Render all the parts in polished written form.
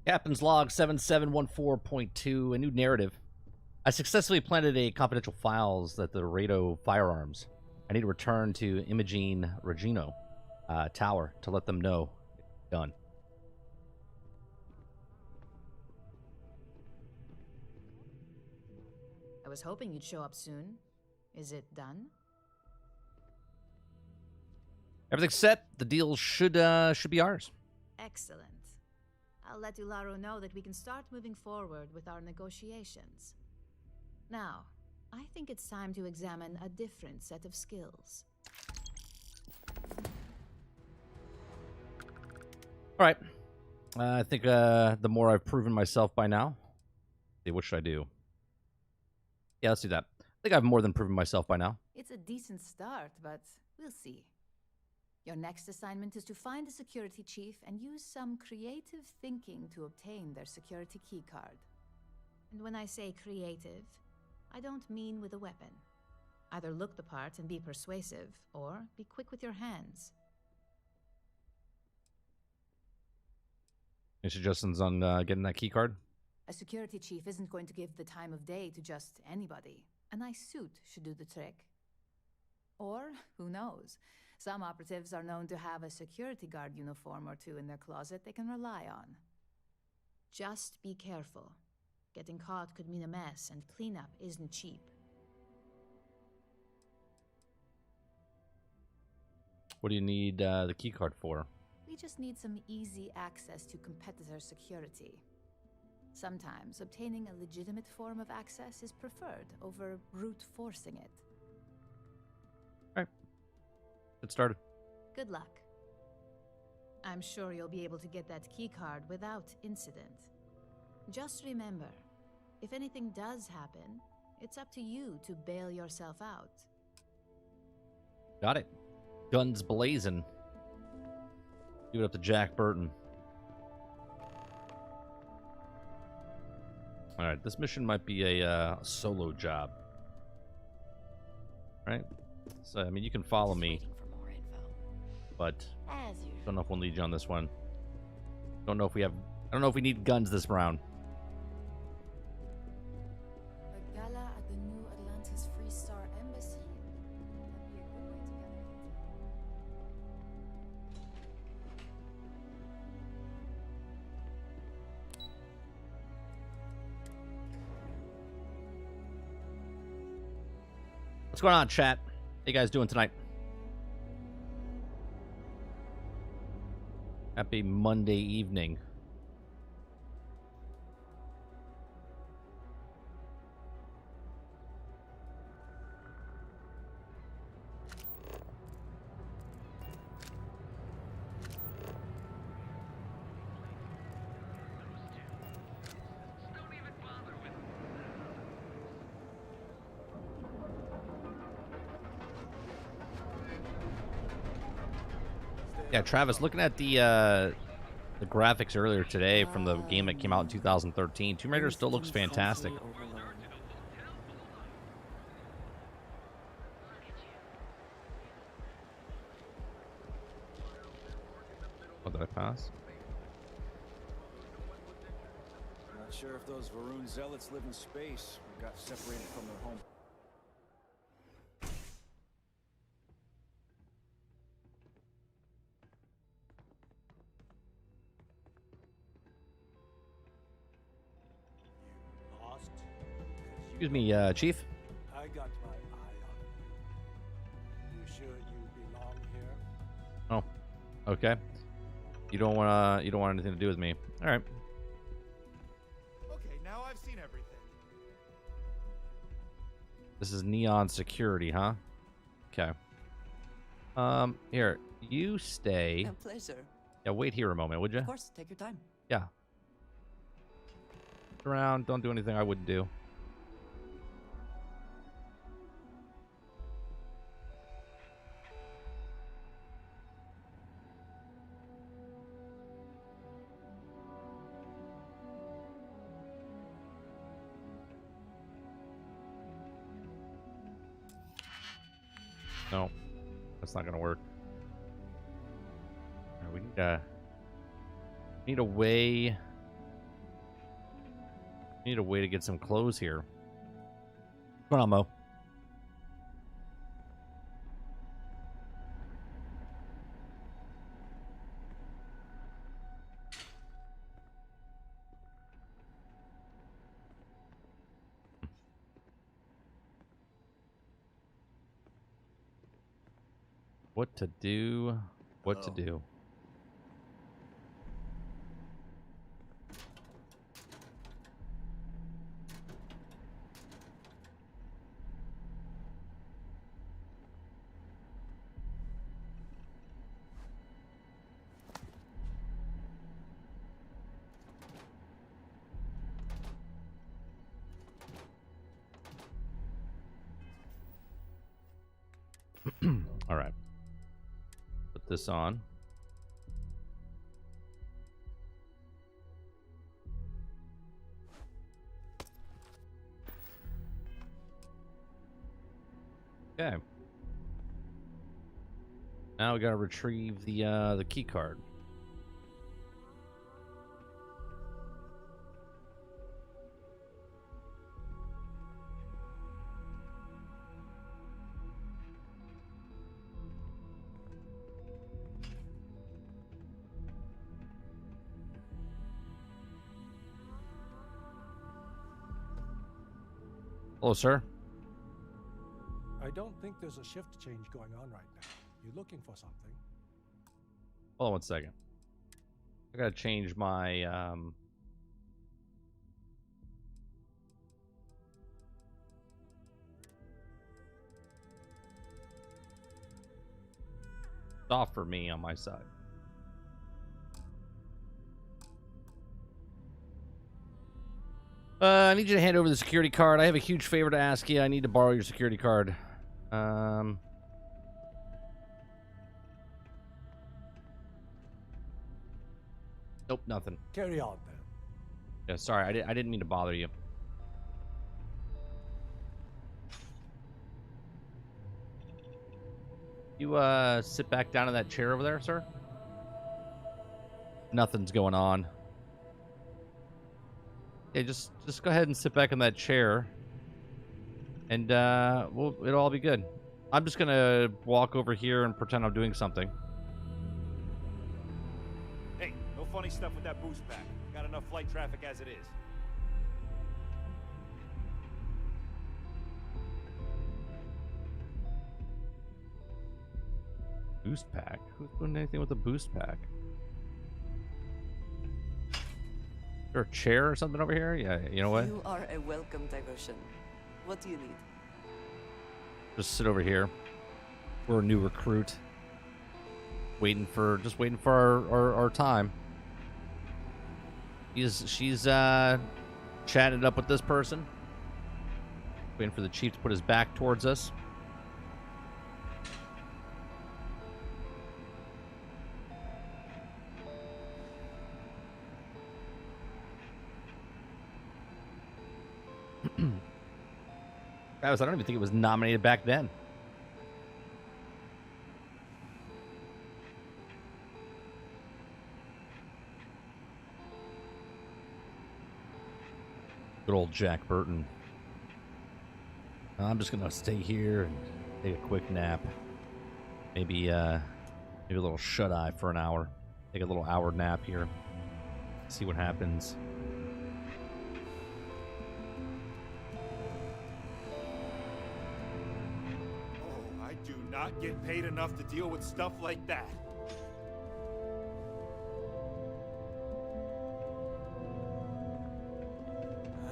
Captain's log 7714.2, a new narrative. I successfully planted a confidential files at the Laredo Firearms. I need to return to Imogene Tower to let them know it's done. I was hoping you'd show up soon. Is it done? Everything's set. The deal should be ours. Excellent. I'll let Uaru know that we can start moving forward with our negotiations. Now, I think it's time to examine a different set of skills. All right. I think the more I've proven myself by now. See, what should I do? Yeah, let's do that. I think I've more than proven myself by now. It's a decent start, but we'll see. Your next assignment is to find a security chief and use some creative thinking to obtain their security keycard. And when I say creative, I don't mean with a weapon. Either look the part and be persuasive, or be quick with your hands. Any suggestions on getting that keycard? A security chief isn't going to give the time of day to just anybody. A nice suit should do the trick. Or, who knows, some operatives are known to have a security guard uniform or two in their closet they can rely on. Just be careful. Getting caught could mean a mess, and cleanup isn't cheap. What do you need the keycard for? We just need some easy access to competitor security. Sometimes obtaining a legitimate form of access is preferred over brute forcing it. Alright. Get started. Good luck. I'm sure you'll be able to get that keycard without incident. Just remember, if anything does happen, it's up to you to bail yourself out. Got it. Guns blazing. Give it up to Jack Burton. Alright, this mission might be a solo job. Right? So, I mean, you can follow me. But don't know if we'll need you on this one. Don't know if we have... I don't know if we need guns this round. A gala at the New Atlantis Free Star Embassy. That'd be a good way to get What's going on, chat? How you guys doing tonight? Happy Monday evening. Yeah, Travis, looking at the graphics earlier today from the game that came out in 2013, Tomb Raider still looks fantastic. Oh, did I pass? Not sure if those Varun zealots live in space or got separated from their home. Excuse me, Chief. I got my eye on you. You sure you belong here? Oh, okay. You don't want anything to do with me. All right. Okay, now I've seen everything. This is Neon Security, huh? Okay. Here, you stay. A pleasure. Yeah, wait here a moment, would you? Of course, take your time. Yeah. Sit around, don't do anything I wouldn't do. No, that's not gonna work. All right, we need a way Need a way to get some clothes here. What's going on, Mo? What to do? What to do? All right. Put this on. Okay. Now we gotta retrieve the key card. Hello, sir. I don't think there's a shift change going on right now. You looking for something? Hold on 1 second. I gotta change my it's off for me on my side. I need you to hand over the security card. I have a huge favor to ask you. I need to borrow your security card. Nope, nothing. Carry on then. Yeah, sorry, I didn't mean to bother you. You sit back down in that chair over there, sir. Nothing's going on. Yeah, just go ahead and sit back in that chair, and it'll all be good. I'm just gonna walk over here and pretend I'm doing something. Hey, no funny stuff with that boost pack. Got enough flight traffic as it is. Boost pack? Who's doing anything with a boost pack? Is there a chair or something over here? Yeah, you know what? You are a welcome diversion. What do you need? Just sit over here. We're a new recruit. Just waiting for our time. She's chatting it up with this person. Waiting for the chief to put his back towards us. I don't even think it was nominated back then. Good old Jack Burton. I'm just gonna stay here and take a quick nap. Maybe a little shut eye for an hour. Take a little hour nap here. See what happens. Not get paid enough to deal with stuff like that.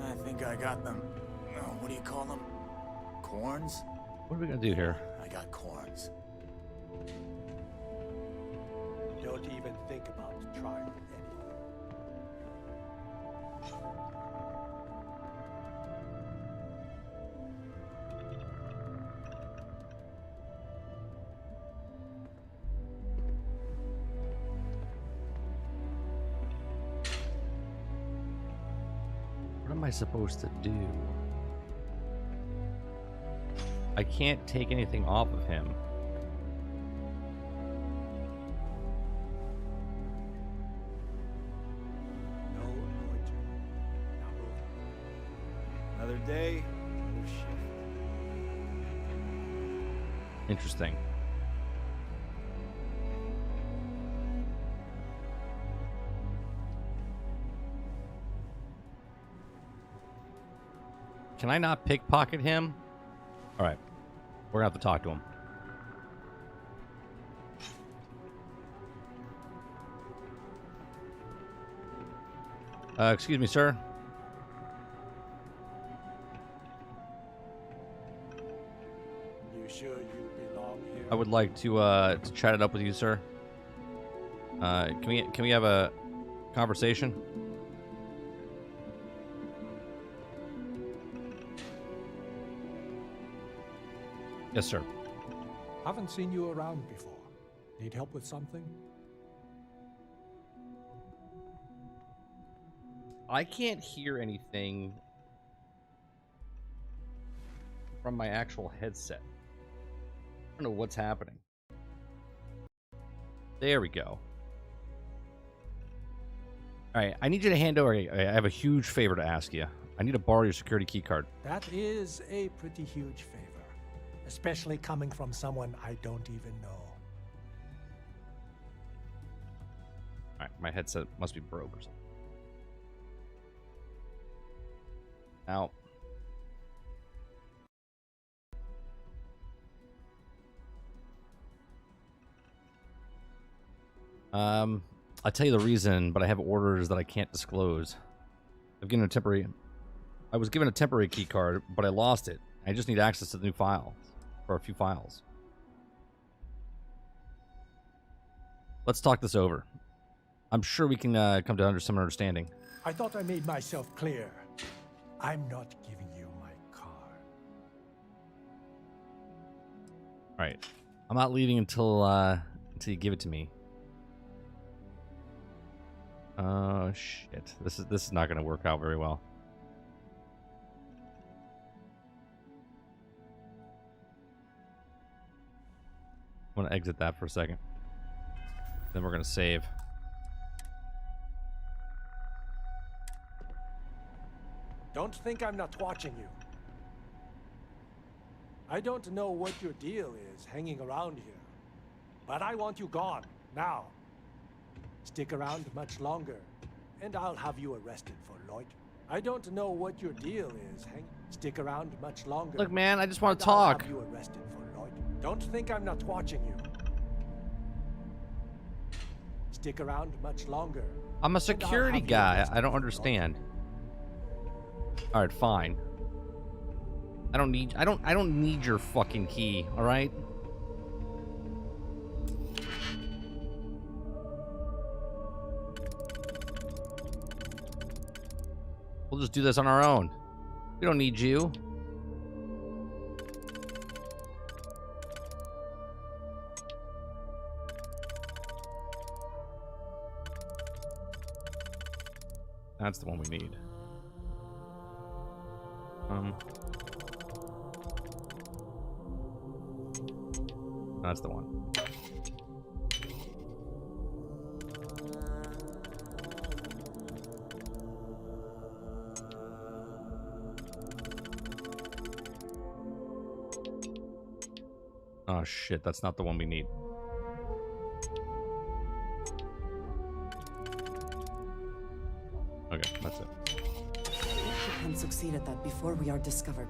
I think I got them. What do you call them? Corns? What are we gonna do here? I got corns. Don't even think about trying anything. What am I supposed to do? I can't take anything off of him. No loitering. Now move. Another day, another shift. Interesting. Can I not pickpocket him? All right. We're going to have to talk to him. Excuse me, sir. You sure you belong here? I would like to chat it up with you, sir. Can we have a conversation? Yes, sir. Haven't seen you around before. Need help with something? I can't hear anything from my actual headset. I don't know what's happening. There we go. All right, I need you to hand over. I have a huge favor to ask you. I need to borrow your security key card. That is a pretty huge favor, especially coming from someone I don't even know. All right, my headset must be broke or something. Now, I'll tell you the reason, but I have orders that I can't disclose. I was given a temporary key card, but I lost it. I just need access to the new file, for a few files. Let's talk this over. I'm sure we can come to some understanding. I thought I made myself clear. I'm not giving you my car. All right, I'm not leaving until you give it to me. Oh shit! This is not going to work out very well. I'm going to exit that for a second. Then we're going to save. Don't think I'm not watching you. I don't know what your deal is hanging around here, but I want you gone, now. Stick around much longer, and I'll have you arrested for loitering. I don't know what your deal is. Stick around much longer. Look, man, I just want to and I'll talk. have you arrested for loitering. Don't think I'm not watching you. Stick around much longer. I'm a and I'll security have you guy. arrested I don't for understand. loitering. All right, fine. I don't need your fucking key. All right. We'll just do this on our own. We don't need you. That's the one we need. That's the one. Oh shit, that's not the one we need. Okay, that's it. We can succeed at that before we are discovered.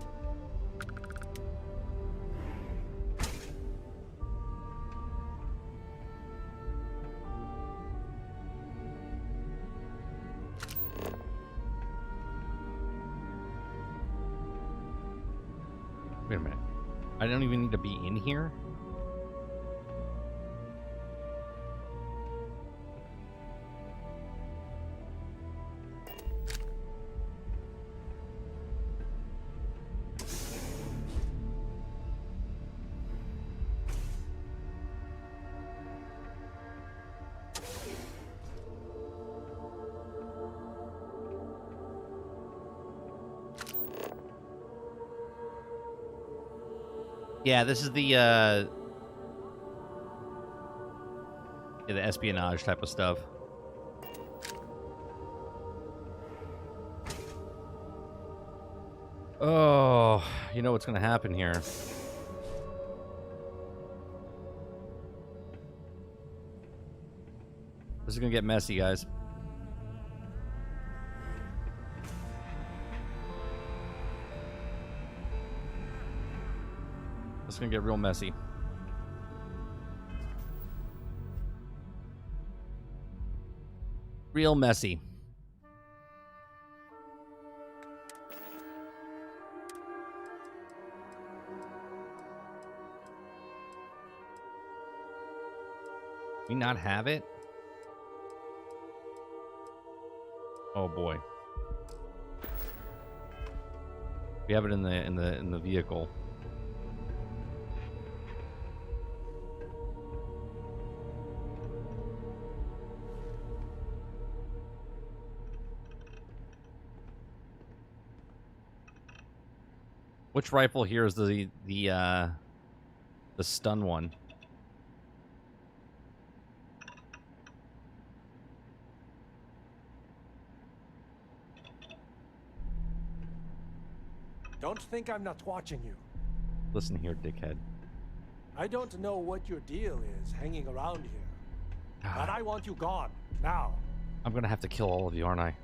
Wait a minute. I don't even need to be in here? Yeah, this is the espionage type of stuff. Oh, you know what's gonna happen here. This is gonna get messy, guys. This is gonna get real messy. Real messy. We not have it? Oh boy. We have it in the vehicle. Which rifle here is the stun one? Don't think I'm not watching you. Listen here, dickhead. I don't know what your deal is hanging around here. But I want you gone, now. I'm gonna have to kill all of you, aren't I?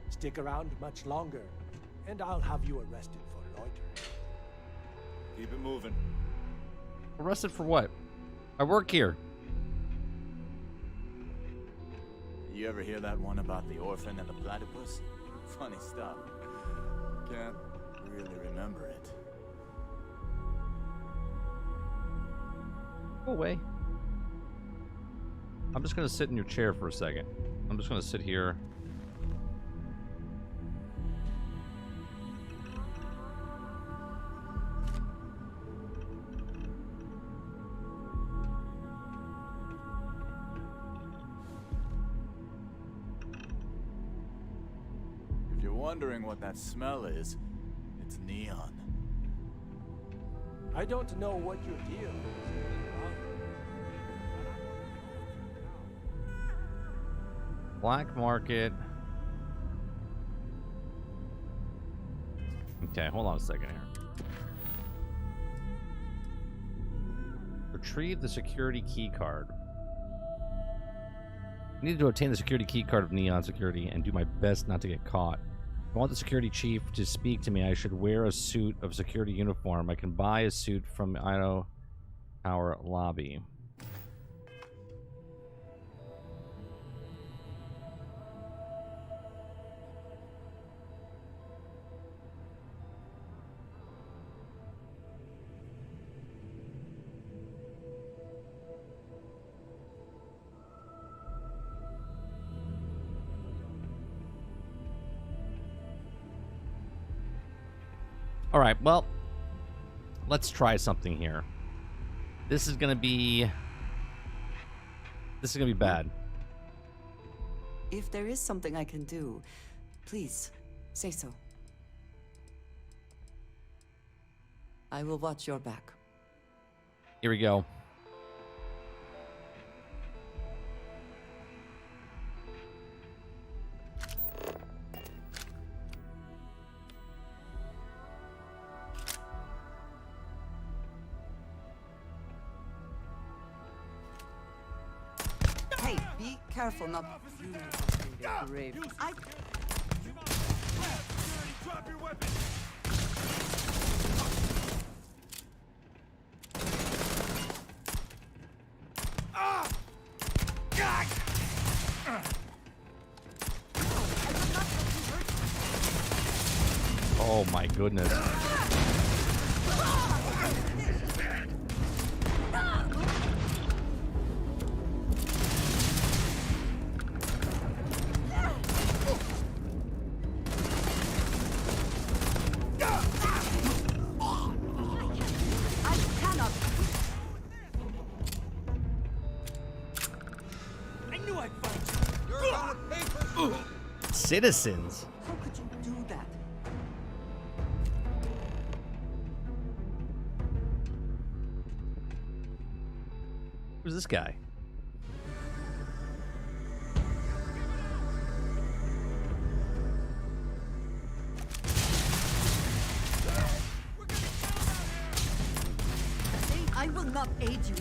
Stick around much longer, and I'll have you arrested for loitering. Keep it moving. Arrested for what? I work here. You ever hear that one about the orphan and the platypus? Funny stuff. Can't really remember it. Go away. I'm just gonna sit in your chair for a second. I'm just gonna sit here. Wondering what that smell is, it's neon. I don't know what your deal is. Black market. Okay, hold on a second here. Retrieve the security key card. I need to obtain the security key card of Neon Security and do my best not to get caught. If I want the security chief to speak to me, I should wear a suit of security uniform. I can buy a suit from Laredo Tower lobby. All right, well, let's try something here. This is gonna be bad. If there is something I can do, please say so. I will watch your back. Here we go. Hey, be careful not to grave. Drop your weapon! Oh my goodness. Citizens. How could you do that? Who's this guy? I will not aid you.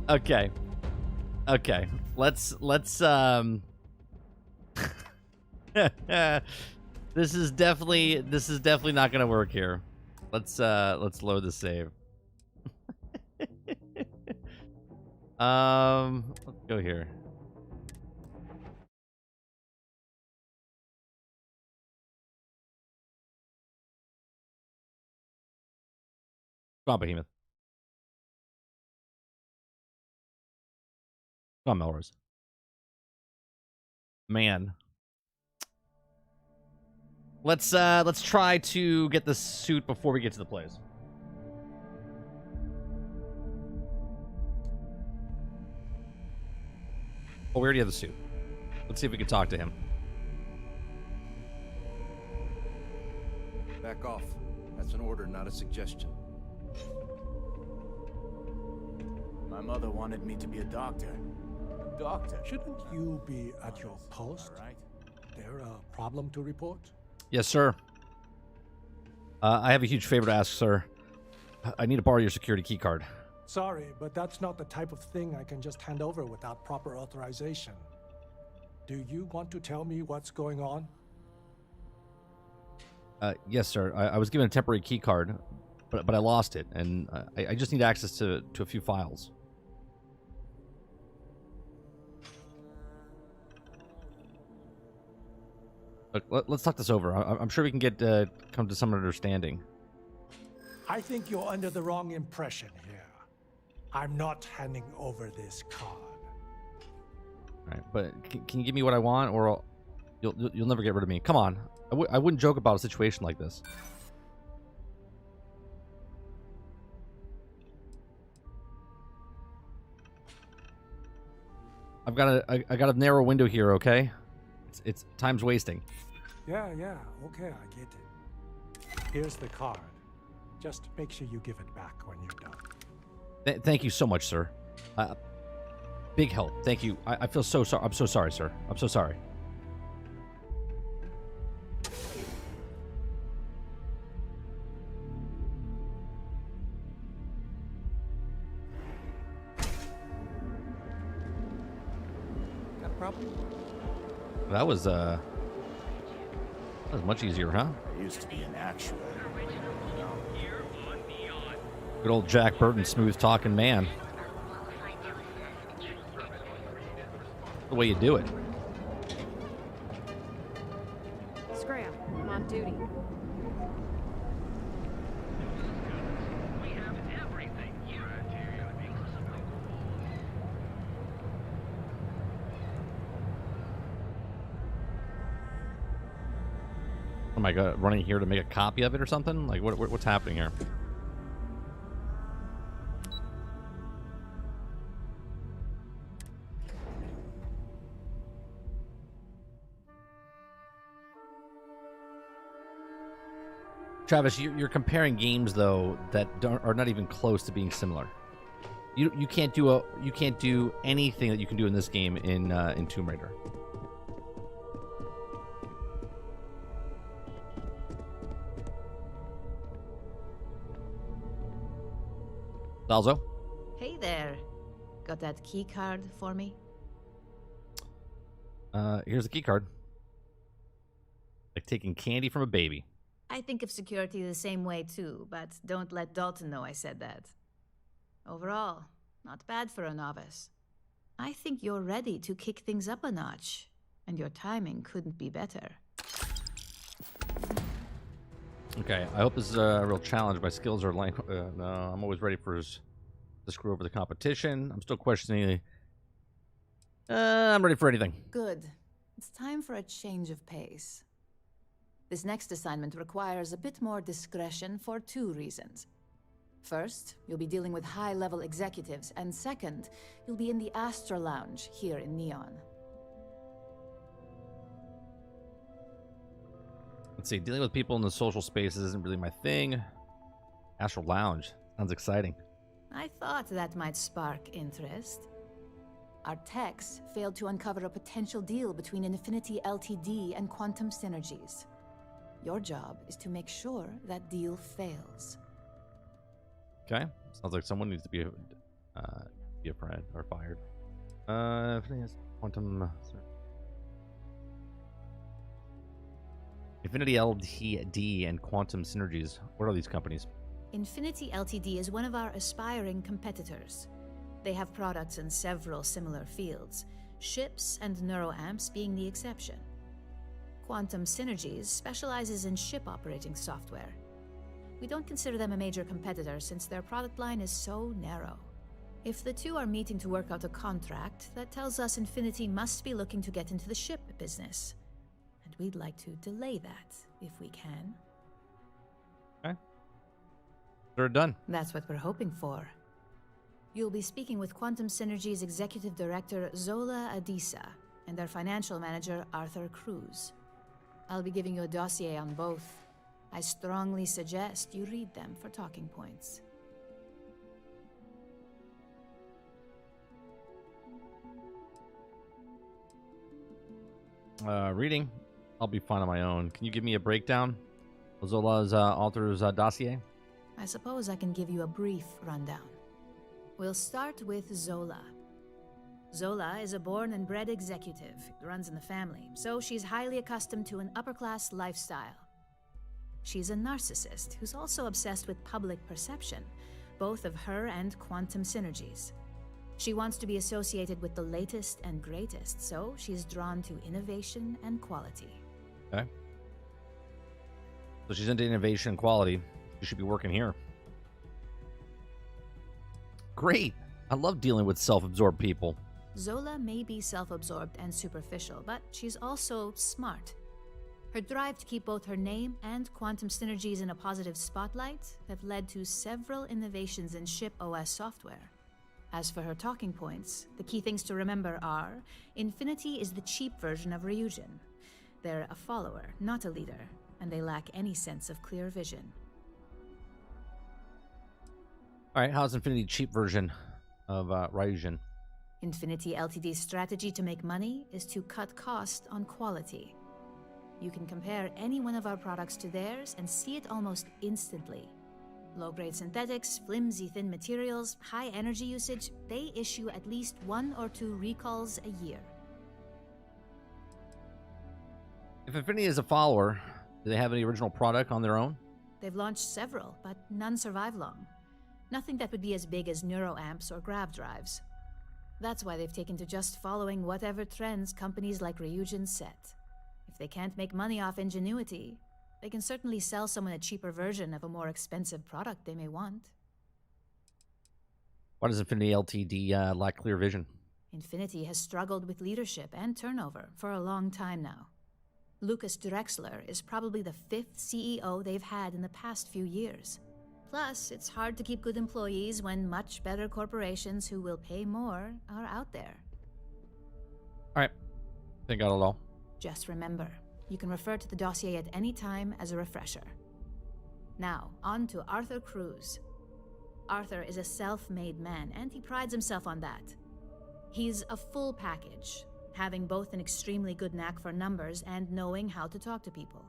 Okay. Okay. Let's this is definitely not gonna work here. Let's load the save. Let's go here. Come on, Behemoth. Come on, Melrose. Man. Let's try to get the suit before we get to the place. Oh, we already have the suit. Let's see if we can talk to him. Back off. That's an order, not a suggestion. My mother wanted me to be a doctor. Doctor? Shouldn't you be at your post? All right. There a problem to report? Yes, sir. I have a huge favor to ask, sir. I need to borrow your security key card. Sorry, but that's not the type of thing I can just hand over without proper authorization. Do you want to tell me what's going on? Yes, sir. I was given a temporary key card, but I lost it, and I just need access to a few files. Look, let's talk this over. I'm sure we can get come to some understanding. I think you're under the wrong impression here. I'm not handing over this card. All right, but can you give me what I want, or you'll never get rid of me? Come on, I wouldn't joke about a situation like this. I got a narrow window here, okay? It's time's wasting. Yeah, okay, I get it. Here's the card. Just make sure you give it back when you're done. Thank you so much, sir. Big help. Thank you. I feel so sorry. I'm so sorry, sir. I'm so sorry. Got a problem? That was much easier, huh? There used to be an actual. Good old Jack Burton, smooth talking man. The way you do it. Scram, I'm on duty. Oh my god, running here to make a copy of it or something? Like, what's happening here? Travis, you're comparing games though that are not even close to being similar. You can't do anything that you can do in this game in Tomb Raider. Salzo? Hey there. Got that key card for me? Here's the key card. Like taking candy from a baby. I think of security the same way too, but don't let Dalton know I said that. Overall, not bad for a novice. I think you're ready to kick things up a notch, and your timing couldn't be better. Okay, I hope this is a real challenge. My skills are like, no, I'm always ready to screw over the competition. I'm still questioning. I'm ready for anything. Good. It's time for a change of pace. This next assignment requires a bit more discretion for 2 reasons. First, you'll be dealing with high-level executives, and second, you'll be in the Astro Lounge here in Neon. Let's see, dealing with people in the social spaces isn't really my thing. Astro Lounge. Sounds exciting. I thought that might spark interest. Our techs failed to uncover a potential deal between Infinity Ltd and Quantum Synergies. Your job is to make sure that deal fails. Okay. Sounds like someone needs to be a friend or fired. Quantum. Infinity Ltd and Quantum Synergies. What are these companies? Infinity Ltd is one of our aspiring competitors. They have products in several similar fields, ships and neuroamps being the exception. Quantum Synergies specializes in ship operating software. We don't consider them a major competitor since their product line is so narrow. If the two are meeting to work out a contract, that tells us Infinity must be looking to get into the ship business. And we'd like to delay that, if we can. Okay. They're done. That's what we're hoping for. You'll be speaking with Quantum Synergy's Executive Director, Zola Adisa, and their Financial Manager, Arthur Cruz. I'll be giving you a dossier on both. I strongly suggest you read them for talking points. Reading. I'll be fine on my own. Can you give me a breakdown of Zola's author's dossier? I suppose I can give you a brief rundown. We'll start with Zola. Zola is a born and bred executive. It runs in the family, so she's highly accustomed to an upper-class lifestyle. She's a narcissist who's also obsessed with public perception, both of her and Quantum Synergies. She wants to be associated with the latest and greatest, so she's drawn to innovation and quality. Okay. So she's into innovation and quality. She should be working here. Great. I love dealing with self-absorbed people. Zola may be self-absorbed and superficial, but she's also smart. Her drive to keep both her name and Quantum Synergies in a positive spotlight have led to several innovations in ship OS software. As for her talking points, the key things to remember are: Infinity is the cheap version of Ryujin. They're a follower, not a leader, and they lack any sense of clear vision. All right, how's Infinity cheap version of Ryujin? Infinity Ltd's strategy to make money is to cut cost on quality. You can compare any one of our products to theirs and see it almost instantly. Low-grade synthetics, flimsy thin materials, high energy usage, they issue at least 1 or 2 recalls a year. If Infinity is a follower, do they have any original product on their own? They've launched several, but none survive long. Nothing that would be as big as neuroamps or grav drives. That's why they've taken to just following whatever trends companies like Ryujin set. If they can't make money off ingenuity, they can certainly sell someone a cheaper version of a more expensive product they may want. Why does Infinity Ltd lack clear vision? Infinity has struggled with leadership and turnover for a long time now. Lucas Drexler is probably the 5th CEO they've had in the past few years. Plus, it's hard to keep good employees when much better corporations who will pay more are out there. All right. Think got it all. Just remember, you can refer to the dossier at any time as a refresher. Now, on to Arthur Cruz. Arthur is a self-made man, and he prides himself on that. He's a full package, having both an extremely good knack for numbers and knowing how to talk to people.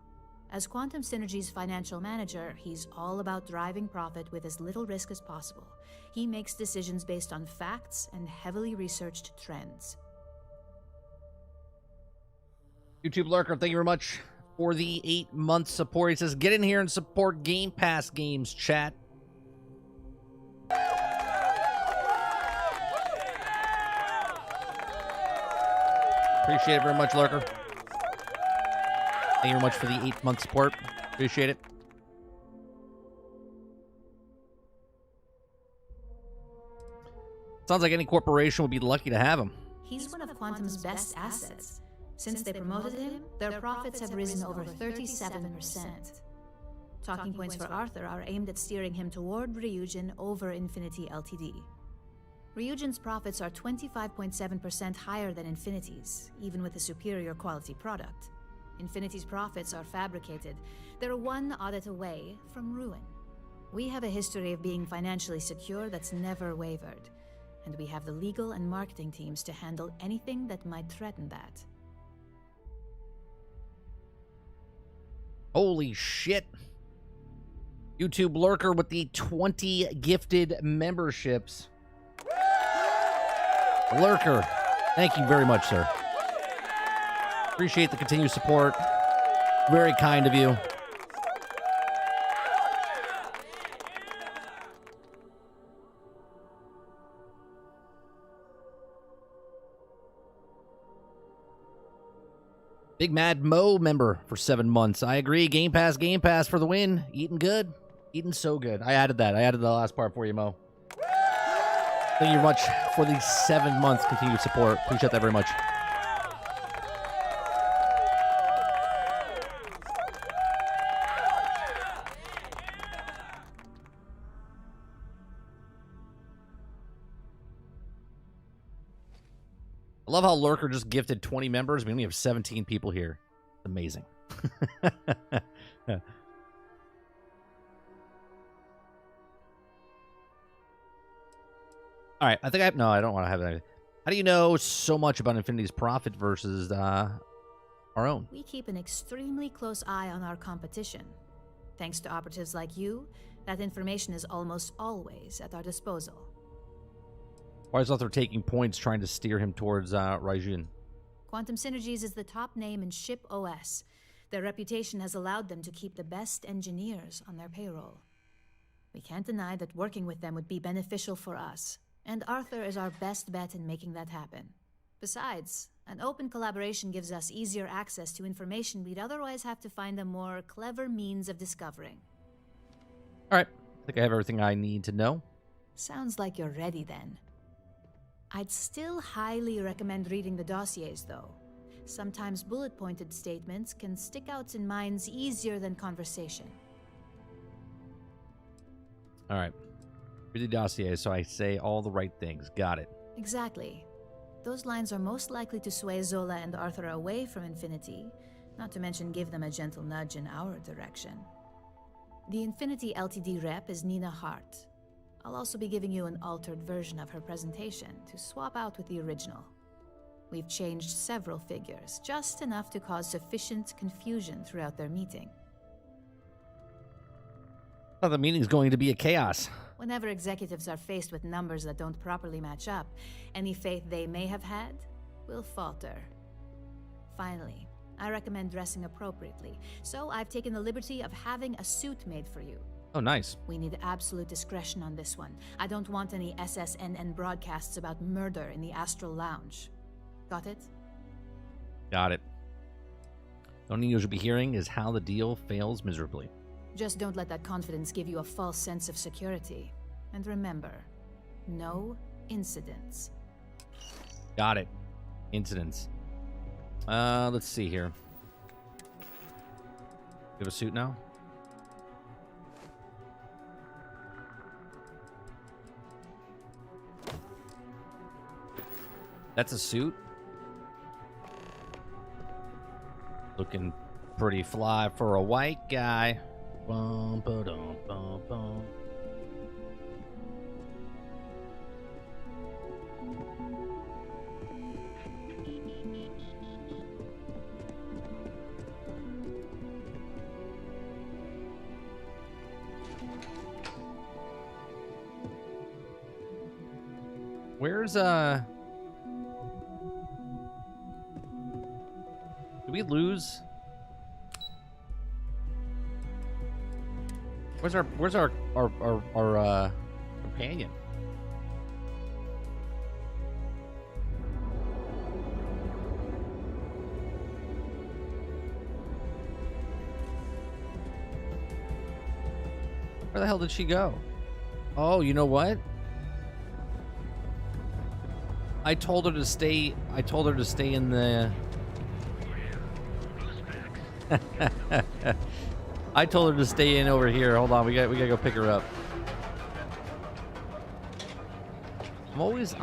As Quantum Synergy's financial manager, he's all about driving profit with as little risk as possible. He makes decisions based on facts and heavily researched trends. YouTube Lurker, thank you very much for the 8-month support. He says, get in here and support Game Pass games, chat. Appreciate it very much, Lurker. Thank you very much for the 8-month support. Appreciate it. Sounds like any corporation would be lucky to have him. He's one of Quantum's best assets. Since they promoted him, their profits have risen over 37%. Talking points for Arthur are aimed at steering him toward Ryujin over Infinity Ltd. Ryujin's profits are 25.7% higher than Infinity's, even with a superior quality product. Infinity's profits are fabricated. They're one audit away from ruin. We have a history of being financially secure that's never wavered, and we have the legal and marketing teams to handle anything that might threaten that. Holy shit. YouTube Lurker with the 20 gifted memberships. Lurker, thank you very much, sir. Appreciate the continued support. Very kind of you. Big Mad Mo member for 7 months. I agree. Game Pass for the win. Eating good. Eating so good. I added that. I added the last part for you, Mo. Thank you very much for the 7 months continued support. Appreciate that very much. I love how Lurker just gifted 20 members. We only have 17 people here. It's amazing. All right, I think no, I don't want to have that. How do you know so much about Infinity's profit versus our own? We keep an extremely close eye on our competition. Thanks to operatives like you, that information is almost always at our disposal. Why is Arthur taking points trying to steer him towards Ryujin? Quantum Synergies is the top name in ship OS. Their reputation has allowed them to keep the best engineers on their payroll. We can't deny that working with them would be beneficial for us, and Arthur is our best bet in making that happen. Besides, an open collaboration gives us easier access to information we'd otherwise have to find a more clever means of discovering. All right, I think I have everything I need to know. Sounds like you're ready then. I'd still highly recommend reading the dossiers, though. Sometimes bullet-pointed statements can stick out in minds easier than conversation. All right. Read the dossier so I say all the right things. Got it. Exactly. Those lines are most likely to sway Zola and Arthur away from Infinity, not to mention give them a gentle nudge in our direction. The Infinity Ltd rep is Nina Hart. I'll also be giving you an altered version of her presentation to swap out with the original. We've changed several figures, just enough to cause sufficient confusion throughout their meeting. Well, the meeting's going to be a chaos. Whenever executives are faced with numbers that don't properly match up, any faith they may have had will falter. Finally, I recommend dressing appropriately, so I've taken the liberty of having a suit made for you. Oh, nice. We need absolute discretion on this one. I don't want any SSNN broadcasts about murder in the Astro Lounge. Got it? Got it. The only news you'll be hearing is how the deal fails miserably. Just don't let that confidence give you a false sense of security. And remember, no incidents. Got it. Incidents. Let's see here. You have a suit now? That's a suit. Looking pretty fly for a white guy. Bum, ba-dum, bum, bum. Where's Did we lose? Where's our companion? Where the hell did she go? Oh, you know what? I told her to stay in the I told her to stay in over here. Hold on, we gotta go pick her up. I'm always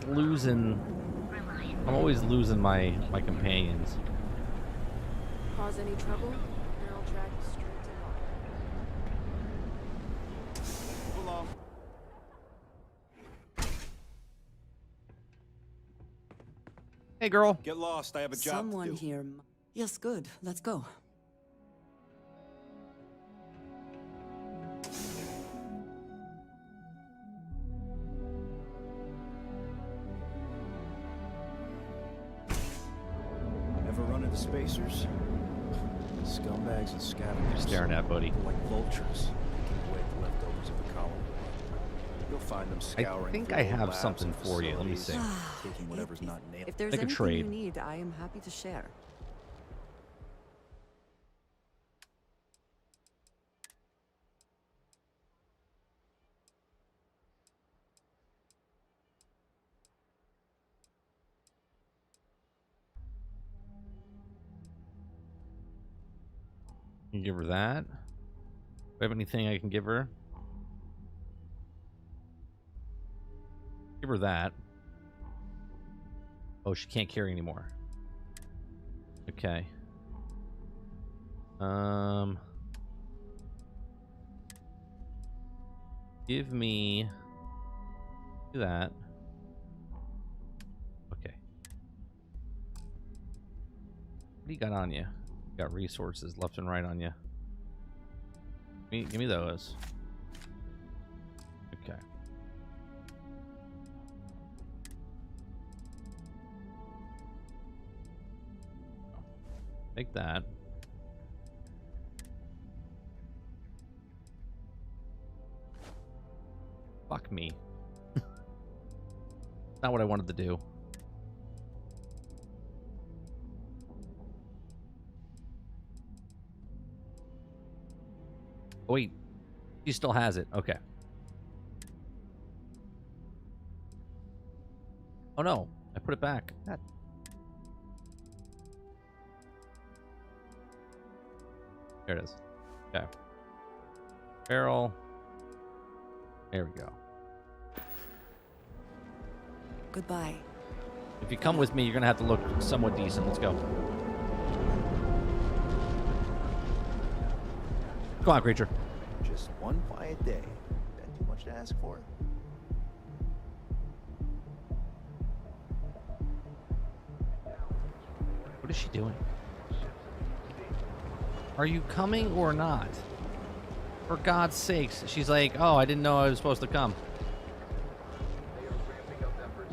losing my companions. Cause any trouble, and I'll track you straight to Hey, girl. Get lost. I have a job Someone to do. here. Yes, good. Let's go. Ever run into spacers? Scumbags and scavengers. Staring at, buddy. They're like vultures, picking away at the leftovers of the colony. You'll find them scouring. I think through I old have labs something and for you. Let me see. facilities, taking whatever's not nailed. If there's Make a anything trade. you need, I am happy to share. Can you give her that? Do I have anything I can give her? Give her that. Oh, she can't carry anymore. Okay. Give me that. Okay. What do you got on you? You got resources left and right on you. Give me those. Okay. Take that. Fuck me. Not what I wanted to do. Oh, wait. She still has it. Okay. Oh no. I put it back. God. There it is. Okay. Barrel. There we go. Goodbye. If you come with me, you're gonna have to look somewhat decent. Let's go. Go on, creature. Just one quiet day. That too much to ask for? What is she doing? Are you coming or not? For God's sakes. She's like, oh, I didn't know I was supposed to come.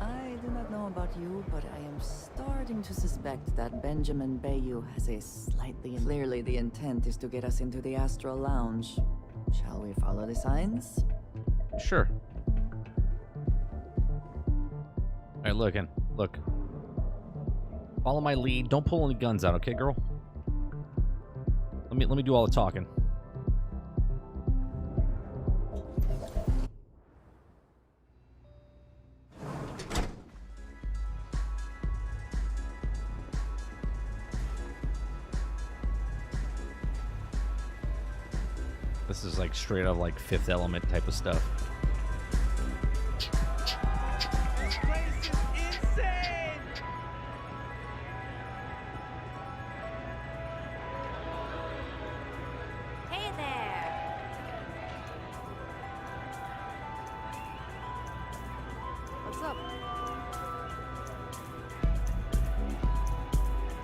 I do not know about you, but I am starting to suspect that Benjamin Bayou has a slightly... Clearly the intent is to get us into the Astro Lounge. Shall we follow the signs? Sure. All right, look. Follow my lead. Don't pull any guns out, okay, girl? Let me do all the talking. This is like straight up like Fifth Element type of stuff. Hey there! What's up?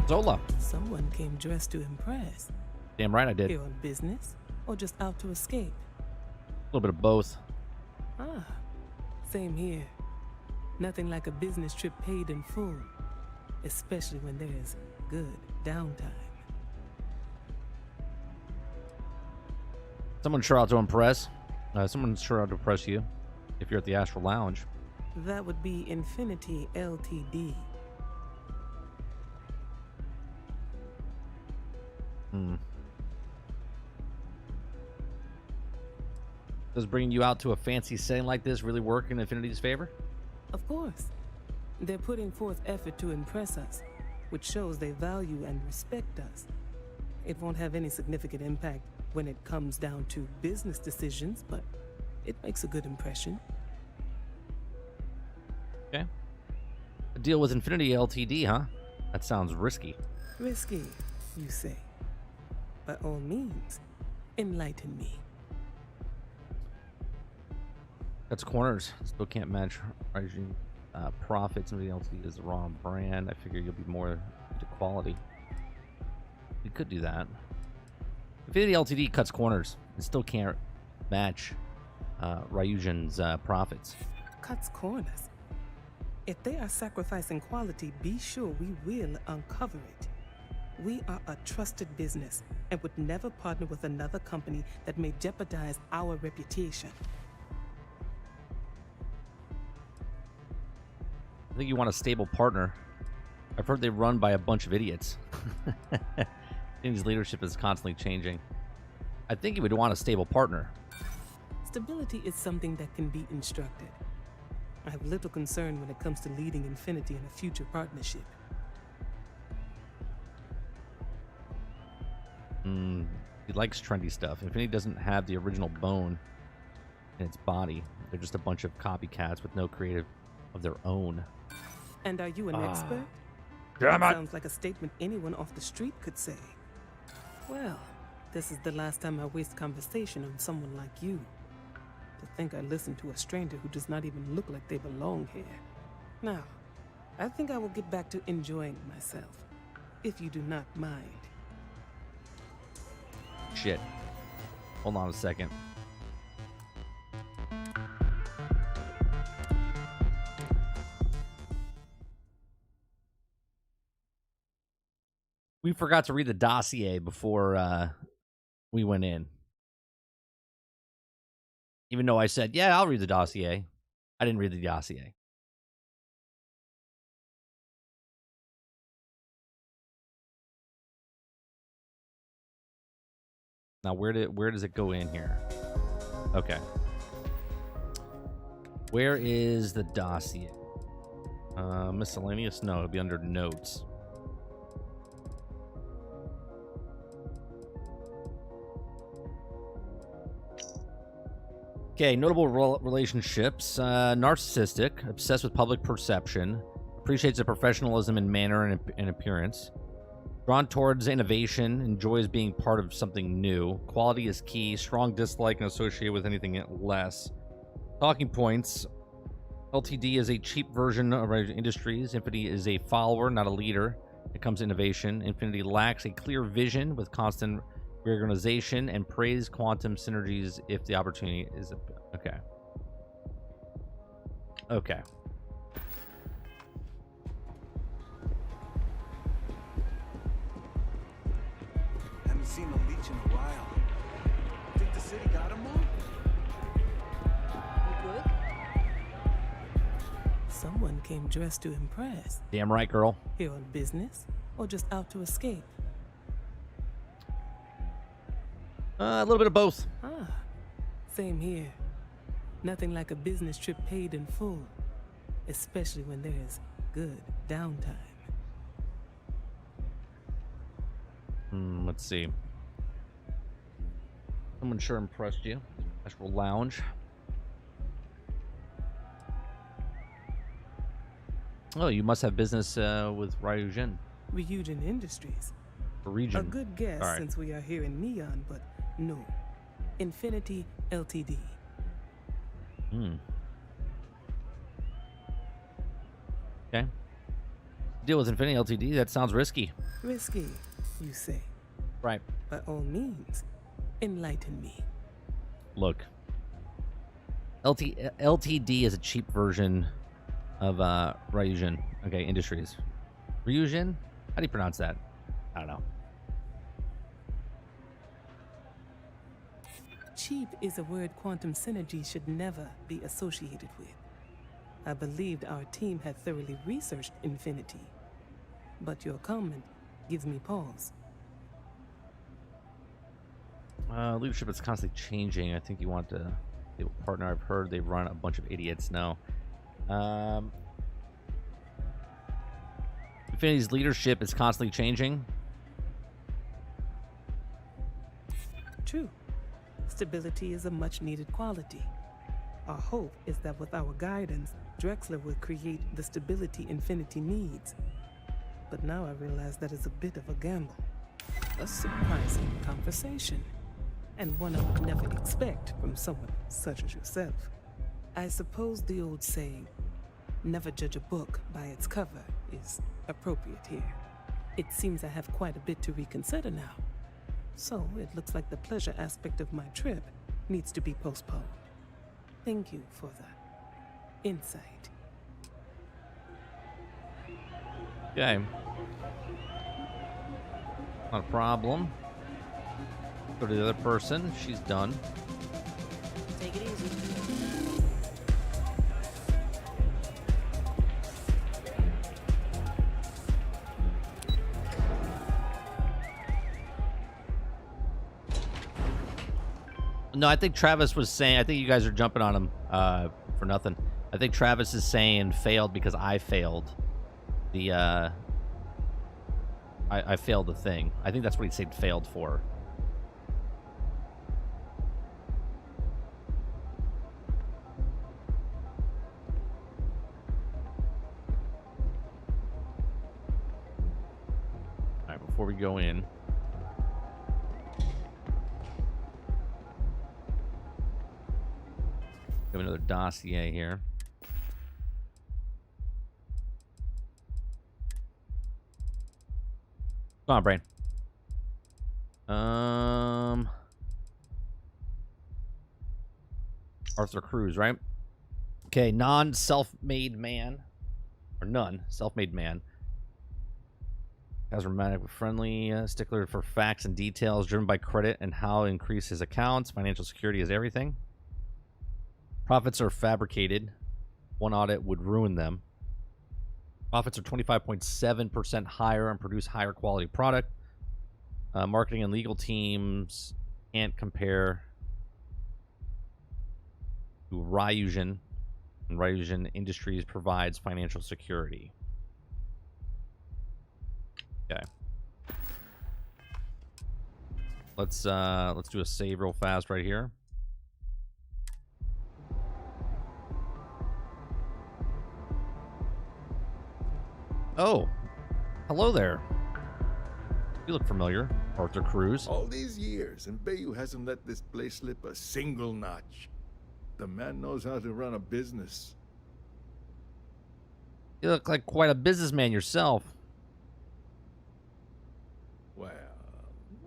Zola. Someone came dressed to impress. Damn right I did. Here on business, or just out to escape? A little bit of both. Ah, same here. Nothing like a business trip paid in full, especially when there's good downtime. Someone sure out to impress. Someone's sure out to impress you if you're at the Astro Lounge. That would be Infinity Ltd. Does bringing you out to a fancy setting like this really work in Infinity's favor? Of course. They're putting forth effort to impress us, which shows they value and respect us. It won't have any significant impact when it comes down to business decisions, but it makes a good impression. Okay. A deal with Infinity Ltd, huh? That sounds risky. Risky, you say? By all means, enlighten me. That's corners. Still can't match Ryujin profits. Somebody else is the wrong brand. I figure you'll be more into quality. We could do that. Infinity Ltd cuts corners and still can't match Ryujin's profits. Cuts corners. If they are sacrificing quality, be sure we will uncover it. We are a trusted business and would never partner with another company that may jeopardize our reputation. I think you want a stable partner. I've heard they run by a bunch of idiots. His leadership is constantly changing. I think you would want a stable partner. Stability is something that can be instructed. I have little concern when it comes to leading Infinity in a future partnership. He likes trendy stuff. Infinity doesn't have the original bone in its body. They're just a bunch of copycats with no creative of their own. And are you an expert? Damn it! Sounds like a statement anyone off the street could say. Well, this is the last time I waste conversation on someone like you. To think I listen to a stranger who does not even look like they belong here. Now, I think I will get back to enjoying myself, if you do not mind. Shit. Hold on a second. We forgot to read the dossier before we went in. Even though I said, yeah, I'll read the dossier. I didn't read the dossier. Now, where does it go in here? Okay. Where is the dossier? Miscellaneous? No, it'll be under notes. Okay, notable relationships. Narcissistic, obsessed with public perception, appreciates the professionalism in manner and appearance. Drawn towards innovation, enjoys being part of something new. Quality is key, strong dislike and associated with anything less. Talking points. LTD is a cheap version of our industries. Infinity is a follower, not a leader. It comes to innovation. Infinity lacks a clear vision with constant reorganization and praise quantum synergies if the opportunity is okay. Okay. Haven't seen a leech in a while. Think the city got him all? You good? Someone came dressed to impress. Damn right, girl. Here on business, or just out to escape? A little bit of both. Ah, same here. Nothing like a business trip paid in full, especially when there's good downtime. Let's see. Someone sure impressed you. Astro Lounge. Oh, you must have business with Ryujin. Ryujin Industries. Region. A good guess All right. since we are here in Neon, but no. Infinity Ltd. Okay. Deal with Infinity Ltd. That sounds risky. Risky, you say. Right. By all means, enlighten me. Look. LTD is a cheap version of Ryujin. Okay, Industries. Ryujin? How do you pronounce that? I don't know. Cheap is a word quantum synergy should never be associated with. I believed our team had thoroughly researched Infinity, but your comment gives me pause. Leadership is constantly changing. I think you want to be a partner. I've heard they run a bunch of idiots now. Infinity's leadership is constantly changing. True. Stability is a much-needed quality. Our hope is that with our guidance, Drexler will create the stability Infinity needs. But now I realize that is a bit of a gamble. A surprising conversation, and one I would never expect from someone such as yourself. I suppose the old saying, never judge a book by its cover is appropriate here. It seems I have quite a bit to reconsider now. So it looks like the pleasure aspect of my trip needs to be postponed. Thank you for the insight. Okay. Not a problem. Go to the other person. She's done. Take it easy. No, I think Travis was saying, I think you guys are jumping on him for nothing. I think Travis is saying failed because I failed the, I failed the thing. I think that's what he said failed for. All right, before we go in. We have another dossier here. Come on, brain. Arthur Cruz, right? Okay, non-self-made man, or none, self-made man. Charismatic but friendly, stickler for facts and details, driven by credit and how to increase his accounts. Financial security is everything. Profits are fabricated. One audit would ruin them. Profits are 25.7% higher and produce higher quality product. Marketing and legal teams can't compare to Ryujin. And Ryujin Industries provides financial security. Okay. Let's do a save real fast right here. Oh, hello there. You look familiar, Arthur Cruz. All these years, and Bayou hasn't let this place slip a single notch. The man knows how to run a business. You look like quite a businessman yourself. Well,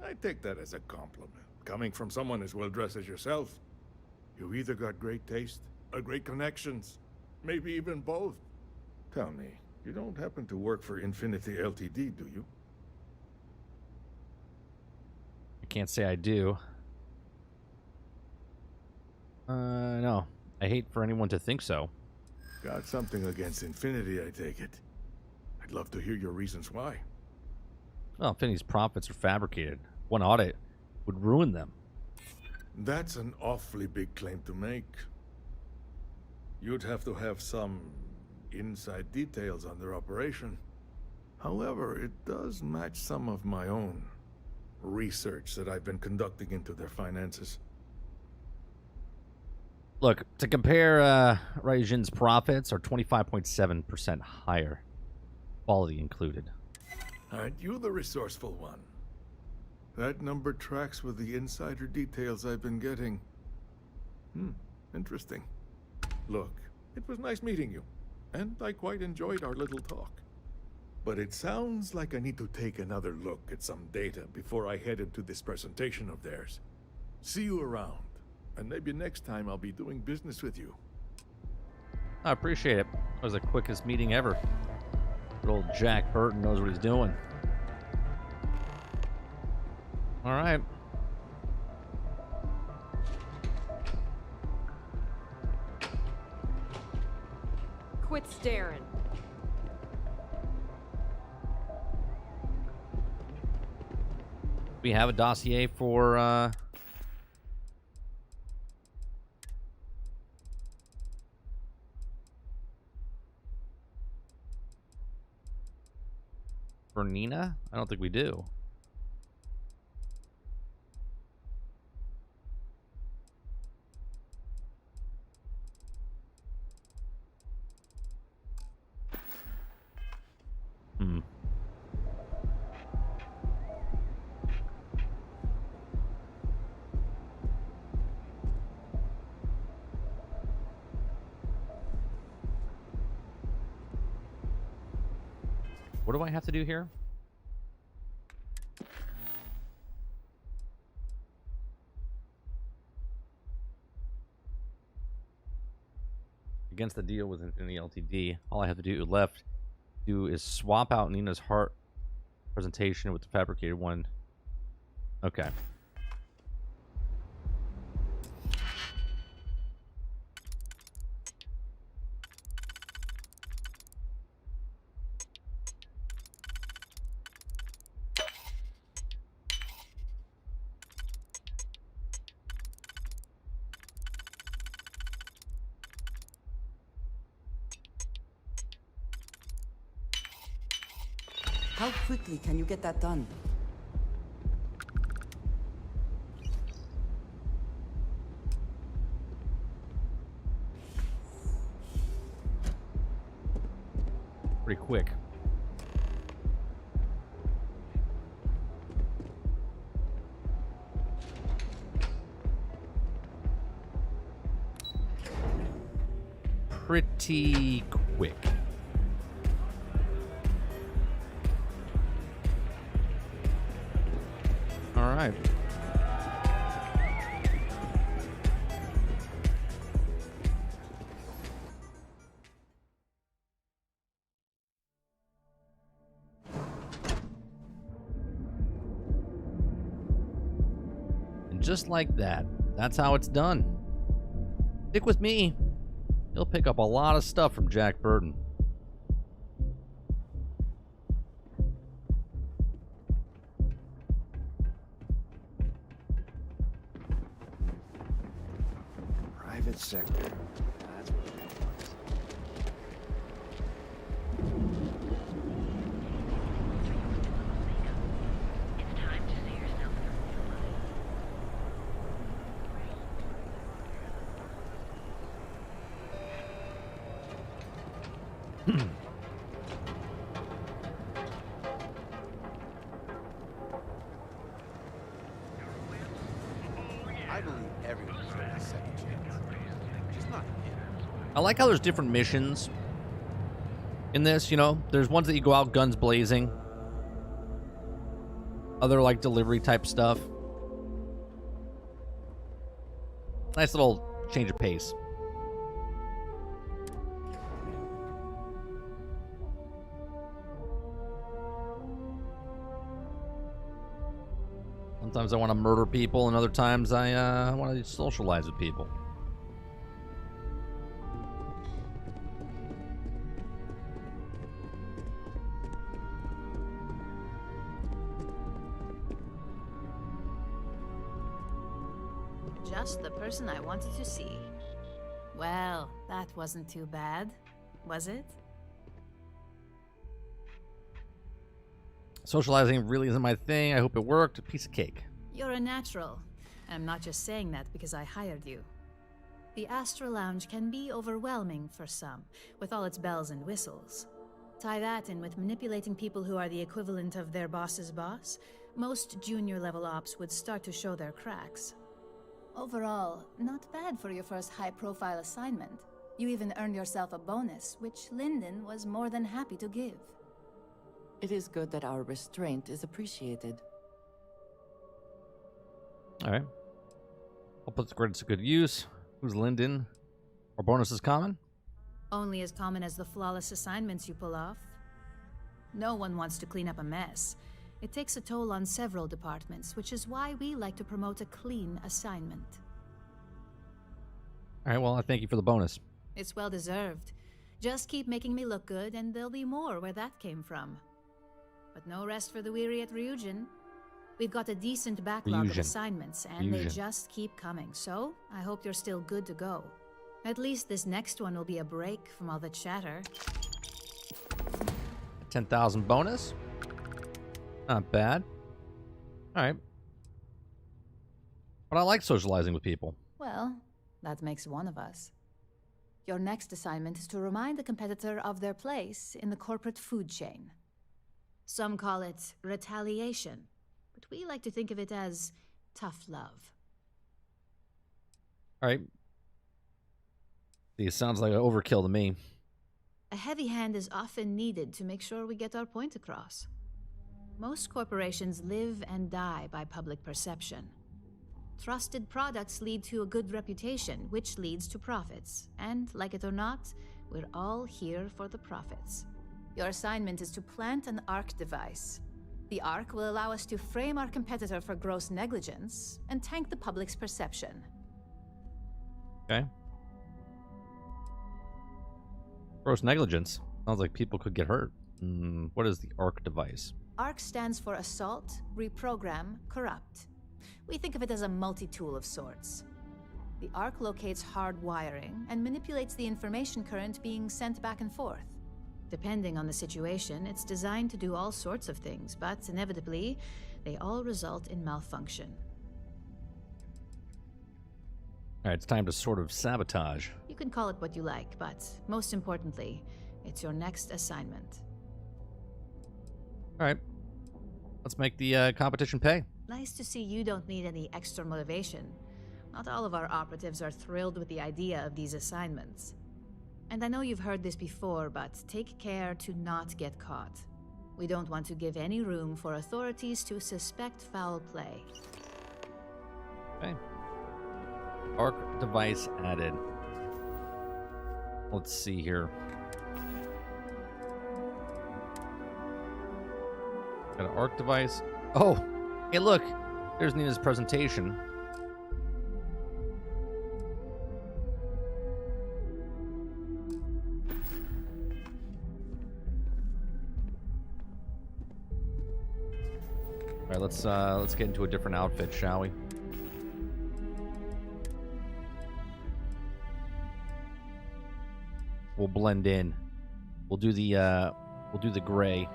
I take that as a compliment. Coming from someone as well-dressed as yourself. You either got great taste or great connections. Maybe even both. Tell me, you don't happen to work for Infinity Ltd, do you? I can't say I do. No. I hate for anyone to think so. Got something against Infinity, I take it. I'd love to hear your reasons why. Well, Infinity's profits are fabricated. One audit would ruin them. That's an awfully big claim to make. You'd have to have some inside details on their operation. However, it does match some of my own research that I've been conducting into their finances. Look, to compare, Ryujin's profits are 25.7% higher. Quality included. Aren't you the resourceful one? That number tracks with the insider details I've been getting. Interesting. Look, it was nice meeting you, and I quite enjoyed our little talk. But it sounds like I need to take another look at some data before I head into this presentation of theirs. See you around, and maybe next time I'll be doing business with you. I appreciate it. That was the quickest meeting ever. Good old Jack Burton knows what he's doing. All right. Quit staring. We have a dossier for Nina? I don't think we do. What do I have to do here? Against the deal with Infinity LTD, all I have to do is swap out Nina's heart presentation with the fabricated one. Okay. How quickly can you get that done? Pretty quick. Pretty quick. All right. And just like that, that's how it's done. Stick with me. You'll pick up a lot of stuff from Jack Burton. Private sector. That's what it was. It's time to see yourself in a real life. I believe everyone deserves a second chance. Just not him. I like how there's different missions in this, you know. There's ones that you go out guns blazing. Other like delivery type stuff. Nice little change of pace. Sometimes I want to murder people, and other times I want to socialize with people. Just the person I wanted to see. Well, that wasn't too bad, was it? Socializing really isn't my thing. I hope it worked. A piece of cake. You're a natural. I'm not just saying that because I hired you. The Astro Lounge can be overwhelming for some, with all its bells and whistles. Tie that in with manipulating people who are the equivalent of their boss's boss, most junior-level ops would start to show their cracks. Overall, not bad for your first high-profile assignment. You even earned yourself a bonus, which Lyndon was more than happy to give. It is good that our restraint is appreciated. All right. I'll put the credits to good use. Who's Lyndon? Are bonuses common? Only as common as the flawless assignments you pull off. No one wants to clean up a mess. It takes a toll on several departments, which is why we like to promote a clean assignment. All right, well, I thank you for the bonus. It's well deserved. Just keep making me look good, and there'll be more where that came from. But no rest for the weary at Ryujin. We've got a decent backlog of assignments, and they just keep coming, so I hope you're still good to go. At least this next one will be a break from all the chatter. 10,000 bonus. Not bad. All right. But I like socializing with people. Well, that makes one of us. Your next assignment is to remind the competitor of their place in the corporate food chain. Some call it retaliation, but we like to think of it as tough love. All right. See, it sounds like an overkill to me. A heavy hand is often needed to make sure we get our point across. Most corporations live and die by public perception. Trusted products lead to a good reputation, which leads to profits. And, like it or not, we're all here for the profits. Your assignment is to plant an ARC device. The ARC will allow us to frame our competitor for gross negligence and tank the public's perception. Okay. Gross negligence. Sounds like people could get hurt. What is the ARC device? ARC stands for Assault, Reprogram, Corrupt. We think of it as a multi-tool of sorts. The ARC locates hard wiring and manipulates the information current being sent back and forth. Depending on the situation, it's designed to do all sorts of things, but inevitably, they all result in malfunction. All right, it's time to sort of sabotage. You can call it what you like, but most importantly, it's your next assignment. All right, let's make the competition pay. Nice to see you don't need any extra motivation. Not all of our operatives are thrilled with the idea of these assignments. And I know you've heard this before, but take care to not get caught. We don't want to give any room for authorities to suspect foul play. Okay. ARC device added. Let's see here. Got an ARC device. Oh, hey, look. There's Nina's presentation. All right, let's get into a different outfit, shall we? We'll blend in. We'll do the gray.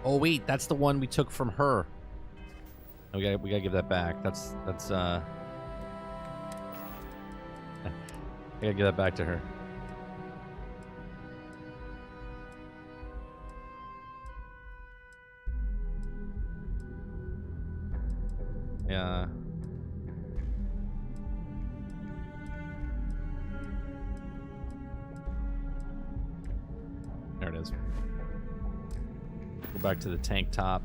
Oh wait, that's the one we took from her. We gotta give that back. That's we gotta give that back to her. Yeah. There it is. Go back to the tank top.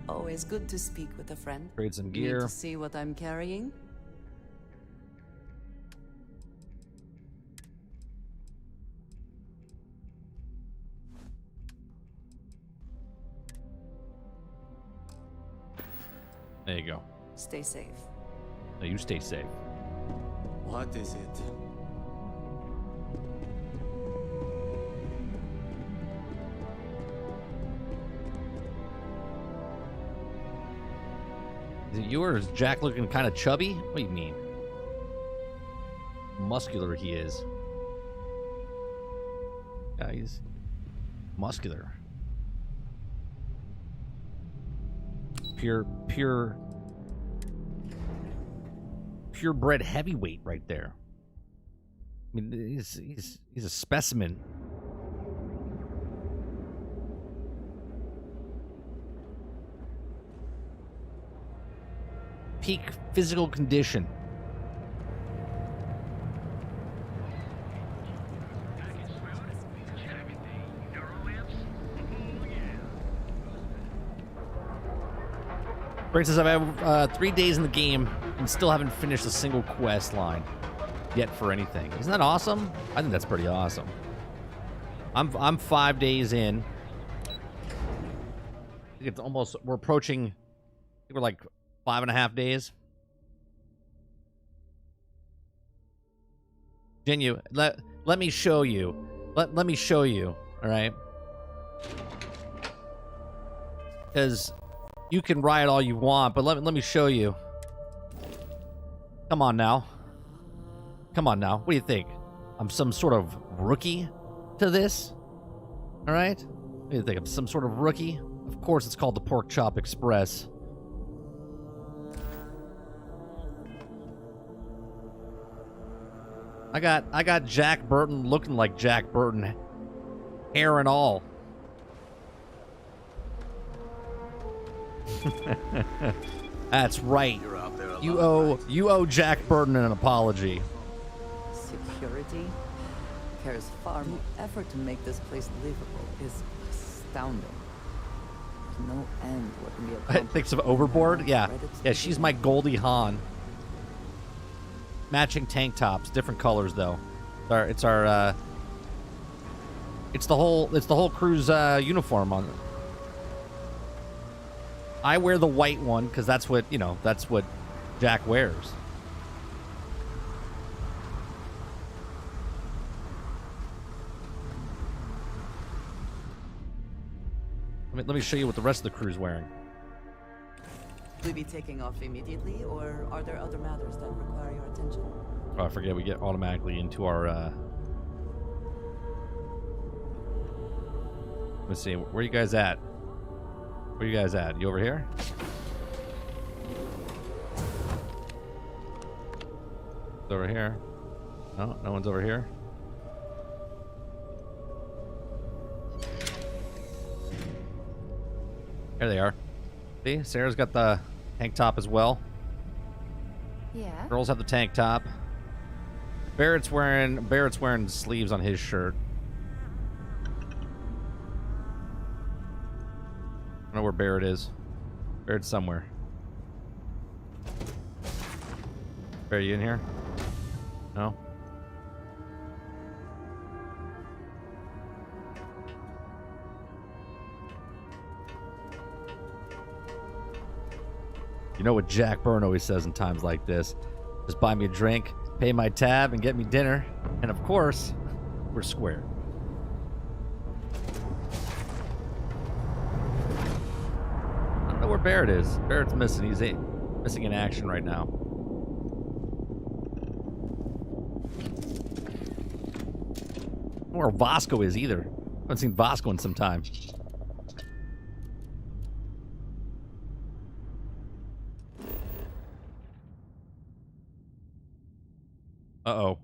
Always good to speak with a friend. Trade some Need gear. to see what I'm carrying? There you go. Stay safe. No, you stay safe. What is it? Is it you or is Jack looking kind of chubby? What do you mean? Muscular he is. Yeah, he's muscular. Purebred heavyweight right there. I mean, he's a specimen. Peak physical condition. For instance, I've had 3 days in the game and still haven't finished a single quest line yet for anything. Isn't that awesome? I think that's pretty awesome. I'm 5 days in. I think it's almost, we're approaching, I think we're like 5.5 days. Genu, let me show you. Let me show you, all right? Because you can riot all you want, but let me show you. Come on now. Come on now. What do you think? I'm some sort of rookie to this? All right? What do you think? I'm some sort of rookie? Of course it's called the Pork Chop Express. I got Jack Burton looking like Jack Burton, hair and all. That's right. You're out there You owe Jack Burton an apology. Security cares far more. Effort to make this place livable is astounding. There's no end what can be accomplished. Thinks of Overboard? Yeah. Yeah, she's my Goldie Hawn. Matching tank tops, different colors though. It's the whole crew's uniform on it. I wear the white one because that's what Jack wears. Let me show you what the rest of the crew's wearing. Will we be taking off immediately, or are there other matters that require your attention? Oh, I forget we get automatically into our let's see, where are you guys at? Where are you guys at? You over here? It's over here. No, no one's over here. There they are. See, Sarah's got the tank top as well. Yeah. Girls have the tank top. Barrett's wearing sleeves on his shirt. I don't know where Barrett is. Barrett's somewhere. Barrett, you in here? No? You know what Jack Byrne always says in times like this? Just buy me a drink, pay my tab, and get me dinner. And of course, we're square. I don't know where Barrett is. Barrett's missing. He's missing in action right now. I don't know where Vasco is either. I haven't seen Vasco in some time. Uh-oh.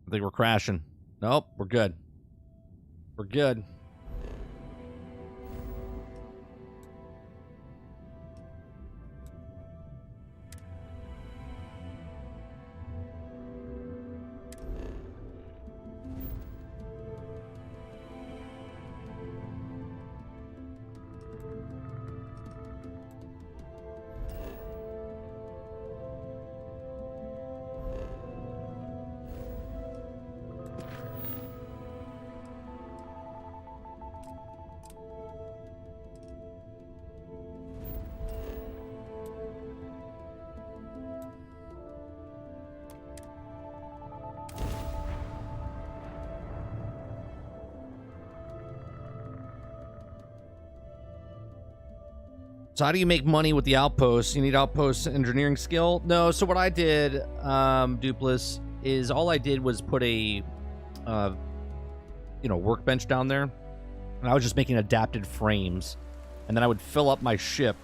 I think we're crashing. Nope, we're good. We're good. So how do you make money with the Outpost? You need Outpost engineering skill? No, so what I did, Dupless, is all I did was put a, workbench down there. And I was just making adapted frames. And then I would fill up my ship,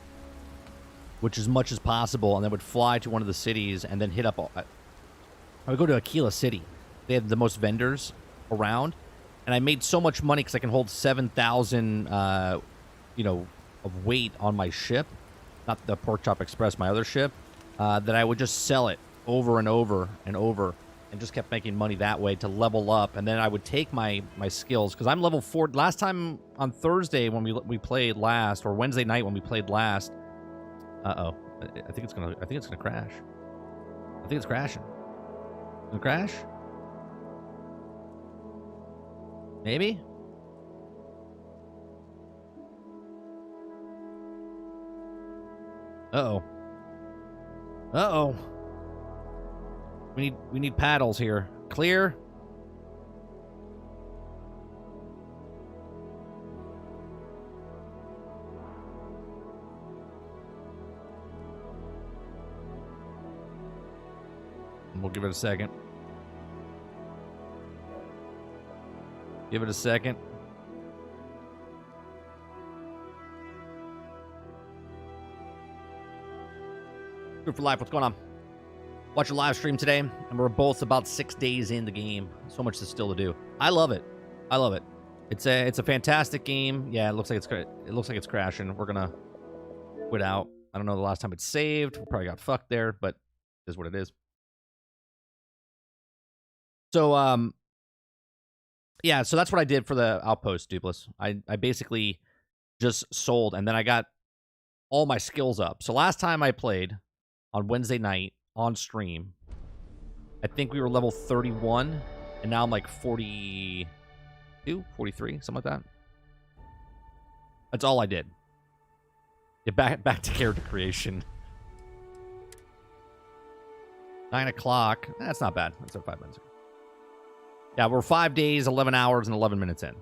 which as much as possible, and then would fly to one of the cities and then hit up... I would go to Aquila City. They have the most vendors around. And I made so much money because I can hold 7,000, of weight on my ship, not the Pork Chop Express, my other ship, that I would just sell it over and over and over and just kept making money that way to level up. And then I would take my skills, because I'm level 4. Last time on Thursday when we played last, or Wednesday night when we played last, I think it's gonna crash. I think it's crashing. Gonna crash? Maybe? Uh-oh. Uh-oh. We need paddles here. Clear. We'll give it a second. Give it a second. Good for life. What's going on? Watch a live stream today, and we're both about 6 days in the game. So much still to do. I love it. I love it. It's a fantastic game. Yeah, it looks like it's crashing. We're gonna quit out. I don't know the last time it's saved. We probably got fucked there, but it is what it is. So, yeah, so that's what I did for the Outpost, Dupless. I basically just sold, and then I got all my skills up. So last time I played on Wednesday night on stream, I think we were level 31, and now I'm like 42, 43, something like that. That's all I did. Yeah, back to character creation. 9 o'clock. That's not bad. That's 5 minutes ago. Yeah, we're 5 days, 11 hours, and 11 minutes in.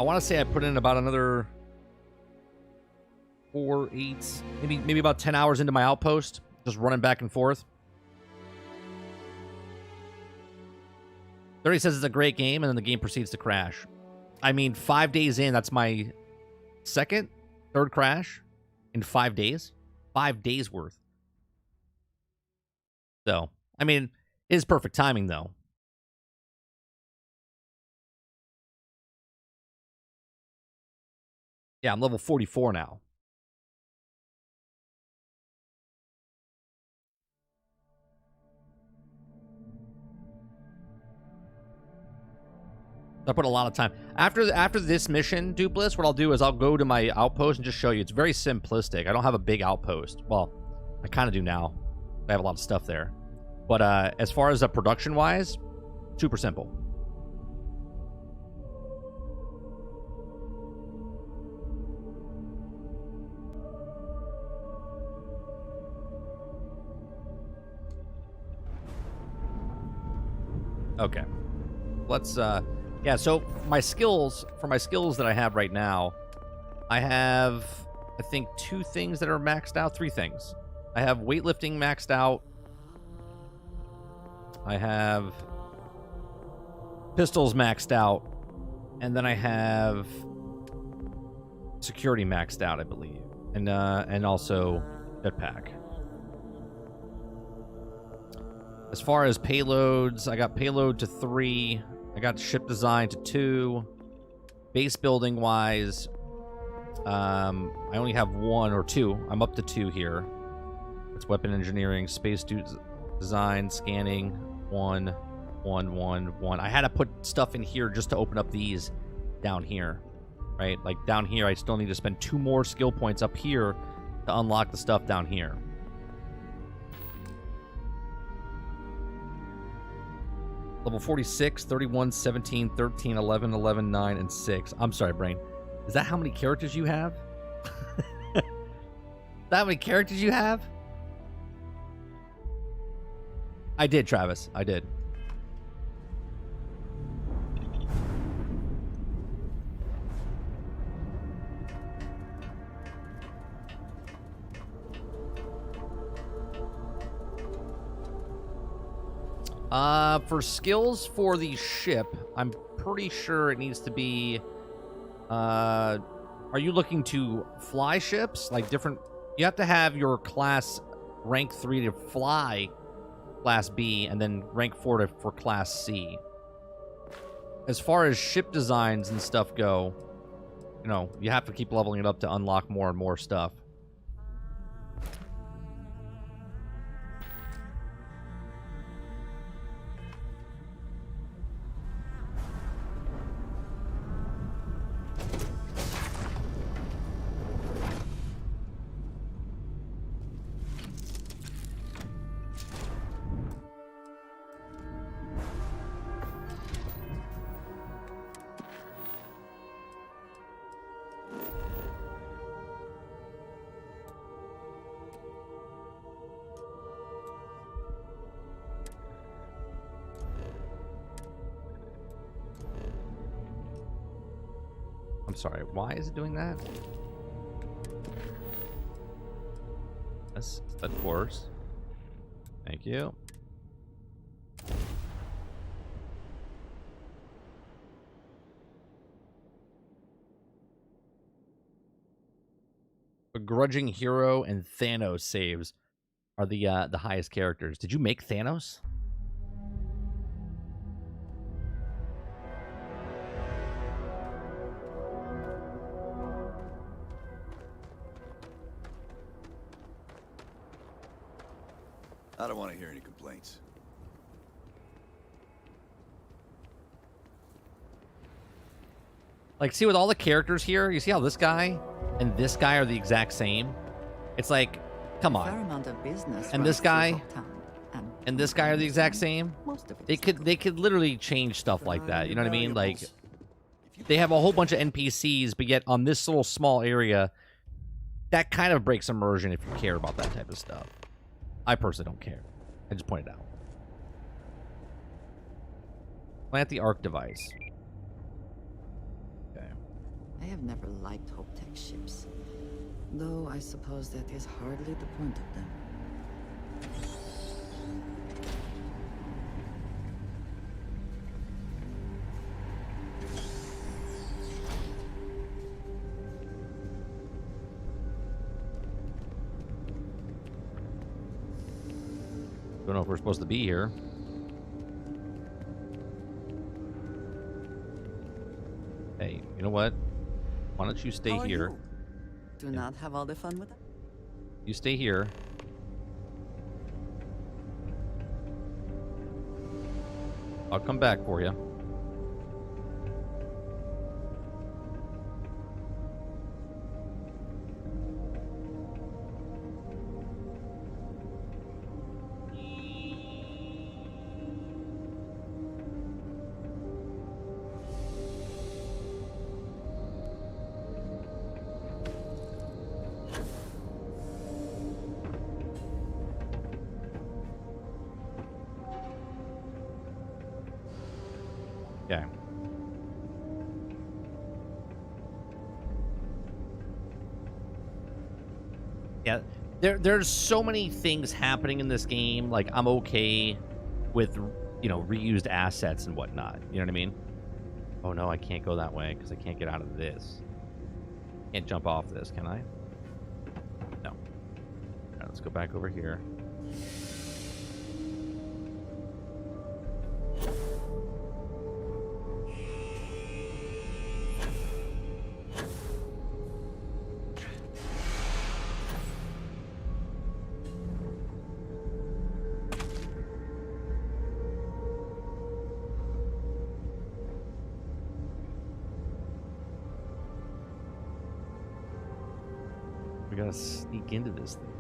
I want to say I put in about another 4, 8, maybe about 10 hours into my Outpost, just running back and forth. 30 says it's a great game, and then the game proceeds to crash. I mean, 5 days in, that's my third crash in 5 days. 5 days worth. So, I mean, it is perfect timing, though. Yeah, I'm level 44 now. I put a lot of time. After this mission, Dupless, what I'll do is I'll go to my Outpost and just show you. It's very simplistic. I don't have a big Outpost. Well, I kind of do now. I have a lot of stuff there. But as far as production-wise, super simple. Okay. Let's, yeah, so for my skills that I have right now, I have, I think, 2 things that are maxed out, 3 things. I have weightlifting maxed out. I have pistols maxed out. And then I have security maxed out, I believe. And also jetpack. As far as payloads, I got payload to 3. I got ship design to 2. Base building wise, I only have 1 or 2. I'm up to 2 here. It's weapon engineering, space design, scanning, 1, 1, 1, 1. I had to put stuff in here just to open up these down here, right? Like down here, I still need to spend 2 more skill points up here to unlock the stuff down here. Level 46, 31, 17, 13, 11, 11, 9, and 6. I'm sorry, Brain. Is that how many characters you have? Is that how many characters you have? I did, Travis. I did. For skills for the ship, I'm pretty sure it needs to be, are you looking to fly ships? Like different, you have to have your class rank 3 to fly class B, and then rank 4 for class C. As far as ship designs and stuff go, you know, you have to keep leveling it up to unlock more and more stuff. Sorry, why is it doing that? Yes, of course. Thank you. Begrudging Hero and Thanos saves are the highest characters. Did you make Thanos? I don't want to hear any complaints. Like, see, with all the characters here, you see how this guy and this guy are the exact same? It's like, come A fair on. amount of business And runs this through guy Hopetown, and this guy are the exact same? most of it They is could literally change stuff like that. You know what I mean? Like, they have a whole bunch of NPCs, but yet on this little small area, that kind of breaks immersion if you care about that type of stuff. I personally don't care. I just pointed out. Plant the arc device. Okay. I have never liked Hopetech ships, though I suppose that is hardly the point of them. Don't know if we're supposed to be here. Hey, you know what? Why don't you stay How are here? you? Do not have all the fun with it? You stay here. I'll come back for you. Okay. Yeah, there's so many things happening in this game. Like, I'm okay with, you know, reused assets and whatnot. You know what I mean? Oh no, I can't go that way because I can't get out of this. Can't jump off this, can I? No. All right, let's go back over here. We gotta sneak into this thing.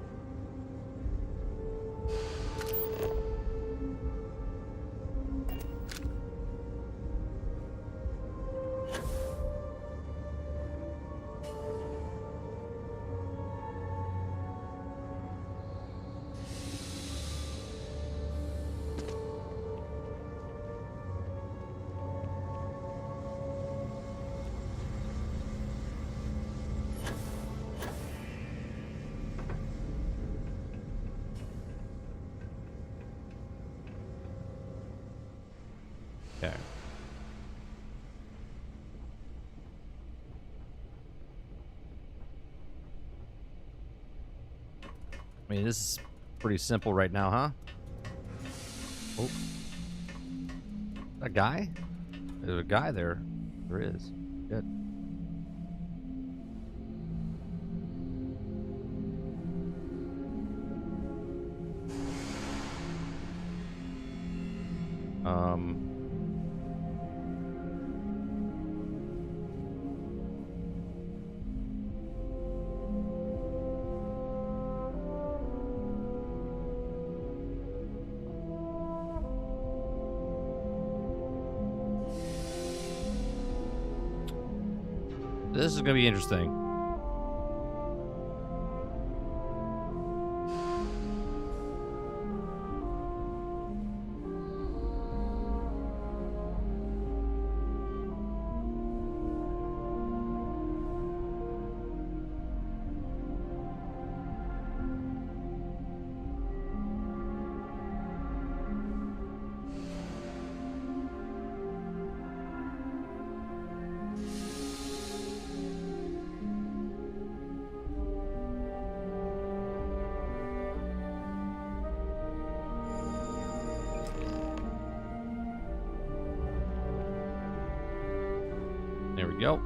Okay. I mean, this is pretty simple right now, huh? Oh. A guy? There's a guy there. There is. Good. This is gonna be interesting. There we go.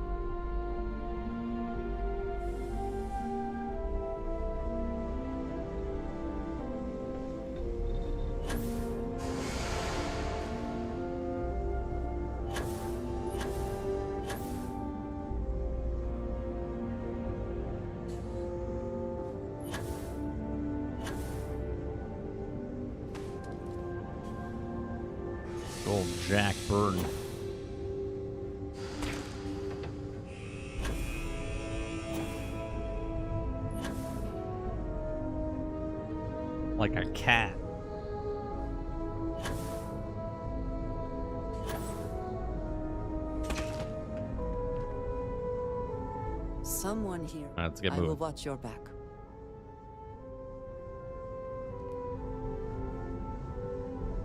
Old Jack Burton. Like a cat. Someone here. All right, let's get I moving. will watch your back.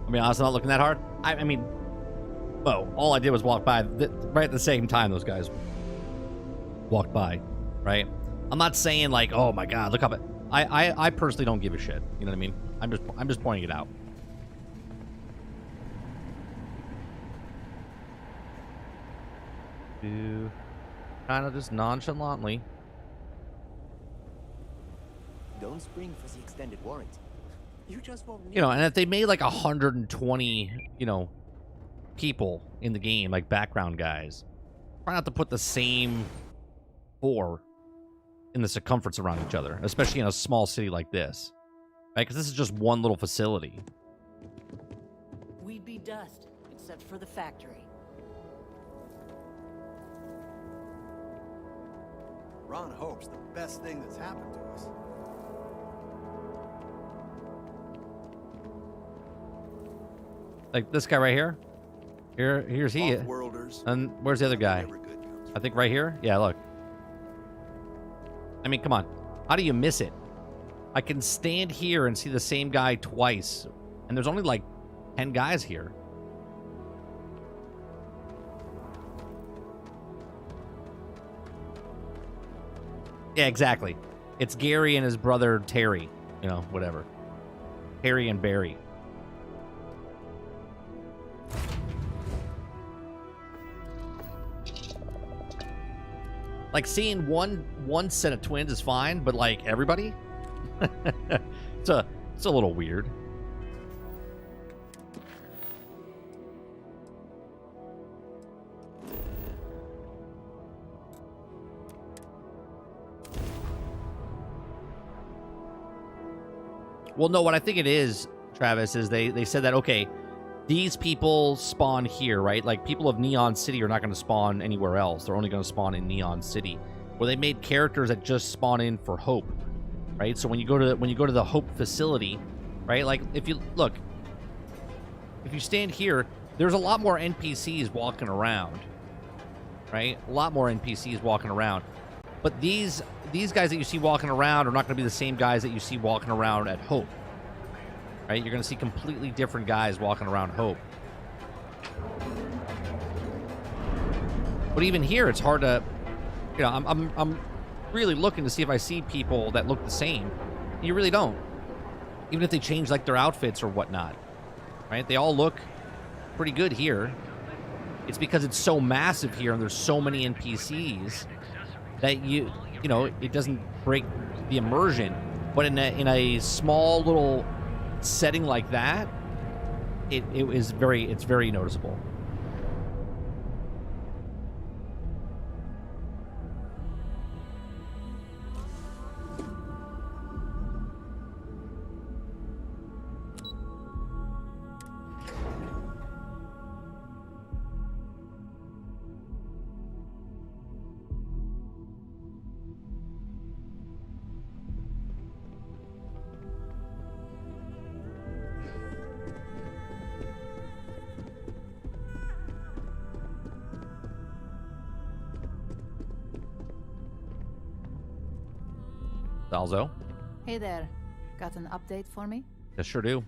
I mean, honestly, not looking that hard. I mean, well, all I did was walk by right at the same time those guys walked by, right? I'm not saying like, oh my god, look up it. I personally don't give a shit. You know what I mean? I'm just pointing it out. Do kind of just nonchalantly. Don't spring for the extended warranty. You just won't need. You know, and if they made like 120, you know, people in the game, like background guys, try not to put the same 4 in the circumference around each other, especially in a small city like this, right? Because this is just one little facility. We'd be dust, except for the factory. Ron hopes the best thing that's happened to us. Like this guy right here. Here's he. And where's the other guy? I think right here. Yeah, look. I mean, come on. How do you miss it? I can stand here and see the same guy twice, and there's only like 10 guys here. Yeah, exactly. It's Gary and his brother Terry. You know, whatever. Harry and Barry. Like seeing one set of twins is fine, but like everybody, it's a little weird. Well, no, what I think it is, Travis, is they said that, okay, these people spawn here, right? Like, people of Neon City are not going to spawn anywhere else. They're only going to spawn in Neon City. Well, they made characters that just spawn in for Hope, right? So when you go to the Hope facility, right? Like, if you stand here, there's a lot more NPCs walking around, right? A lot more NPCs walking around. But these guys that you see walking around are not going to be the same guys that you see walking around at Hope. Right? You're going to see completely different guys walking around Hope. But even here, it's hard to, you know, I'm really looking to see if I see people that look the same. You really don't. Even if they change like their outfits or whatnot. Right? They all look pretty good here. It's because it's so massive here and there's so many NPCs that you know, it doesn't break the immersion. But in a small little setting like that, it's very noticeable. Salzo? Hey there. Got an update for me? I sure do.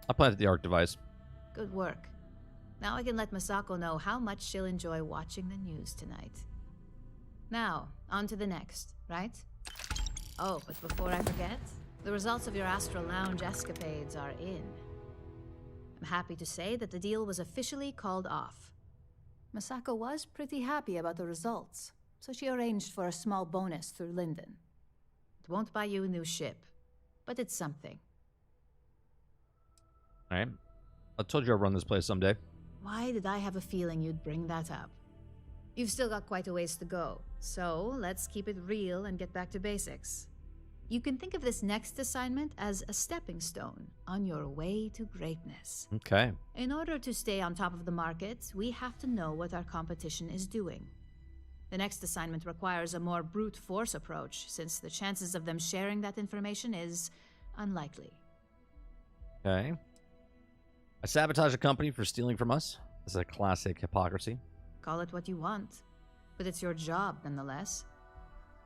I planted the arc device. Good work. Now I can let Masako know how much she'll enjoy watching the news tonight. Now, on to the next, right? Oh, but before I forget, the results of your Astro Lounge escapades are in. I'm happy to say that the deal was officially called off. Masako was pretty happy about the results, so she arranged for a small bonus through Linden. It won't buy you a new ship, but it's something. All right. I told you I'd run this place someday. Why did I have a feeling you'd bring that up? You've still got quite a ways to go, so let's keep it real and get back to basics. You can think of this next assignment as a stepping stone on your way to greatness. Okay. In order to stay on top of the market, we have to know what our competition is doing. The next assignment requires a more brute force approach, since the chances of them sharing that information is unlikely. Okay. I sabotage a company for stealing from us. This is a classic hypocrisy. Call it what you want, but it's your job nonetheless.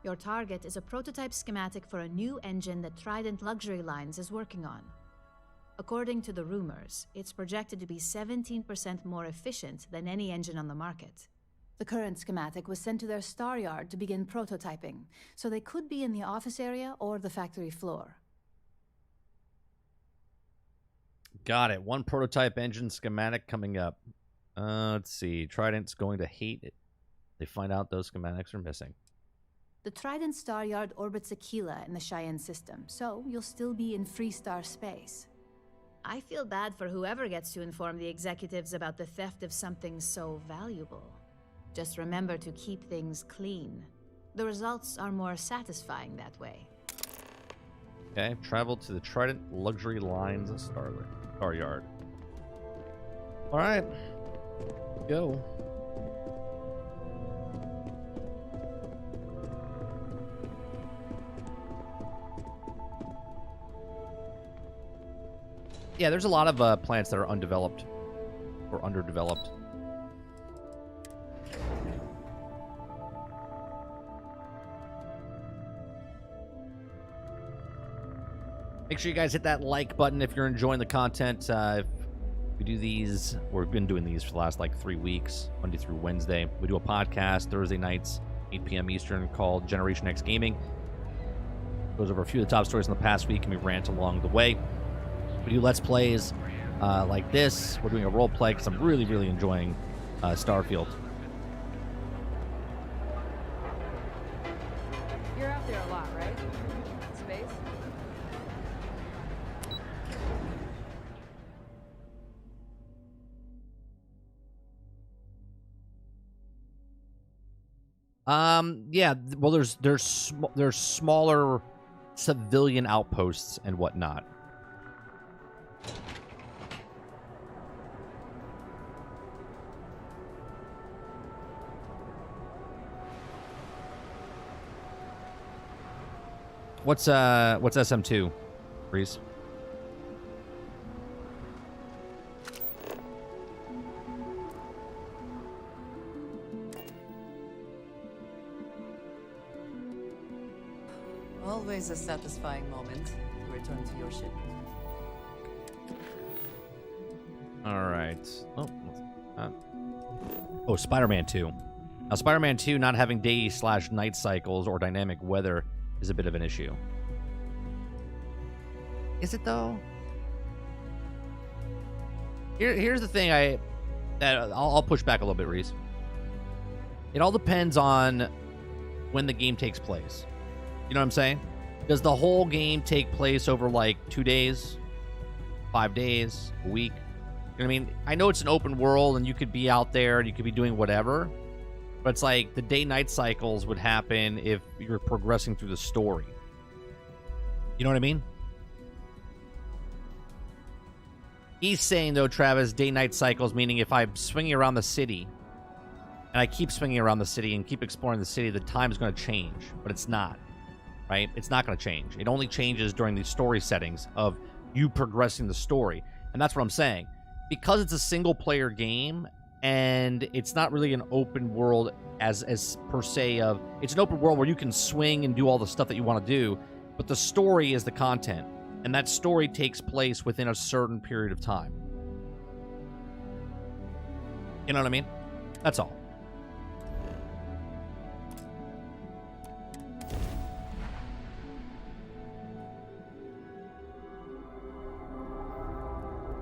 Your target is a prototype schematic for a new engine that Trident Luxury Lines is working on. According to the rumors, it's projected to be 17% more efficient than any engine on the market. The current schematic was sent to their star yard to begin prototyping, so they could be in the office area or the factory floor. Got it. One prototype engine schematic coming up. Let's see. Trident's going to hate it. They find out those schematics are missing. The Trident Star Yard orbits Aquila in the Cheyenne system, so you'll still be in free star space. I feel bad for whoever gets to inform the executives about the theft of something so valuable. Just remember to keep things clean. The results are more satisfying that way. Okay. Travel to the Trident Luxury Lines Star Yard. All right. Go. Yeah, there's a lot of plants that are undeveloped or underdeveloped. Make sure you guys hit that like button if you're enjoying the content. If we do these, we've been doing these for the last like 3 weeks, Monday through Wednesday. We do a podcast Thursday nights, 8 p.m. Eastern, called Generation X Gaming. Goes over a few of the top stories in the past week, and we rant along the way. We do Let's Plays like this. We're doing a role play because I'm really, really enjoying Starfield. You're out there a lot, right? Space? Yeah. Well, there's smaller civilian outposts and whatnot. What's SM2, Reese? Always a satisfying moment to return to your ship. All right. Oh, Spider-Man 2. Now, Spider-Man 2 not having day/night cycles or dynamic weather is a bit of an issue. Is it though? Here's the thing. I'll push back a little bit, Reese. It all depends on when the game takes place. You know what I'm saying? Does the whole game take place over like 2 days, 5 days, a week? You know what I mean? I know it's an open world and you could be out there and you could be doing whatever, but it's like the day-night cycles would happen if you're progressing through the story. You know what I mean? He's saying, though, Travis, day-night cycles, meaning if I'm swinging around the city and I keep swinging around the city and keep exploring the city, the time's going to change, but it's not, right? It's not going to change. It only changes during the story settings of you progressing the story. And that's what I'm saying. Because it's a single-player game and it's not really an open world as per se of... It's an open world where you can swing and do all the stuff that you want to do, but the story is the content. And that story takes place within a certain period of time. You know what I mean? That's all.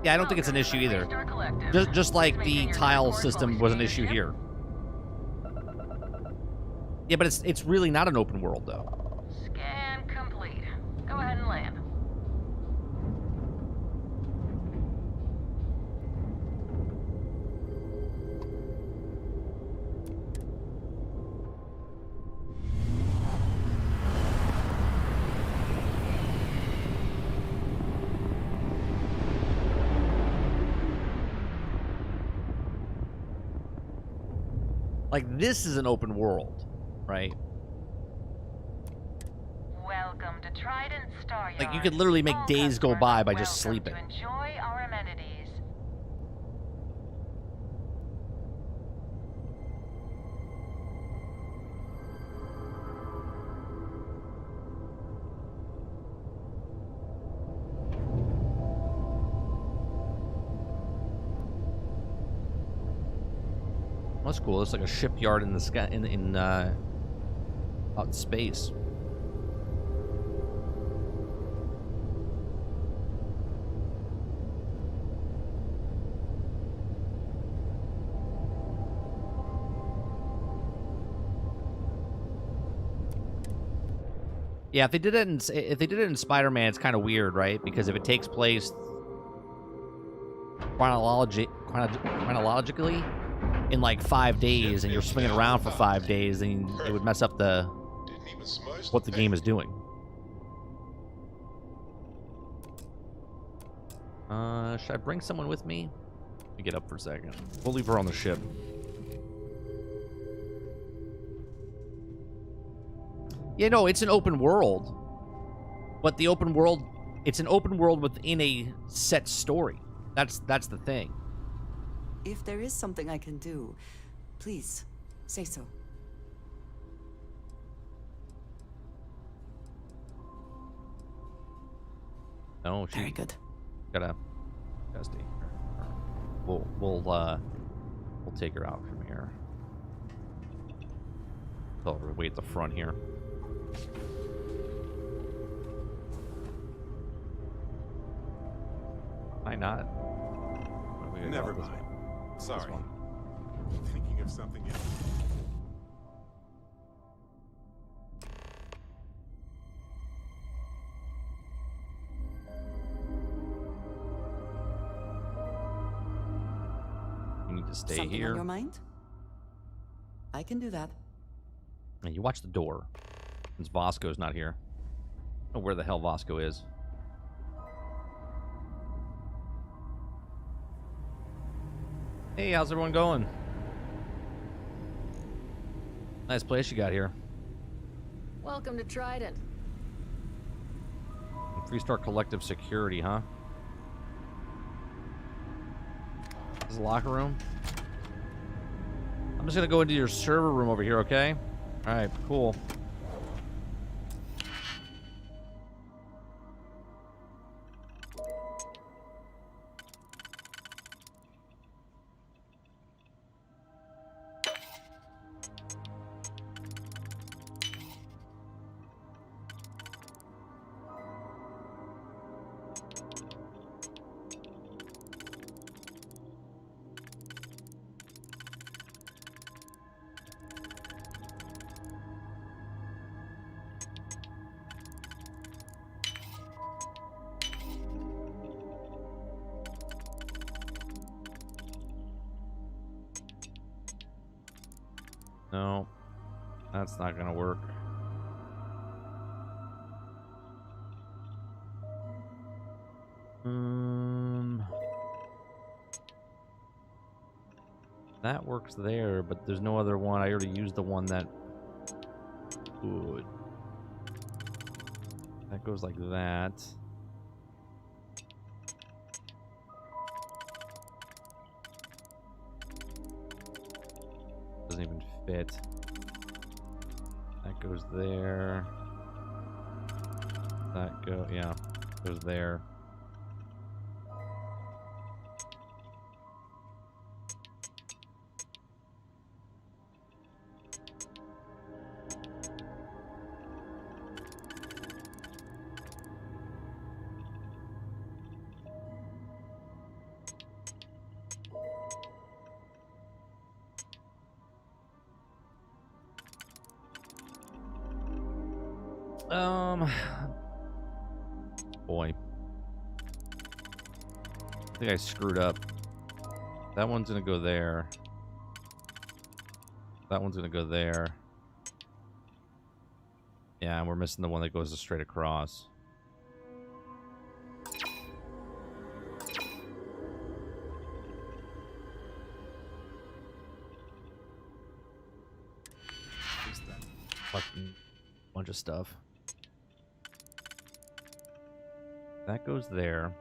Yeah, I don't think it's an issue either. Just like the tile system was an issue here. Yeah, but it's really not an open world, though. Scan complete. Go ahead and land. Like, this is an open world, right? Welcome to Trident Star Like, you Yard. could literally make All days go customers by are by just welcome sleeping. to enjoy our amenities. That's cool. It's like a shipyard in the sky, out in space. Yeah, if they did it in Spider-Man, it's kind of weird, right? Because if it takes place chronologically in like 5 days, and you're swinging around for 5 days, then it would mess up what the game is doing. Should I bring someone with me? Let me get up for a second. We'll leave her on the ship. Yeah, no, it's an open world. But the open world, it's an open world within a set story. That's the thing. If there is something I can do, please, say so. No, very good. Gotta stay here. We'll take her out from here. Tell her to wait at the front here. Why not? Never mind. Sorry. Thinking of something else. You need to stay Something here. on your mind? I can do that. And you watch the door. Since Vasco's not here. I don't know where the hell Vasco is. Hey, how's everyone going? Nice place you got here. Welcome to Trident. 3-star collective security, huh? This is the locker room. I'm just gonna go into your server room over here, okay? Alright, cool. No, that's not gonna work. That works there, but there's no other one. I already used the one that would. That goes like that. Doesn't even fit. That goes there. That goes there. Boy. I think I screwed up. That one's gonna go there. That one's gonna go there. Yeah, and we're missing the one that goes straight across. Bunch of stuff. That goes there.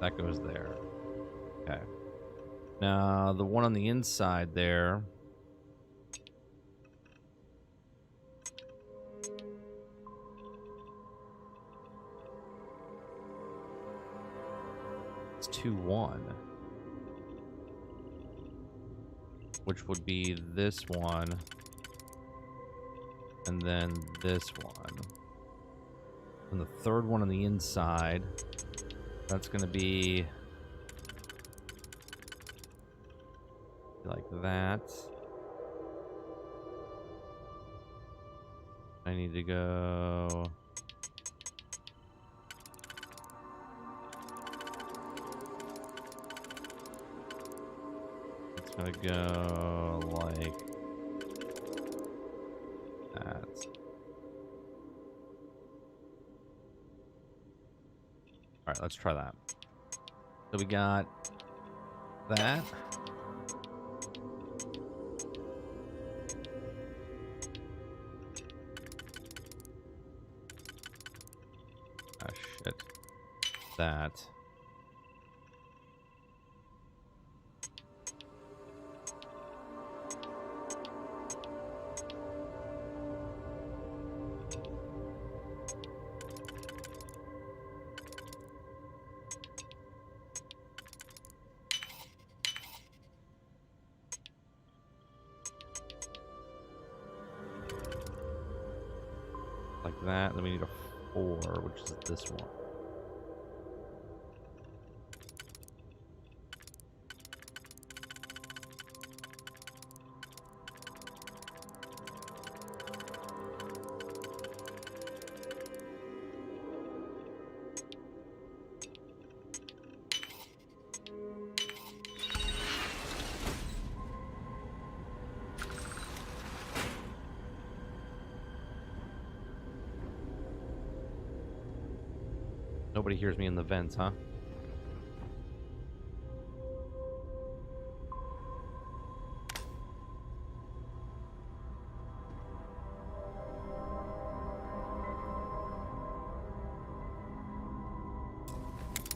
That goes there. Okay. Now, the one on the inside there. It's 2-1. Which would be this one. And then this one. And the third one on the inside. That's going to be like that. I need to go. It's going to go like that. All right, let's try that. So we got that. Ah, shit. That. That, then we need a 4, which is this one. Nobody hears me in the vents, huh?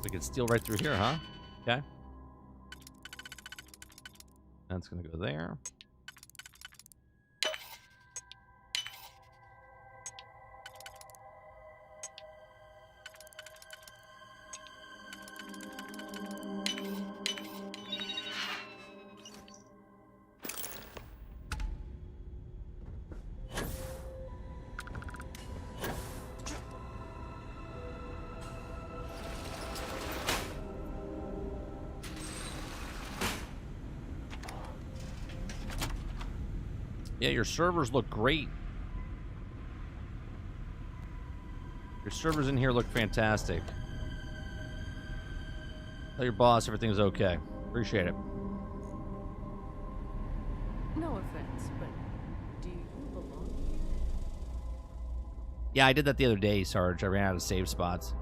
We can steal right through here, huh? Okay. That's gonna go there. Yeah, your servers look great. Your servers in here look fantastic. Tell your boss everything's okay. Appreciate it. No offense, but do you belong here? Yeah, I did that the other day, Sarge. I ran out of save spots.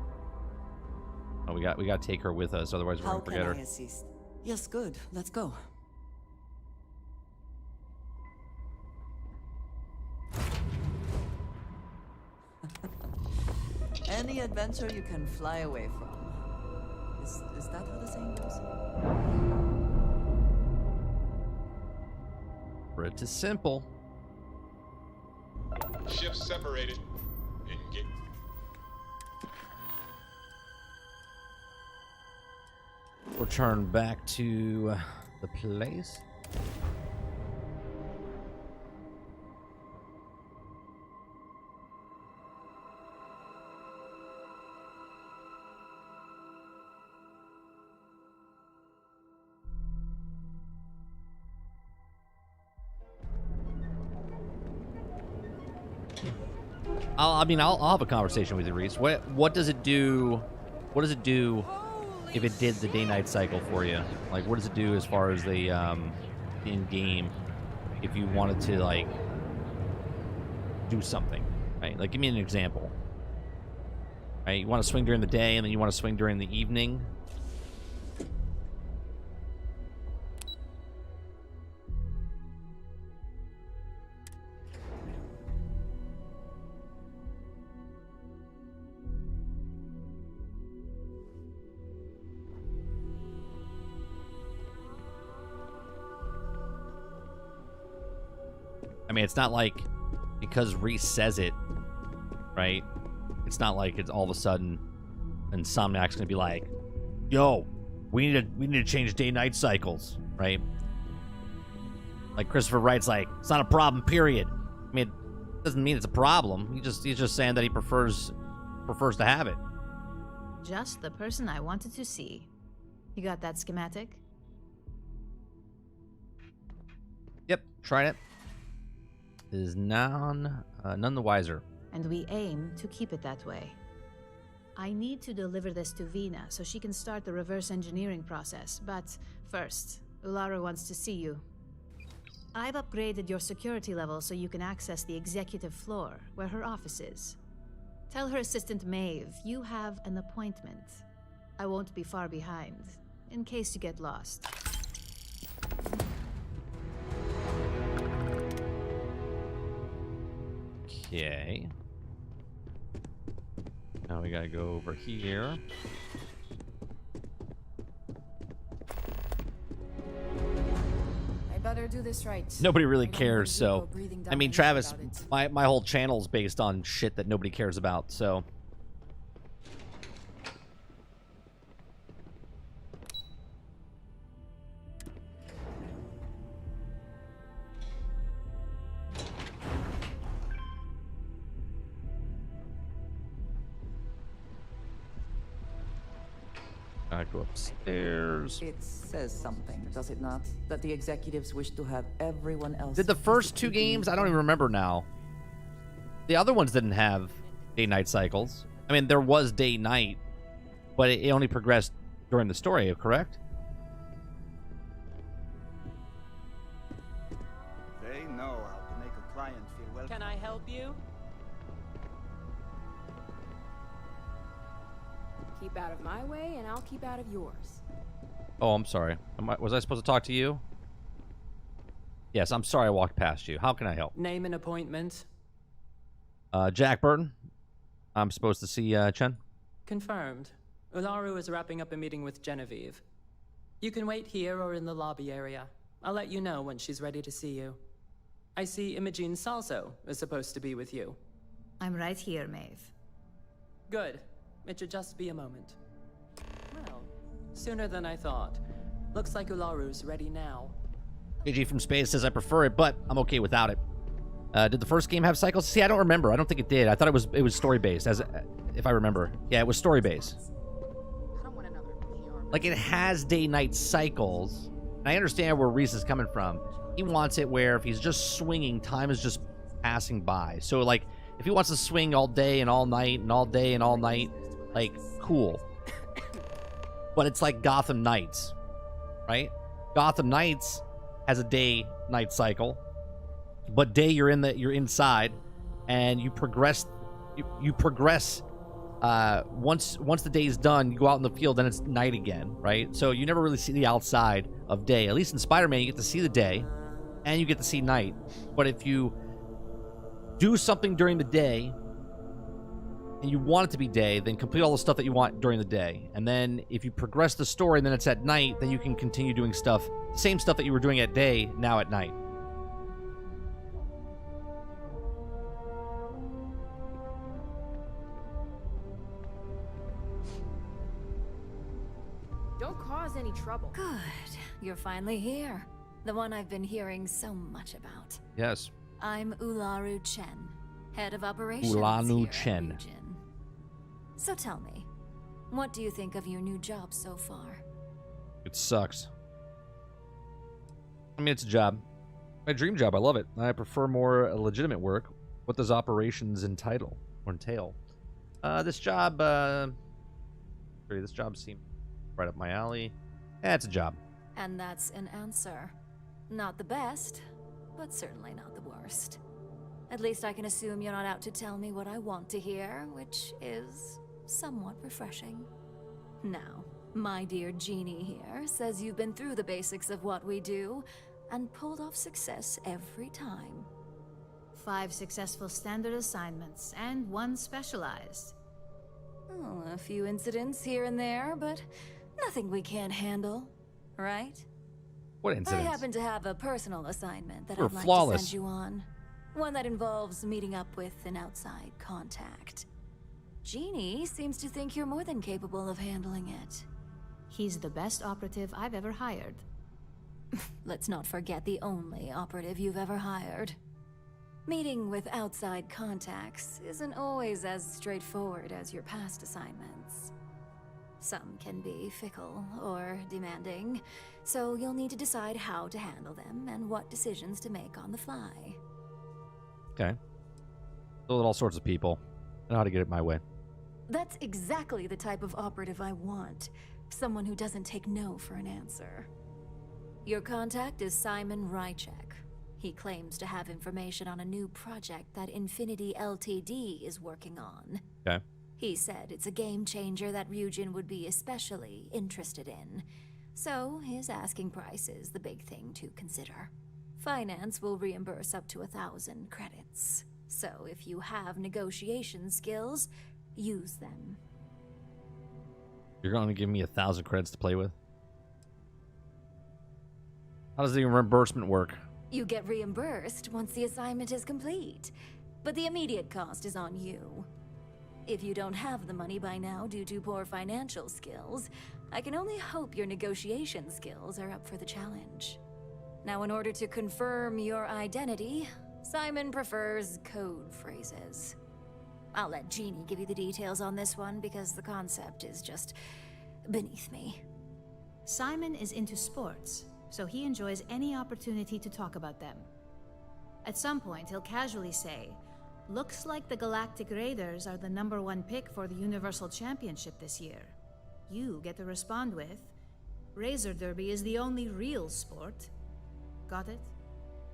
Oh, we got to take her with us, otherwise we're How gonna forget her. can I assist? Yes, good. Let's go. Any adventure you can fly away from. Is that how the saying goes? Pretty simple. Ships separated. Engage. Return back to the place. I'll have a conversation with you, Reese. What does it do? What does it do if it did the day-night cycle for you? Like, what does it do as far as the in-game? If you wanted to like do something, right? Like, give me an example. Right? You want to swing during the day, and then you want to swing during the evening. I mean, it's not like because Reese says it, right? It's not like it's all of a sudden Insomniac's gonna be like, "Yo, we need to change day-night cycles," right? Like Christopher Wright's like, "It's not a problem, period." I mean, it doesn't mean it's a problem. He's just saying that he prefers to have it. Just the person I wanted to see. You got that schematic? Yep, tried it. Is none the wiser. And we aim to keep it that way. I need to deliver this to Vina so she can start the reverse engineering process. But first, Uaru wants to see you. I've upgraded your security level so you can access the executive floor, where her office is. Tell her assistant Maeve you have an appointment. I won't be far behind, in case you get lost. Okay. Now we gotta go over here. I better do this right. Nobody really cares, so... I mean, Travis, my whole channel's based on shit that nobody cares about, so... I go upstairs. It says something, does it not? That the executives wish to have everyone else... Did the first two games? I don't even remember now. The other ones didn't have day-night cycles. I mean, there was day-night, but it only progressed during the story, correct? They know how to make a client feel welcome. Can I help you? Keep out of my way, and I'll keep out of yours. Oh, I'm sorry. Was I supposed to talk to you? Yes, I'm sorry I walked past you. How can I help? Name an appointment. Jack Burton. I'm supposed to see Chen. Confirmed. Uaru is wrapping up a meeting with Genevieve. You can wait here or in the lobby area. I'll let you know when she's ready to see you. I see Imogene Salso is supposed to be with you. I'm right here, Maeve. Good. It should just be a moment. Well, sooner than I thought. Looks like Ularu's ready now. JG from Space says I prefer it, but I'm okay without it. Did the first game have cycles? See, I don't remember. I don't think it did. I thought it was story based, as if I remember. Yeah, it was story based. Like it has day-night cycles. And I understand where Reese is coming from. He wants it where if he's just swinging, time is just passing by. So like, if he wants to swing all day and all night and all day and all night, like, cool. But it's like Gotham Knights, right? Gotham Knights has a day-night cycle, but day you're inside, and you progress. You progress. Once the day is done, you go out in the field, then it's night again, right? So you never really see the outside of day. At least in Spider-Man, you get to see the day, and you get to see night. But if you do something during the day and you want it to be day, then complete all the stuff that you want during the day. And then if you progress the story and then it's at night, then you can continue doing stuff, same stuff that you were doing at day, now at night. Don't cause any trouble. Good. You're finally here. The one I've been hearing so much about. Yes. I'm Uaru Chen, head of operations Uaru here Chen. at Ryujin. So tell me, what do you think of your new job so far? It sucks. I mean, it's a job. My dream job. I love it. I prefer more legitimate work. What does operations entail? This job, this job seems right up my alley. Yeah, it's a job. And that's an answer. Not the best, but certainly not the worst. At least I can assume you're not out to tell me what I want to hear, which is somewhat refreshing. Now, my dear Jeannie here says you've been through the basics of what we do and pulled off success every time. 5 successful standard assignments and 1 specialized. Oh, a few incidents here and there, but nothing we can't handle, right? What I incidents? happen to have a personal assignment that We're I'd like flawless. to send you on. One that involves meeting up with an outside contact. Jeannie seems to think you're more than capable of handling it. He's the best operative I've ever hired. Let's not forget the only operative you've ever hired. Meeting with outside contacts isn't always as straightforward as your past assignments. Some can be fickle or demanding, so you'll need to decide how to handle them and what decisions to make on the fly. Okay. Deal with all sorts of people. I know how to get it my way. That's exactly the type of operative I want. Someone who doesn't take no for an answer. Your contact is Simon Reichek. He claims to have information on a new project that Infinity Ltd is working on. Okay. He said it's a game changer that Ryujin would be especially interested in. So his asking price is the big thing to consider. Finance will reimburse up to 1,000 credits. So if you have negotiation skills, use them. You're going to give me 1,000 credits to play with? How does the reimbursement work? You get reimbursed once the assignment is complete, but the immediate cost is on you. If you don't have the money by now due to poor financial skills, I can only hope your negotiation skills are up for the challenge. Now, in order to confirm your identity, Simon prefers code phrases. I'll let Jeannie give you the details on this one because the concept is just beneath me. Simon is into sports, so he enjoys any opportunity to talk about them. At some point, he'll casually say, "Looks like the Galactic Raiders are the #1 pick for the Universal Championship this year." You get to respond with, "Razor Derby is the only real sport." Got it?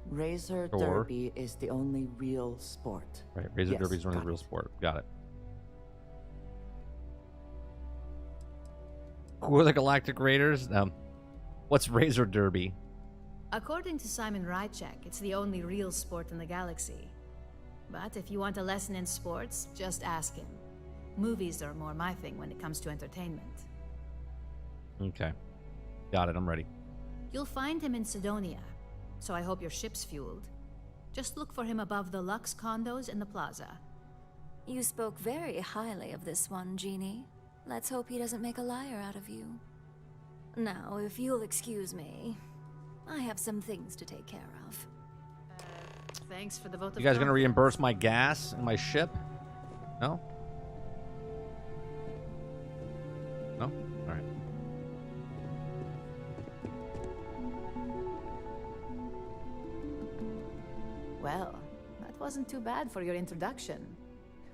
Razor Sure. Derby is the only real sport. Right, Razor Yes, Derby's only got real it. sport. Got it. Who are the Galactic Raiders? What's Razor Derby? According to Simon Reichek, it's the only real sport in the galaxy. But if you want a lesson in sports, just ask him. Movies are more my thing when it comes to entertainment. Okay. Got it, I'm ready. You'll find him in Sidonia, so I hope your ship's fueled. Just look for him above the Lux condos in the plaza. You spoke very highly of this one, Jeannie. Let's hope he doesn't make a liar out of you. Now, if you'll excuse me, I have some things to take care of. Thanks for the vote of You guys gonna confidence. reimburse my gas in my ship? No? No? Alright. Well, that wasn't too bad for your introduction.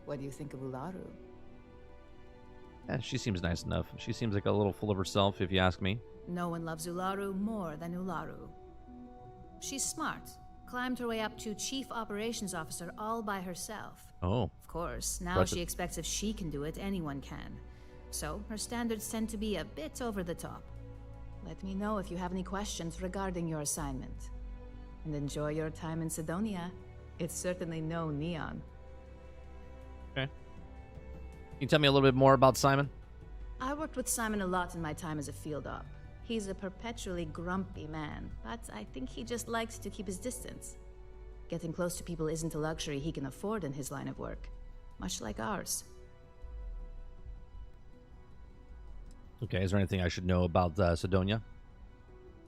What do you think of Uaru? Yeah, she seems nice enough. She seems like a little full of herself, if you ask me. No one loves Uaru more than Uaru. She's smart. Climbed her way up to Chief Operations Officer all by herself. Oh. Of course, now Impressive. she expects if she can do it, anyone can. So, her standards tend to be a bit over the top. Let me know if you have any questions regarding your assignment. And enjoy your time in Sidonia. It's certainly no neon. Okay. Can you tell me a little bit more about Simon? I worked with Simon a lot in my time as a field op. He's a perpetually grumpy man, but I think he just likes to keep his distance. Getting close to people isn't a luxury he can afford in his line of work, much like ours. Okay, is there anything I should know about Sidonia?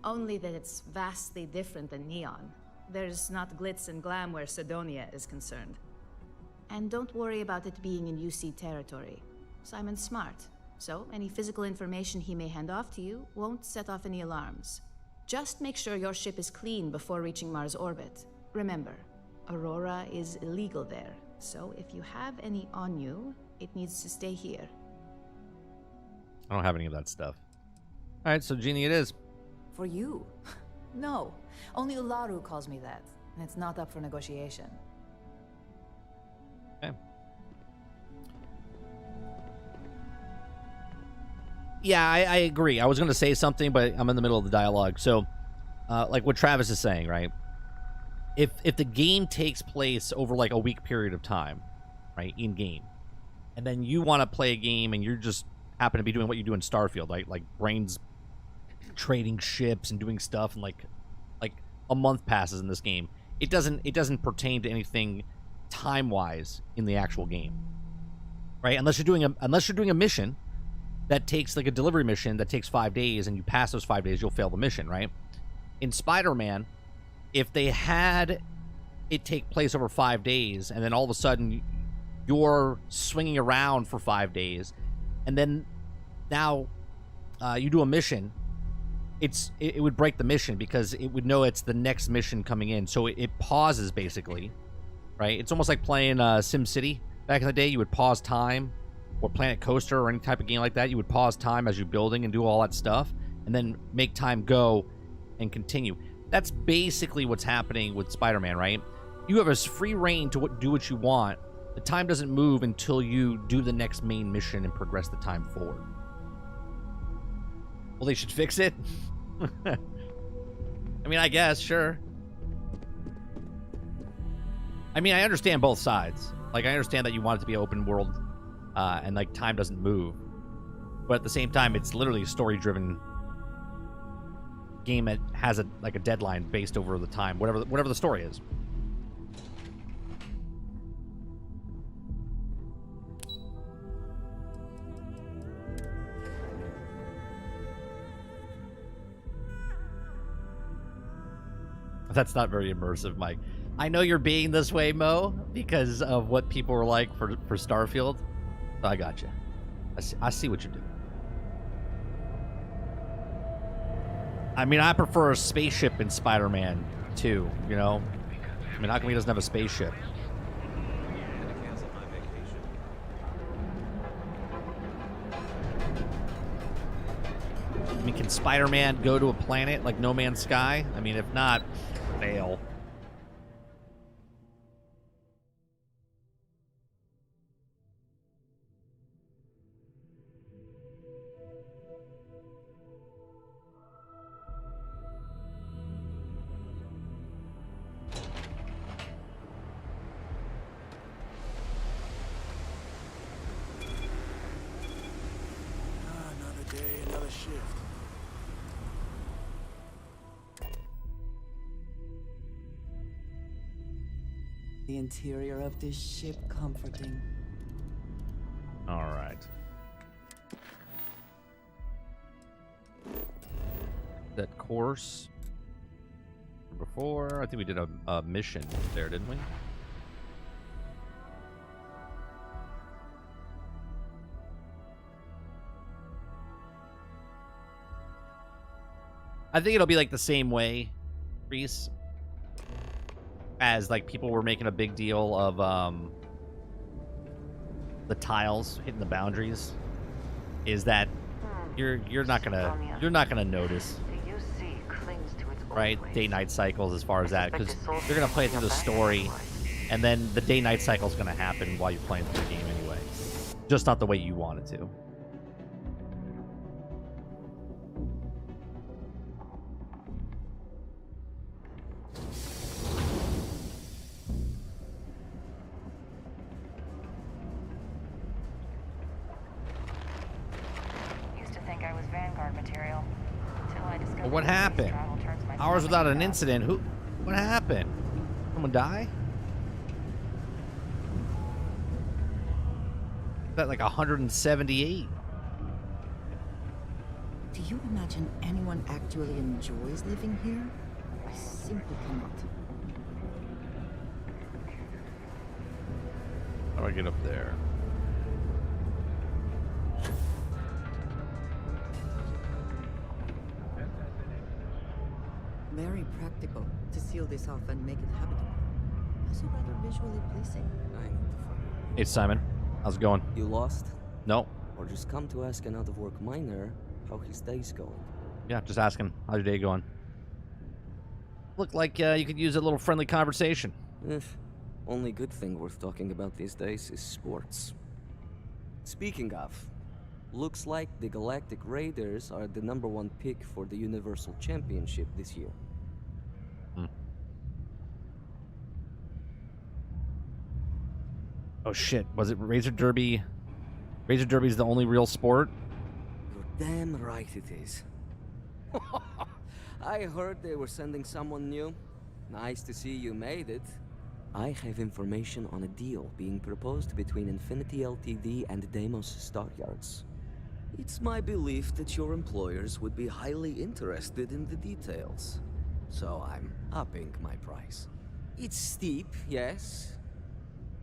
Only that it's vastly different than Neon. There's not glitz and glam where Sidonia is concerned. And don't worry about it being in UC territory. Simon's smart, so any physical information he may hand off to you won't set off any alarms. Just make sure your ship is clean before reaching Mars orbit. Remember, Aurora is illegal there, so if you have any on you, it needs to stay here. I don't have any of that stuff. Alright, so Jeannie it is. For you? No, only Uaru calls me that, and it's not up for negotiation. Okay. Yeah, I agree. I was going to say something, but I'm in the middle of the dialogue. So, like what Travis is saying, right? If the game takes place over like a week period of time, right, in game, and then you want to play a game and you're just happen to be doing what you do in Starfield, right? Like brains trading ships and doing stuff, and like a month passes in this game. It doesn't pertain to anything time-wise in the actual game, right? Unless you're doing a mission that takes, like a delivery mission that takes 5 days, and you pass those 5 days, you'll fail the mission, right? In Spider-Man, if they had it take place over 5 days, and then all of a sudden you're swinging around for 5 days, and then now you do a mission, it would break the mission because it would know it's the next mission coming in. So it pauses, basically, right? It's almost like playing SimCity. Back in the day, you would pause time, or Planet Coaster, or any type of game like that. You would pause time as you're building and do all that stuff, and then make time go and continue. That's basically what's happening with Spider-Man, right? You have a free reign to do what you want. The time doesn't move until you do the next main mission and progress the time forward. Well, they should fix it. I mean, I guess, sure. I mean, I understand both sides. Like, I understand that you want it to be an open world, and, like, time doesn't move. But at the same time, it's literally a story-driven game that has a deadline based over the time, whatever the story is. That's not very immersive, Mike. I know you're being this way, Mo, because of what people were like for Starfield. So I got you. I see what you're doing. I mean, I prefer a spaceship in Spider-Man 2, you know? I mean, how come he doesn't have a spaceship? I mean, can Spider-Man go to a planet like No Man's Sky? I mean, if not, fail. Another day, another shift. The interior of this ship comforting. All right. That course before, I think we did a mission there, didn't we? I think it'll be like the same way, Reese, as like people were making a big deal of the tiles hitting the boundaries. Is that you're not gonna notice, right? Day-night cycles as far as that, because you're gonna play through the story, and then the day-night cycle is gonna happen while you're playing through the game anyway, just not the way you want it to. What happened? Hours without an incident. What happened? Someone die? Is that like 178? Do you imagine anyone actually enjoys living here? I simply cannot. How do I get up there? Very practical to seal this off and make it habitable. Also rather visually pleasing. Hey, Simon. How's it going? You lost? No. Or just come to ask an out-of-work miner how his day's going. Yeah, just asking. How's your day going? Looked like you could use a little friendly conversation. Only good thing worth talking about these days is sports. Speaking of, looks like the Galactic Raiders are the #1 pick for the Universal Championship this year. Oh shit, was it Razor Derby? Razor Derby's the only real sport? You're damn right it is. I heard they were sending someone new. Nice to see you made it. I have information on a deal being proposed between Infinity Ltd and Deimos Staryards. It's my belief that your employers would be highly interested in the details. So I'm upping my price. It's steep, yes.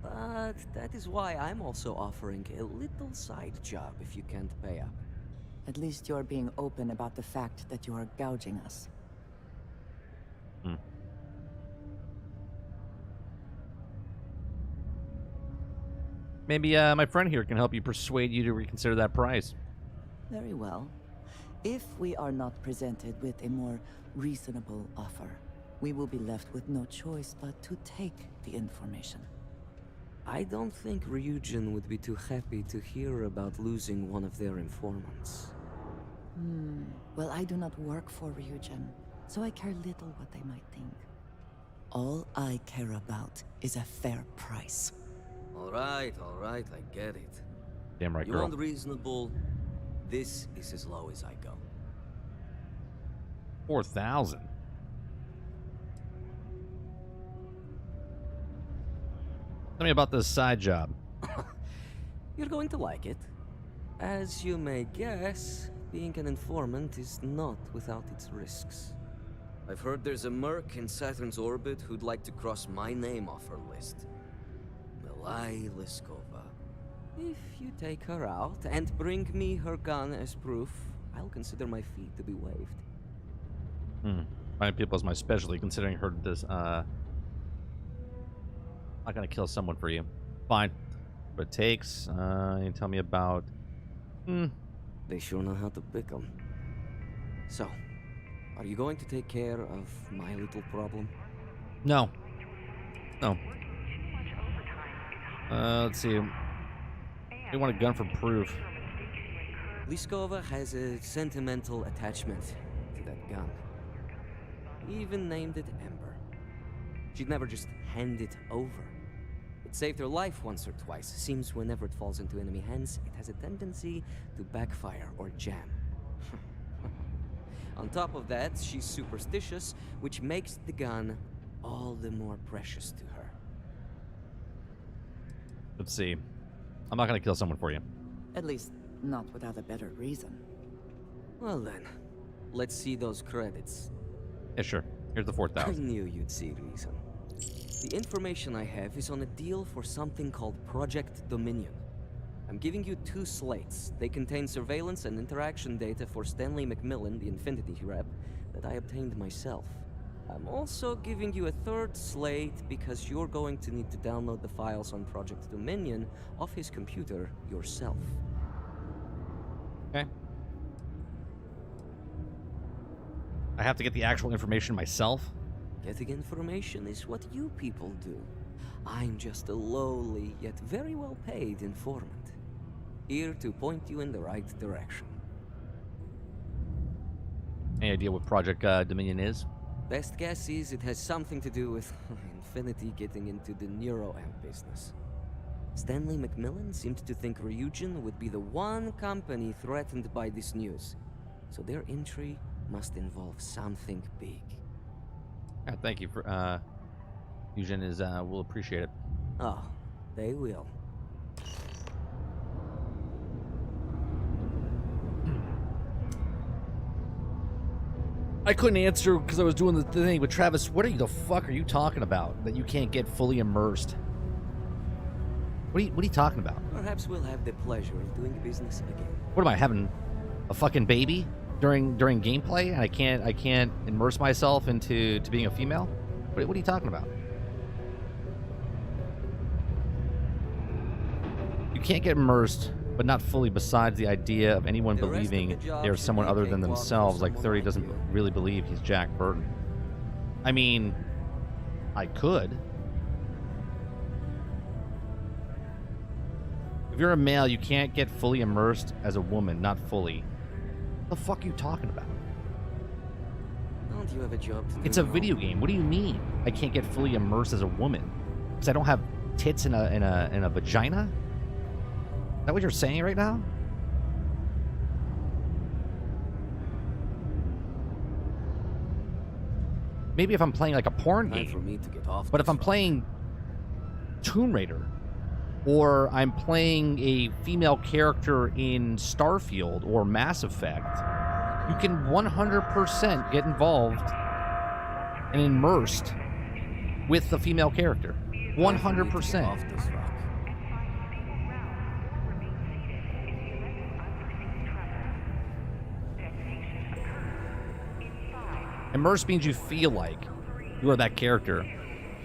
But that is why I'm also offering a little side job if you can't pay up. At least you're being open about the fact that you are gouging us. Maybe my friend here can help you persuade you to reconsider that price. Very well. If we are not presented with a more reasonable offer, we will be left with no choice but to take the information. I don't think Ryujin would be too happy to hear about losing one of their informants. Well, I do not work for Ryujin, so I care little what they might think. All I care about is a fair price. All right, I get it. Damn right, you girl. want reasonable? This is as low as I go. 4,000. Tell me about this side job. You're going to like it. As you may guess, being an informant is not without its risks. I've heard there's a merc in Saturn's orbit who'd like to cross my name off her list. Melai Liskova. If you take her out and bring me her gun as proof, I'll consider my fee to be waived. Finding people is my specialty, considering her this, I'm not gonna kill someone for you. Fine. But it takes, you tell me about... They sure know how to pick 'em. So, are you going to take care of my little problem? No. Let's see. We want a gun for proof. Liskova has a sentimental attachment to that gun. He even named it Ember. She'd never just hand it over. It saved her life once or twice. Seems whenever it falls into enemy hands, it has a tendency to backfire or jam. On top of that, she's superstitious, which makes the gun all the more precious to her. Let's see. I'm not gonna kill someone for you. At least, not without a better reason. Well then, let's see those credits. Yeah, sure. Here's the 4,000. I knew you'd see reason. The information I have is on a deal for something called Project Dominion. I'm giving you 2 slates. They contain surveillance and interaction data for Stanley McMillan, the Infinity rep, that I obtained myself. I'm also giving you a 3rd slate because you're going to need to download the files on Project Dominion off his computer yourself. Okay. I have to get the actual information myself? Getting information is what you people do. I'm just a lowly, yet very well paid informant. Here to point you in the right direction. Any idea what Project Dominion is? Best guess is it has something to do with Infinity getting into the neuroamp business. Stanley McMillan seemed to think Ryujin would be the one company threatened by this news. So their entry must involve something big. Yeah, thank you for, Ryujin is, we'll appreciate it. Oh, they will. I couldn't answer because I was doing the thing, but Travis, what the fuck are you talking about that you can't get fully immersed? What are you talking about? Perhaps we'll have the pleasure of doing business again. What am I, having a fucking baby during gameplay and I can't immerse myself into being a female? What are you talking about? You can't get immersed, but not fully, besides the idea of anyone believing they're someone other than themselves, like 30 doesn't really believe he's Jack Burton. I mean, I could. If you're a male, you can't get fully immersed as a woman, not fully. What the fuck are you talking about? Don't you have a job to do? It's a video game. What do you mean I can't get fully immersed as a woman? Because I don't have tits in a vagina? Is that what you're saying right now? maybe if I'm playing like a porn Time for game. me to get off But if this I'm rock. playing Tomb Raider, or I'm playing a female character in Starfield or Mass Effect, you can 100% get involved and immersed with the female character. 100%. Off this rock. Immersed means you feel like you are that character.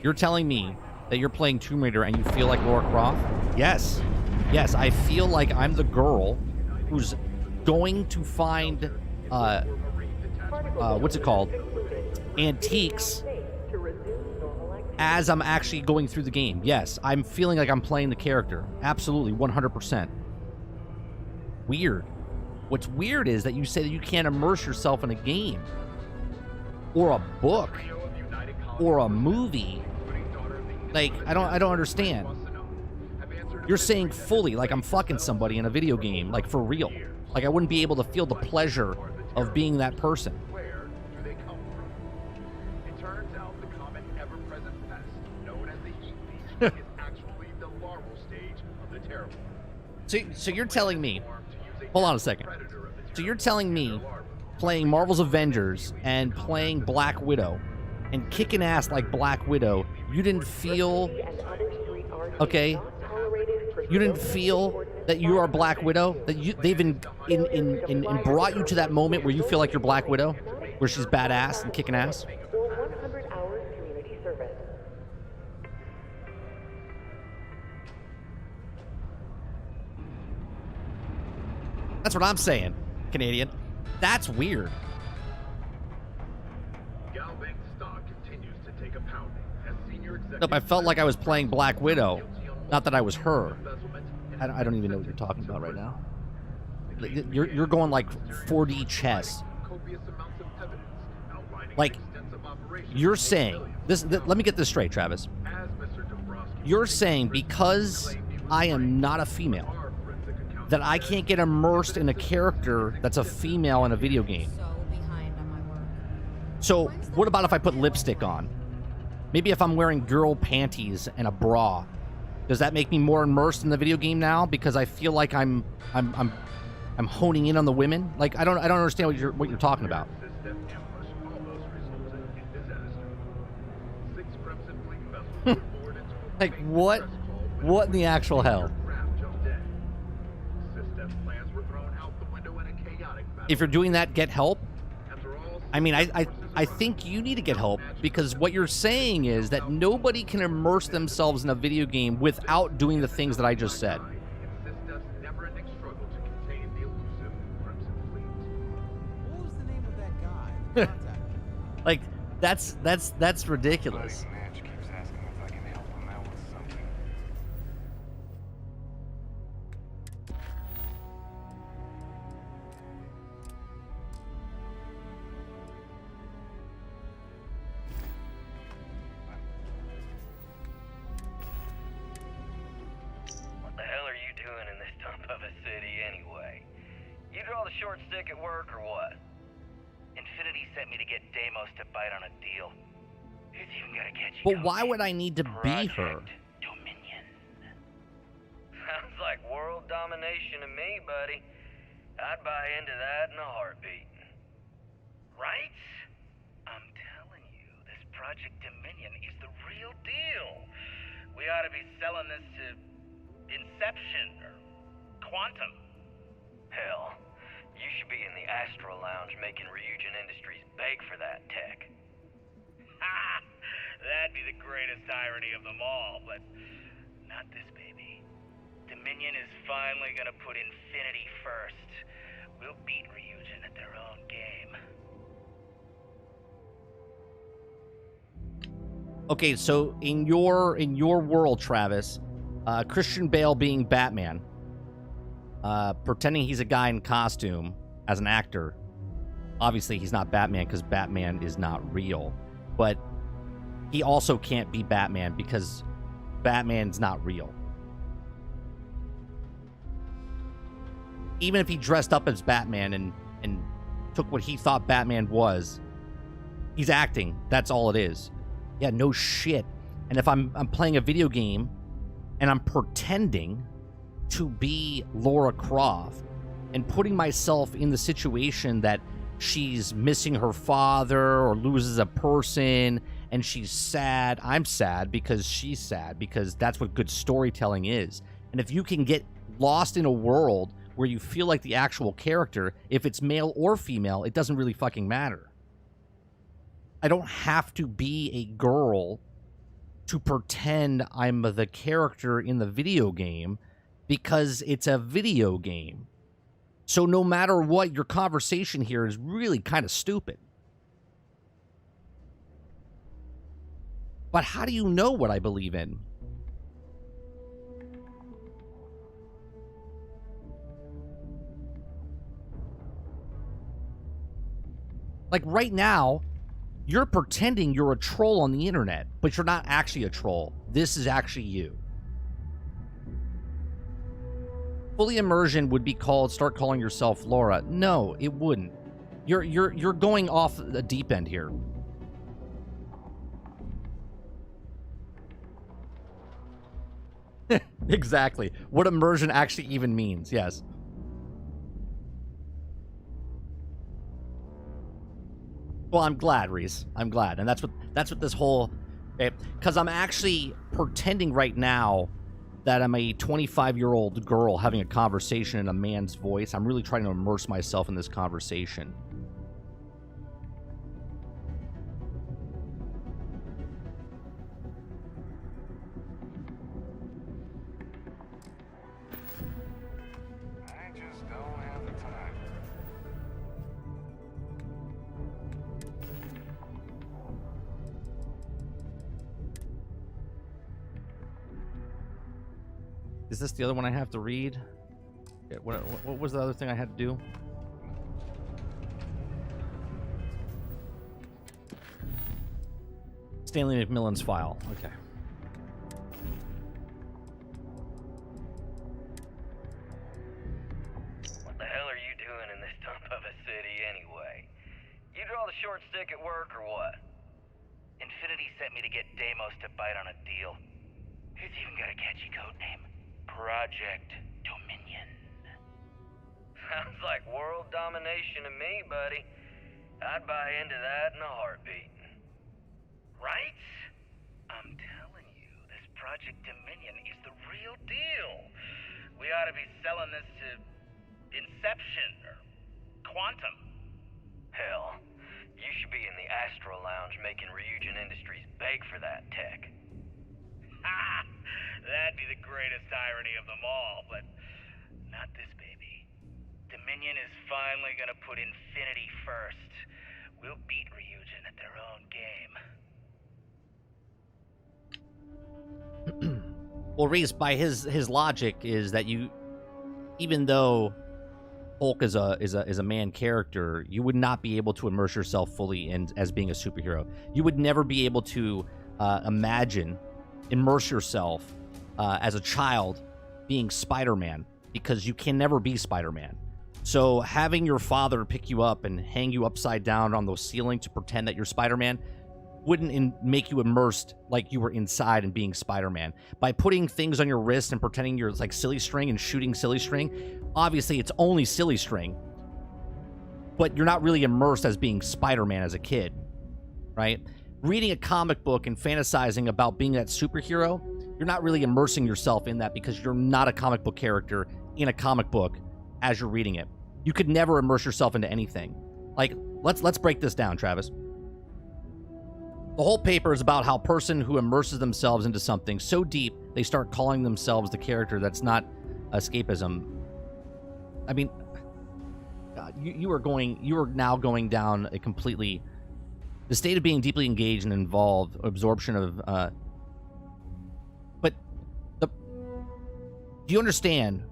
You're telling me that you're playing Tomb Raider and you feel like Lara Croft? Yes. Yes, I feel like I'm the girl who's going to find, what's it called? Antiques as I'm actually going through the game. Yes, I'm feeling like I'm playing the character. Absolutely, 100%. Weird. What's weird is that you say that you can't immerse yourself in a game or a book or a movie. Like, I don't understand. You're saying fully, like I'm fucking somebody in a video game, like for real. Like I wouldn't be able to feel the pleasure of being that person. It turns out the common ever-present pest, known as the heat leech, is actually the larval stage of the terrible. So you're telling me, hold on a second. So you're telling me playing Marvel's Avengers and playing Black Widow and kicking ass like Black Widow, you didn't feel, okay, you didn't feel that you are Black Widow? That they've in brought you to that moment where you feel like you're Black Widow? Where she's badass and kicking ass? That's what I'm saying, Canadian. That's weird. Nope, I felt like I was playing Black Widow. Not that I was her. I don't even know what you're talking about right now. You're going like 4D chess. Like, you're saying this. Let me get this straight, Travis. You're saying because I am not a female, that I can't get immersed in a character that's a female in a video game. So what about if I put lipstick on? Maybe if I'm wearing girl panties and a bra, does that make me more immersed in the video game now because I feel like I'm honing in on the women? Like I don't understand what you're talking about. Like what in the actual hell? If you're doing that, get help. I mean, I think you need to get help because what you're saying is that nobody can immerse themselves in a video game without doing the things that I just said. Like that's ridiculous. Short stick at work or what? Infinity sent me to get Deimos to bite on a deal. Who's even gonna catch you? But why would I need to be her? Dominion. Sounds like world domination to me, buddy. I'd buy into that in a heartbeat. Right? I'm telling you, this Project Dominion is the real deal. We ought to be selling this to Inception or Quantum. Hell. You should be in the Astro Lounge making Ryujin Industries beg for that tech. Ha! That'd be the greatest irony of them all, but not this baby. Dominion is finally gonna put Infinity first. We'll beat Ryujin at their own game. Okay, so in your world, Travis, Christian Bale being Batman, pretending he's a guy in costume as an actor. Obviously, he's not Batman because Batman is not real. But he also can't be Batman because Batman's not real. Even if he dressed up as Batman and took what he thought Batman was, He's acting. That's all it is. Yeah, no shit. And if I'm playing a video game and I'm pretending to be Lara Croft and putting myself in the situation that she's missing her father or loses a person and she's sad, I'm sad because she's sad, because that's what good storytelling is. And if you can get lost in a world where you feel like the actual character, if it's male or female, it doesn't really fucking matter. I don't have to be a girl to pretend I'm the character in the video game because it's a video game. So no matter what, your conversation here is really kind of stupid. But how do you know what I believe in? Like right now, you're pretending you're a troll on the internet, but you're not actually a troll. This is actually you. Fully immersion would be called start calling yourself Laura. No, it wouldn't. You're going off the deep end here. Exactly. What immersion actually even means. Yes. Well, I'm glad, Reese. I'm glad. And that's what this whole, because I'm actually pretending right now that I'm a 25-year-old girl having a conversation in a man's voice. I'm really trying to immerse myself in this conversation. I just don't have the time. Is this the other one I have to read? Yeah, what was the other thing I had to do? Stanley McMillan's file. Okay. What the hell are you doing in this dump of a city anyway? You draw the short stick at work or what? Infinity sent me to get Deimos to bite on a deal. He's even got a catchy code name. Project Dominion. Sounds like world domination to me, buddy. I'd buy into that in a heartbeat. Right? I'm telling you, this Project Dominion is the real deal. We ought to be selling this to Inception or Quantum. Hell, you should be in the Astro Lounge making Ryujin Industries beg for that tech. Ha! That'd be the greatest irony of them all, but not this baby. Dominion is finally gonna put Infinity first. We'll beat Ryujin at their own game. Well, Reese, by his logic is that you, even though Hulk is a man character, you would not be able to immerse yourself fully in as being a superhero. You would never be able to immerse yourself as a child being Spider-Man, because you can never be Spider-Man. So having your father pick you up and hang you upside down on the ceiling to pretend that you're Spider-Man wouldn't make you immersed like you were inside and being Spider-Man. By putting things on your wrist and pretending you're like silly string and shooting silly string, obviously it's only silly string, but you're not really immersed as being Spider-Man as a kid, right? Reading a comic book and fantasizing about being that superhero, you're not really immersing yourself in that because you're not a comic book character in a comic book as you're reading it. You could never immerse yourself into anything. Like, let's break this down, Travis. The whole paper is about how a person who immerses themselves into something so deep, they start calling themselves the character. That's not escapism. I mean, God, you are now going down a completely, the state of being deeply engaged and involved, absorption of, do you understand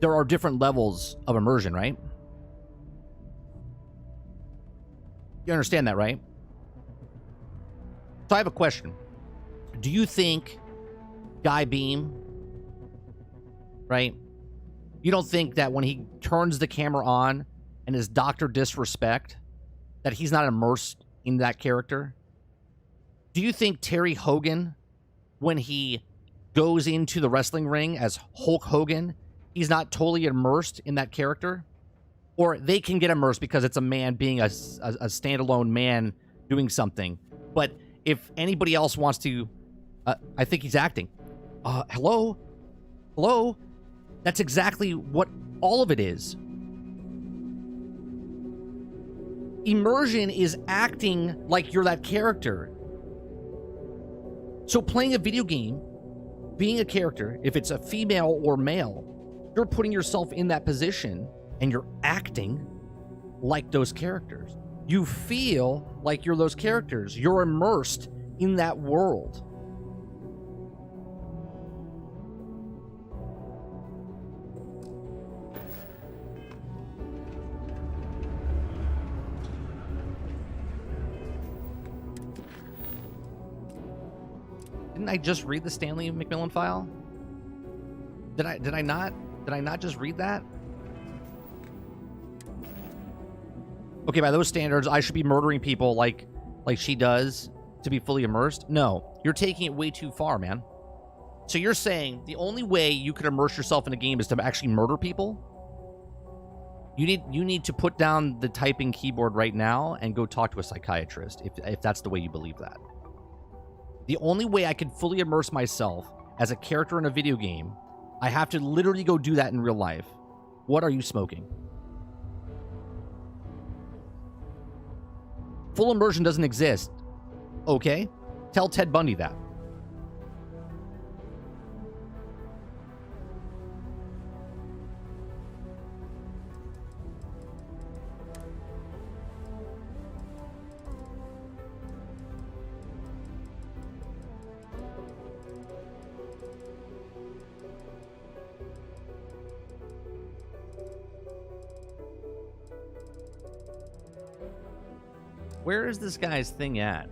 there are different levels of immersion, right? You understand that, right? So I have a question. Do you think Guy Beam, right? You don't think that when he turns the camera on and is Dr. Disrespect, that he's not immersed in that character? Do you think Terry Hogan, when he goes into the wrestling ring as Hulk Hogan, he's not totally immersed in that character? Or they can get immersed because it's a man being a standalone man doing something. But if anybody else wants to, I think he's acting. Hello? Hello? That's exactly what all of it is. Immersion is acting like you're that character. So playing a video game, being a character, if it's a female or male, you're putting yourself in that position and you're acting like those characters. You feel like you're those characters. You're immersed in that world. Didn't I just read the Stanley McMillan file? Did I not just read that? Okay, by those standards, I should be murdering people like she does to be fully immersed? No, you're taking it way too far, man. So you're saying the only way you could immerse yourself in a game is to actually murder people? You need to put down the typing keyboard right now and go talk to a psychiatrist if that's the way you believe that. The only way I can fully immerse myself as a character in a video game, I have to literally go do that in real life. What are you smoking? Full immersion doesn't exist. Okay? Tell Ted Bundy that. Where is this guy's thing at?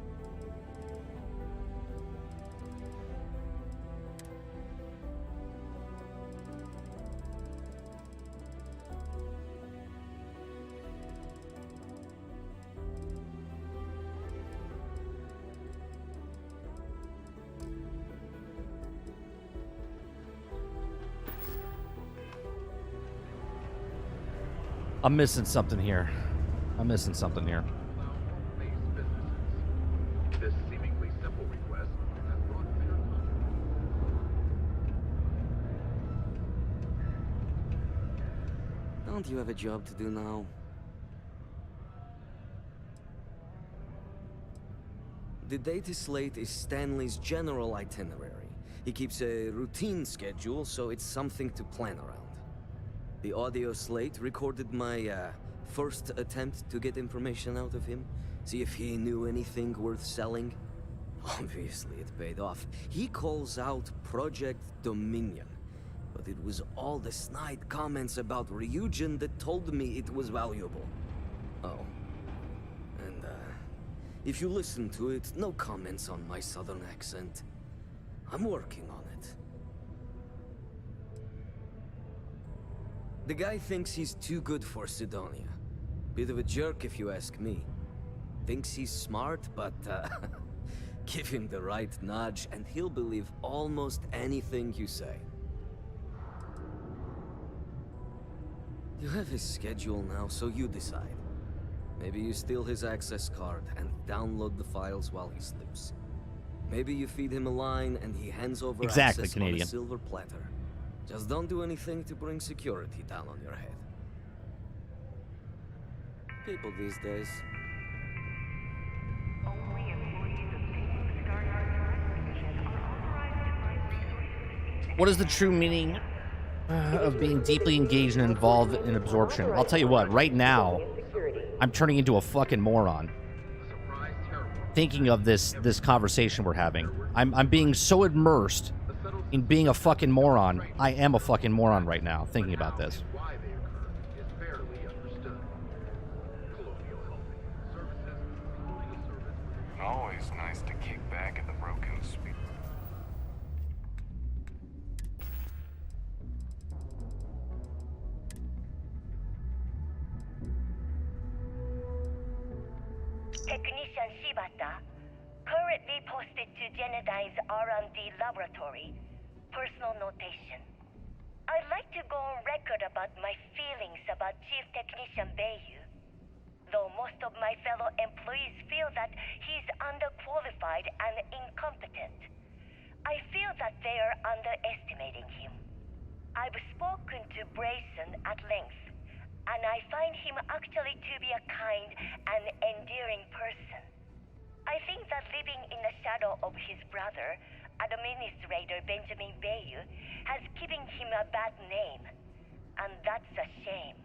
I'm missing something here. This seemingly simple request has brought clear. Don't you have a job to do now? The data slate is Stanley's general itinerary. He keeps a routine schedule, so it's something to plan around. The audio slate recorded my first attempt to get information out of him. See if he knew anything worth selling. Obviously, it paid off. He calls out Project Dominion. But it was all the snide comments about Ryujin that told me it was valuable. Oh. And, if you listen to it, no comments on my southern accent. I'm working on it. The guy thinks he's too good for Sidonia. Bit of a jerk if you ask me. Thinks he's smart, but give him the right nudge and he'll believe almost anything you say. You have his schedule now, so you decide. Maybe you steal his access card and download the files while he sleeps. Maybe you feed him a line and he hands over access on a silver platter. Just don't do anything to bring security down on your head. People these days. What is the true meaning of being deeply engaged and involved in absorption? I'll tell you what, right now, I'm turning into a fucking moron. Thinking of this conversation we're having. I'm being so immersed in being a fucking moron. I am a fucking moron right now, thinking about this. Always nice to kick back at the broken speed. Technician Shibata, currently posted to Genodyne's R&D laboratory. Personal notation. I'd like to go on record about my feelings about Chief Technician Bayu. Though most of my fellow employees feel that he's underqualified and incompetent, I feel that they are underestimating him. I've spoken to Brayson at length, and I find him actually to be a kind and endearing person. I think that living in the shadow of his brother, Administrator Benjamin Bayu, has given him a bad name, and that's a shame.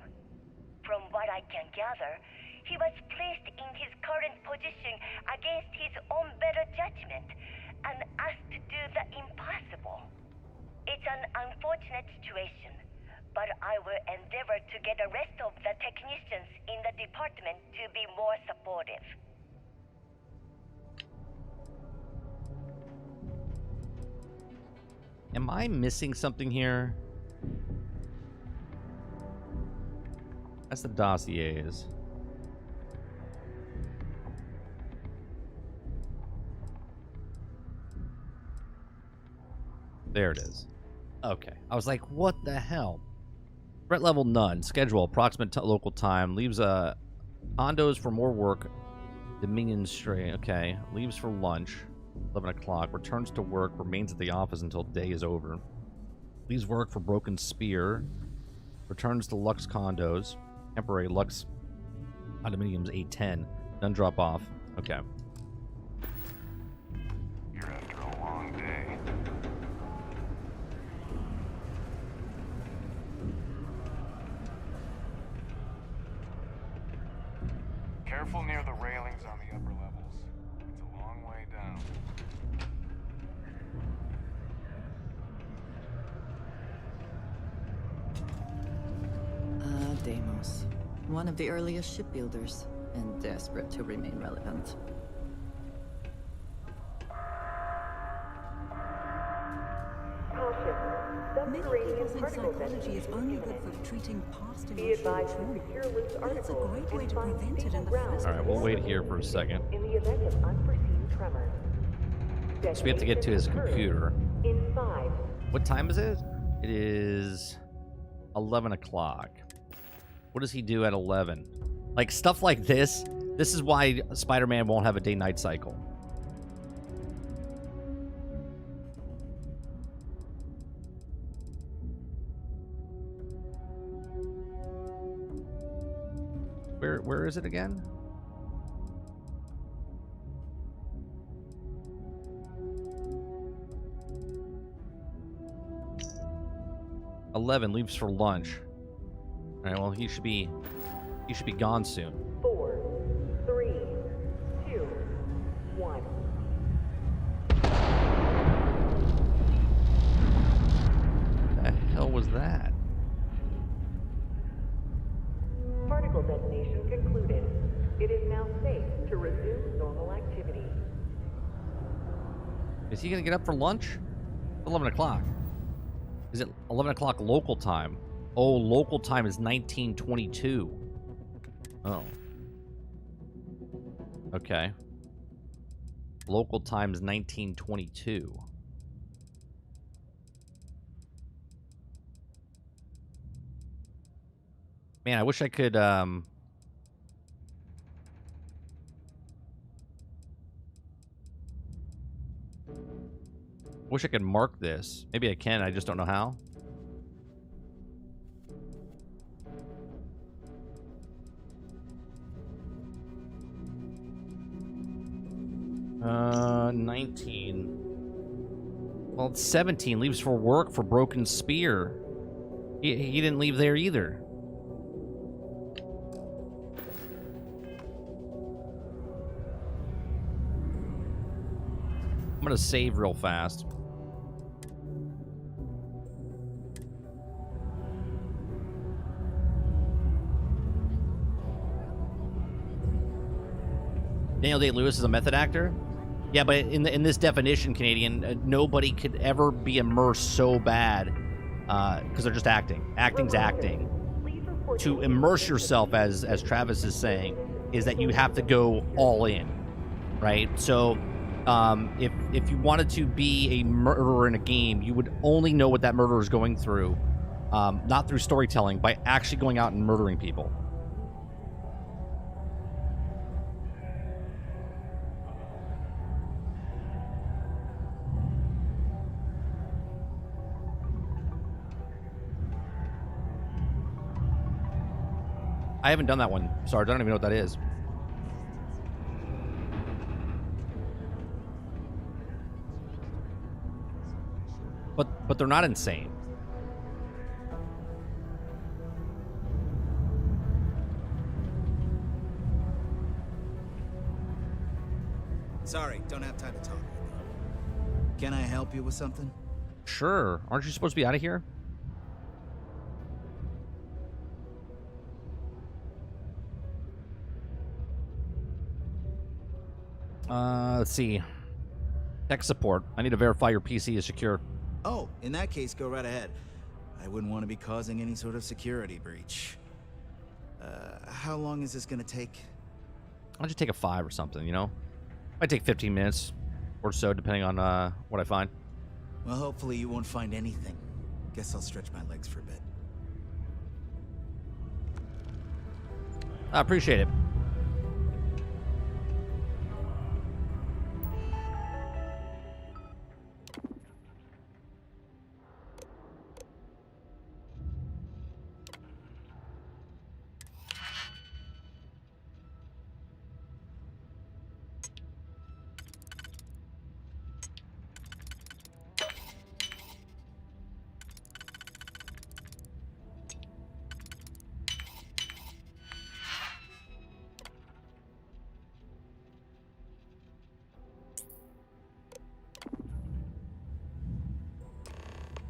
From what I can gather, he was placed in his current position against his own better judgment and asked to do the impossible. It's an unfortunate situation, but I will endeavor to get the rest of the technicians in the department to be more supportive. Am I missing something here? That's the dossiers. There it is. Okay. I was like, what the hell? Threat level none. Schedule. Approximate local time. Leaves condos for more work. Dominion stray. Okay. Leaves for lunch. 11 o'clock. Returns to work. Remains at the office until day is over. Leaves work for Broken Spear. Returns to Lux condos. Temporary Lux condominiums 810. Done drop off. Okay. You're after a long day. Careful near the railings on the upper levels. It's a long way down. Deimos. One of the earliest shipbuilders, and desperate to remain relevant. Many people think psychology is only good for treating past emotional trauma. But it's a great way to prevent it in the first place. Alright, we'll wait here for a second. In the event of unforeseen tremors. So we have to get to his computer. In 5. What time is it? It is 11 o'clock. What does he do at 11? Like, stuff like this. This is why Spider-Man won't have a day-night cycle. Where is it again? "11 leaves for lunch." All right, well, he should be gone soon. 4, 3, 2, 1. What the hell was that? Particle detonation concluded. It is now safe to resume normal activity. Is he gonna get up for lunch? 11 o'clock. Is it 11 o'clock local time? Oh, local time is 1922. Oh. Okay. Local time is 1922. Man, I wish I could, wish I could mark this. Maybe I can, I just don't know how. 19. Well, it's 17. Leaves for work for Broken Spear. He didn't leave there either. I'm gonna save real fast. Daniel Day-Lewis is a method actor? Yeah, but in this definition, Canadian, nobody could ever be immersed so bad because they're just acting. Acting's acting. To immerse yourself, as Travis is saying, is that you have to go all in, right? So if you wanted to be a murderer in a game, you would only know what that murderer is going through, not through storytelling, by actually going out and murdering people. I haven't done that one, Sarge. I don't even know what that is. But they're not insane. Sorry, don't have time to talk. Can I help you with something? Sure. Aren't you supposed to be out of here? Let's see. Tech support. I need to verify your PC is secure. Oh, in that case, go right ahead. I wouldn't want to be causing any sort of security breach. How long is this gonna take? Why don't you take a 5 or something, you know? Might take 15 minutes or so, depending on what I find. Well, hopefully you won't find anything. Guess I'll stretch my legs for a bit. I appreciate it.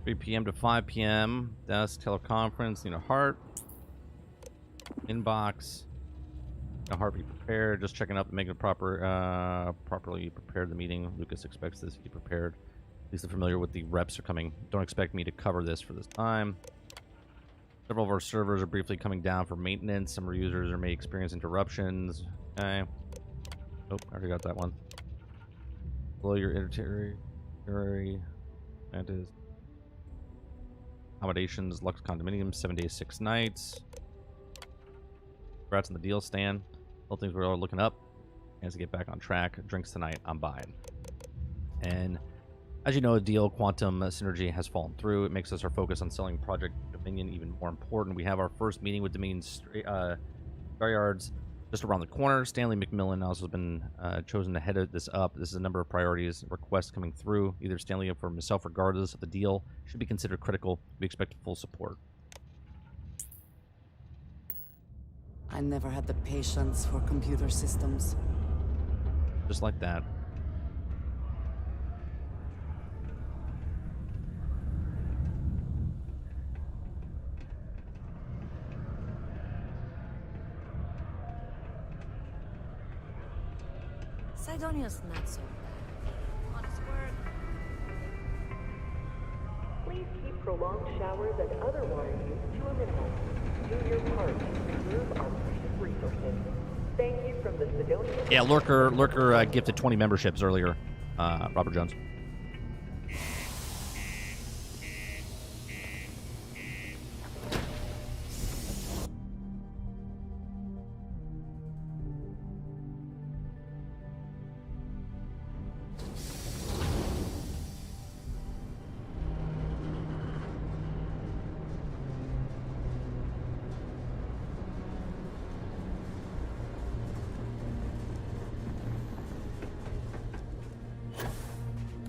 $3 p.m. to 5 p.m. Desk, teleconference, need a heart. Inbox. A heart be prepared. Just checking up and making it properly prepared the meeting. Lucas expects this to be prepared. At least they're familiar with the reps are coming. Don't expect me to cover this for this time. Several of our servers are briefly coming down for maintenance. Some of our users may experience interruptions. Okay. Oh, I already got that one. Below your itinerary. That is accommodations, Lux Condominium, 7 days, 6 nights. Congrats on the deal, Stan. All things we're all looking up. As to get back on track. Drinks tonight, I'm buying. And as you know, a deal, Quantum Synergy has fallen through. It makes us our focus on selling Project Dominion even more important. We have our first meeting with Dominion Staryards just around the corner. Stanley McMillan also has been chosen to head this up. This is a number of priorities, requests coming through. Either Stanley or for himself, regardless of the deal, should be considered critical. We expect full support. I never had the patience for computer systems. Just like that. Sidonia's not so bad. Honest word. Please keep prolonged showers and other water use to a minimum. Do your part to preserve our precious resources. Thank you from the Sidonia. Yeah, Lurker gifted 20 memberships earlier. Robert Jones.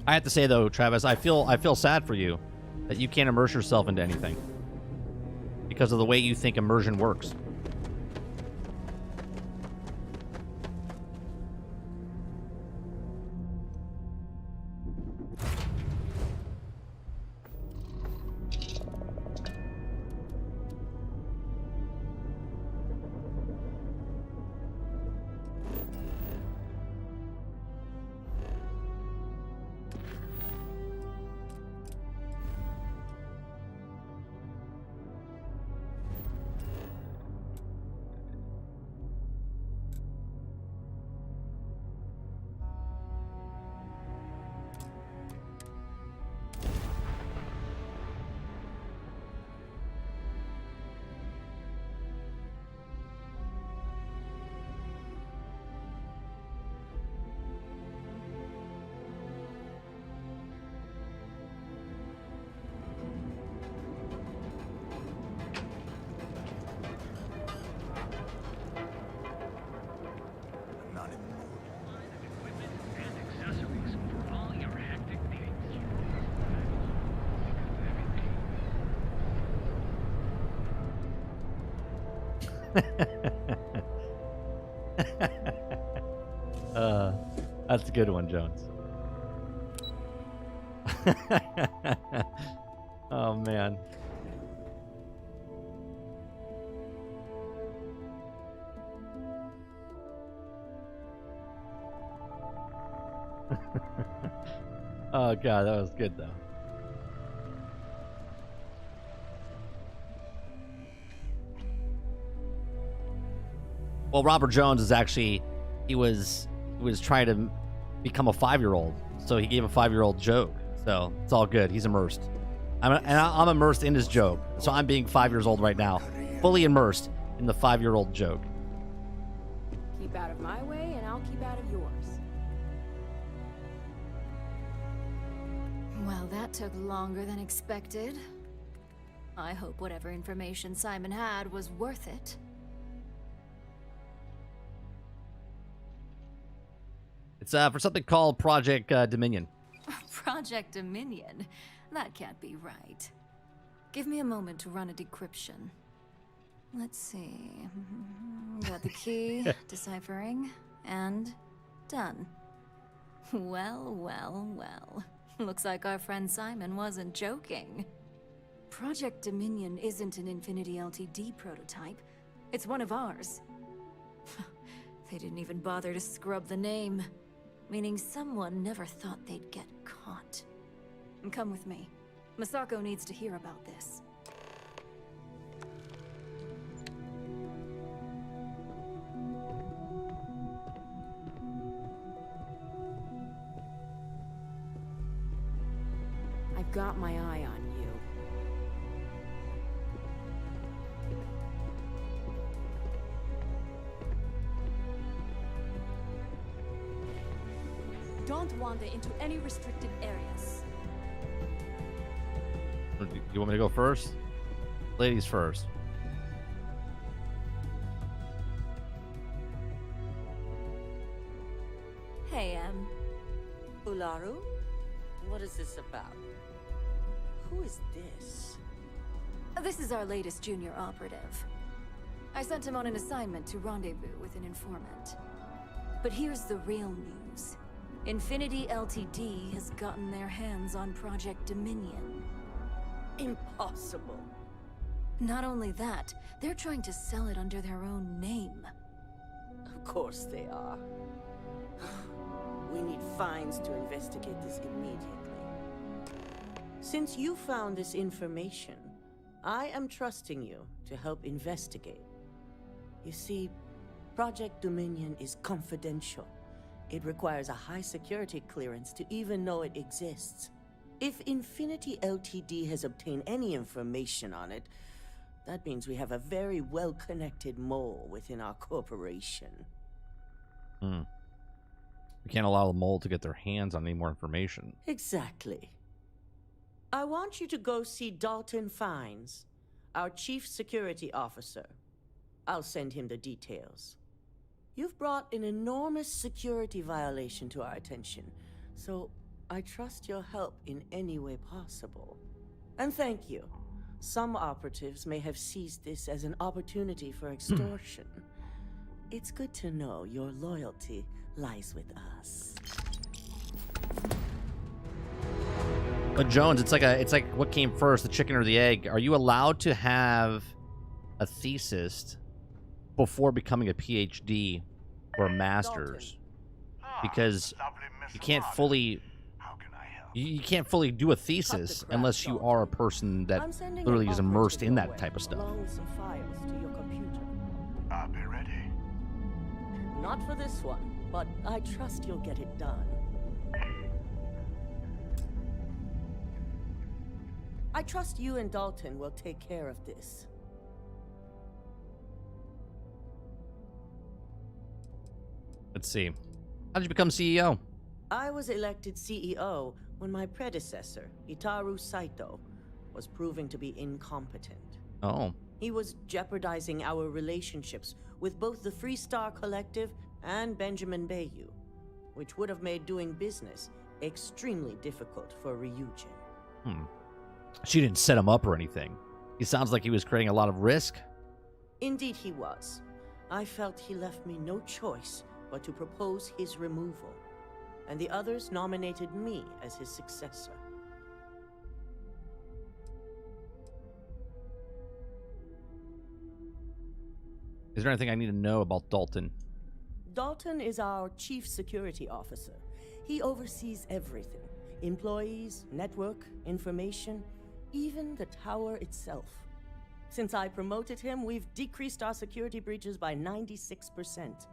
I have to say though, Travis, I feel sad for you that you can't immerse yourself into anything because of the way you think immersion works. That's a good one, Jones. Oh, man. Oh, God, that was good, though. Well, Robert Jones is actually, he was trying to become a 5-year-old, so he gave a 5-year-old joke. So it's all good. He's immersed. I'm immersed in his joke. So I'm being 5 years old right now, fully immersed in the 5-year-old joke. Keep out of my way, and I'll keep out of yours. Well, that took longer than expected. I hope whatever information Simon had was worth it. It's for something called Project Dominion. Project Dominion? That can't be right. Give me a moment to run a decryption. Let's see. Got the key, deciphering, and done. Well, well, well. Looks like our friend Simon wasn't joking. Project Dominion isn't an Infinity LTD prototype. It's one of ours. They didn't even bother to scrub the name. Meaning someone never thought they'd get caught. Come with me. Masako needs to hear about this. I've got my eye on you. Don't wander into any restricted areas. You want me to go first? Ladies first. Hey, Uaru? What is this about? Who is this? This is our latest junior operative. I sent him on an assignment to rendezvous with an informant. But here's the real news. Infinity LTD has gotten their hands on Project Dominion. Impossible. Not only that, they're trying to sell it under their own name. Of course they are. We need fines to investigate this immediately. Since you found this information, I am trusting you to help investigate. You see, Project Dominion is confidential. It requires a high security clearance to even know it exists. If Infinity LTD has obtained any information on it, that means we have a very well-connected mole within our corporation. We can't allow the mole to get their hands on any more information. Exactly. I want you to go see Dalton Fines, our chief security officer. I'll send him the details. You've brought an enormous security violation to our attention, so I trust your help in any way possible. And thank you. Some operatives may have seized this as an opportunity for extortion. It's good to know your loyalty lies with us. But Jones, it's like what came first, the chicken or the egg? Are you allowed to have a thesis before becoming a PhD or a master's? Because you can't fully do a thesis unless you are a person that literally is immersed in that type of stuff. Along with some files to your computer. I'll be ready. Not for this one, but I trust you'll get it done. I trust you and Dalton will take care of this. Let's see. How did you become CEO? I was elected CEO when my predecessor, Itaru Saito, was proving to be incompetent. Oh. He was jeopardizing our relationships with both the Freestar Collective and Benjamin Bayou, which would have made doing business extremely difficult for Ryujin. She didn't set him up or anything. He sounds like he was creating a lot of risk. Indeed he was. I felt he left me no choice but to propose his removal, and the others nominated me as his successor. Is there anything I need to know about Dalton? Dalton is our chief security officer. He oversees everything. Employees, network, information, even the tower itself. Since I promoted him, we've decreased our security breaches by 96%.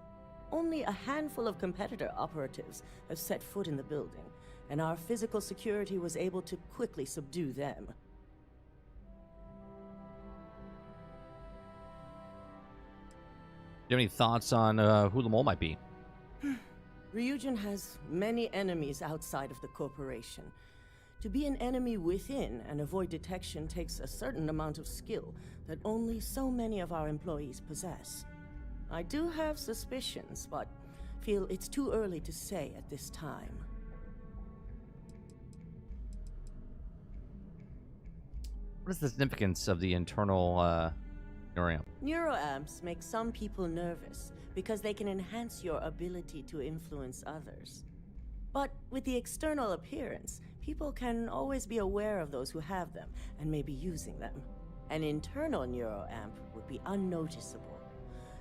Only a handful of competitor operatives have set foot in the building, and our physical security was able to quickly subdue them. Do you have any thoughts on who the mole might be? Ryujin has many enemies outside of the corporation. To be an enemy within and avoid detection takes a certain amount of skill that only so many of our employees possess. I do have suspicions, but feel it's too early to say at this time. What is the significance of the internal neuroamp? Neuroamps make some people nervous because they can enhance your ability to influence others. But with the external appearance, people can always be aware of those who have them and may be using them. An internal neuroamp would be unnoticeable.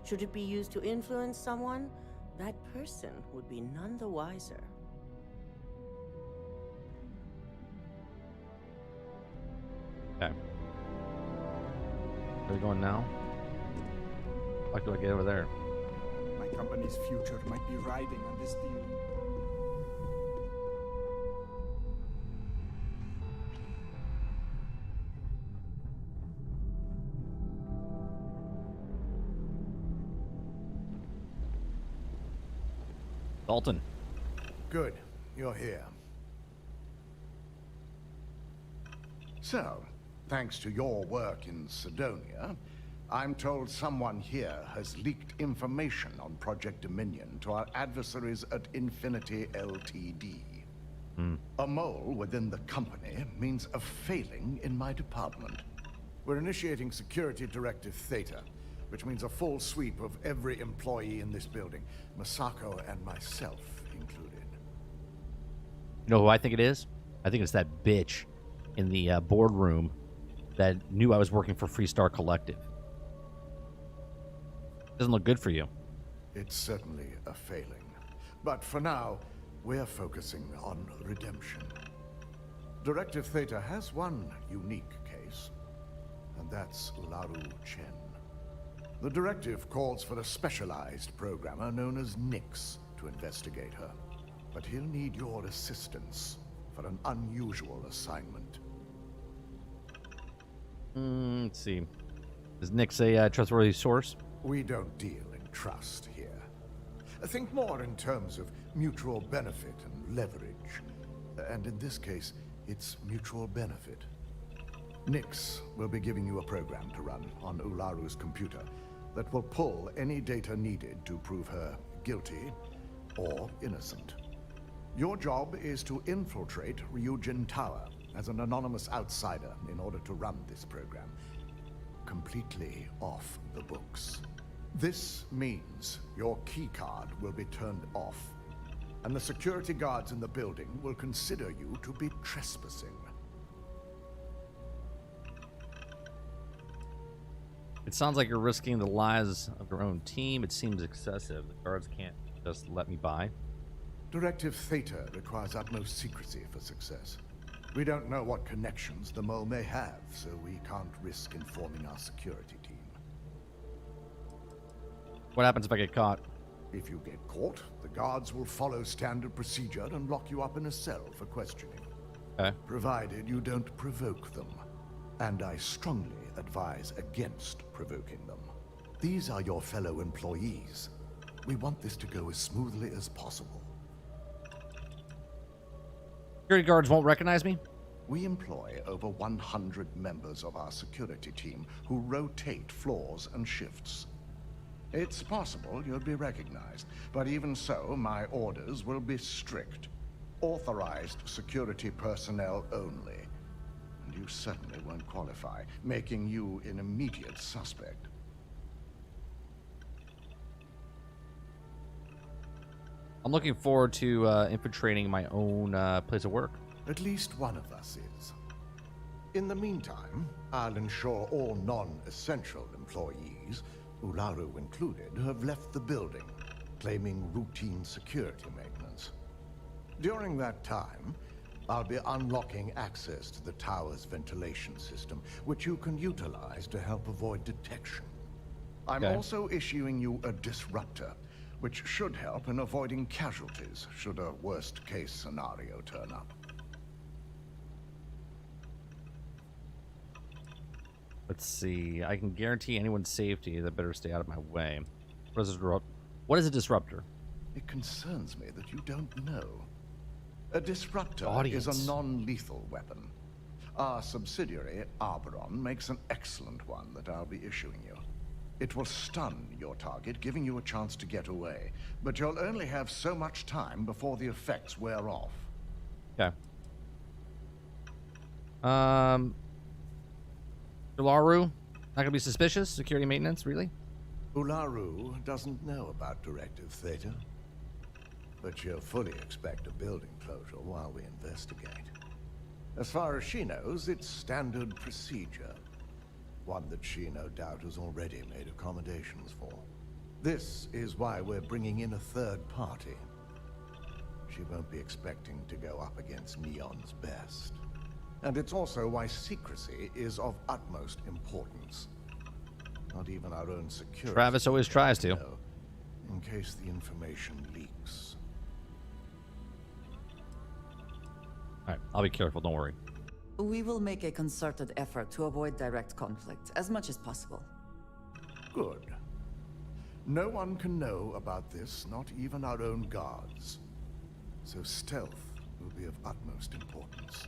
Should it be used to influence someone, that person would be none the wiser. Okay. Where are we going now? How do I get over there? My company's future might be riding on this deal. Dalton. Good. You're here. So, thanks to your work in Sidonia, I'm told someone here has leaked information on Project Dominion to our adversaries at Infinity Ltd. A mole within the company means a failing in my department. We're initiating Security Directive Theta, which means a full sweep of every employee in this building, Masako and myself included. You know who I think it is? I think it's that bitch in the boardroom that knew I was working for Freestar Collective. Doesn't look good for you. It's certainly a failing. But for now, we're focusing on redemption. Directive Theta has one unique case, and that's Uaru Chen. The directive calls for a specialized programmer known as Nix to investigate her. But he'll need your assistance for an unusual assignment. Let's see. Is Nix a trustworthy source? We don't deal in trust here. Think more in terms of mutual benefit and leverage. And in this case, it's mutual benefit. Nix will be giving you a program to run on Uaru's computer that will pull any data needed to prove her guilty or innocent. Your job is to infiltrate Ryujin Tower as an anonymous outsider in order to run this program completely off the books. This means your keycard will be turned off, and the security guards in the building will consider you to be trespassing. It sounds like you're risking the lives of your own team. It seems excessive. The guards can't just let me by. Directive Theta requires utmost secrecy for success. We don't know what connections the mole may have, so we can't risk informing our security team. What happens if I get caught? If you get caught, the guards will follow standard procedure and lock you up in a cell for questioning. Okay. Provided you don't provoke them. And I strongly advise against provoking them. These are your fellow employees. We want this to go as smoothly as possible. Security guards won't recognize me? We employ over 100 members of our security team who rotate floors and shifts. It's possible you'll be recognized, but even so, my orders will be strict. Authorized security personnel only. And you certainly won't qualify, making you an immediate suspect. I'm looking forward to infiltrating my own place of work. At least one of us is. In the meantime, I'll ensure all non-essential employees, Uaru included, have left the building, claiming routine security maintenance. During that time, I'll be unlocking access to the tower's ventilation system, which you can utilize to help avoid detection. I'm also issuing you a disruptor, which should help in avoiding casualties should a worst-case scenario turn up. Let's see. I can guarantee anyone's safety. That better stay out of my way. What is a disruptor? It concerns me that you don't know. A disruptor Audience. is a non-lethal weapon. Our subsidiary, Arboron, makes an excellent one that I'll be issuing you. It will stun your target, giving you a chance to get away. But you'll only have so much time before the effects wear off. Okay. Uaru? Not gonna be suspicious? Security maintenance, really? Uaru doesn't know about Directive Theta. But she'll fully expect a building closure while we investigate. As far as she knows, it's standard procedure. One that she no doubt has already made accommodations for. This is why we're bringing in a third party. She won't be expecting to go up against Neon's best. And it's also why secrecy is of utmost importance. Not even our own security. Travis always tries to. In case the information leaks. Alright, I'll be careful, don't worry. We will make a concerted effort to avoid direct conflict as much as possible. Good. No one can know about this, not even our own guards. So stealth will be of utmost importance.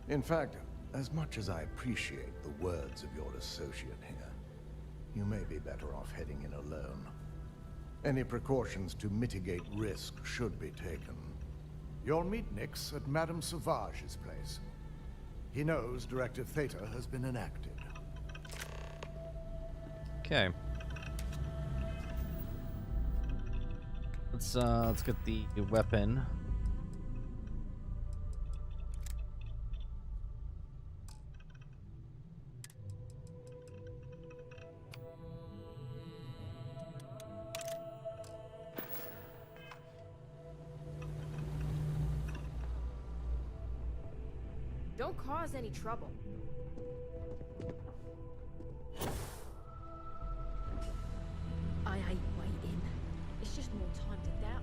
In fact, as much as I appreciate the words of your associate here, you may be better off heading in alone. Any precautions to mitigate risk should be taken. You'll meet Nix at Madame Sauvage's place. He knows Directive Theta has been enacted. Okay. Let's get the weapon. Don't cause any trouble. I hate waiting. It's just more time to doubt.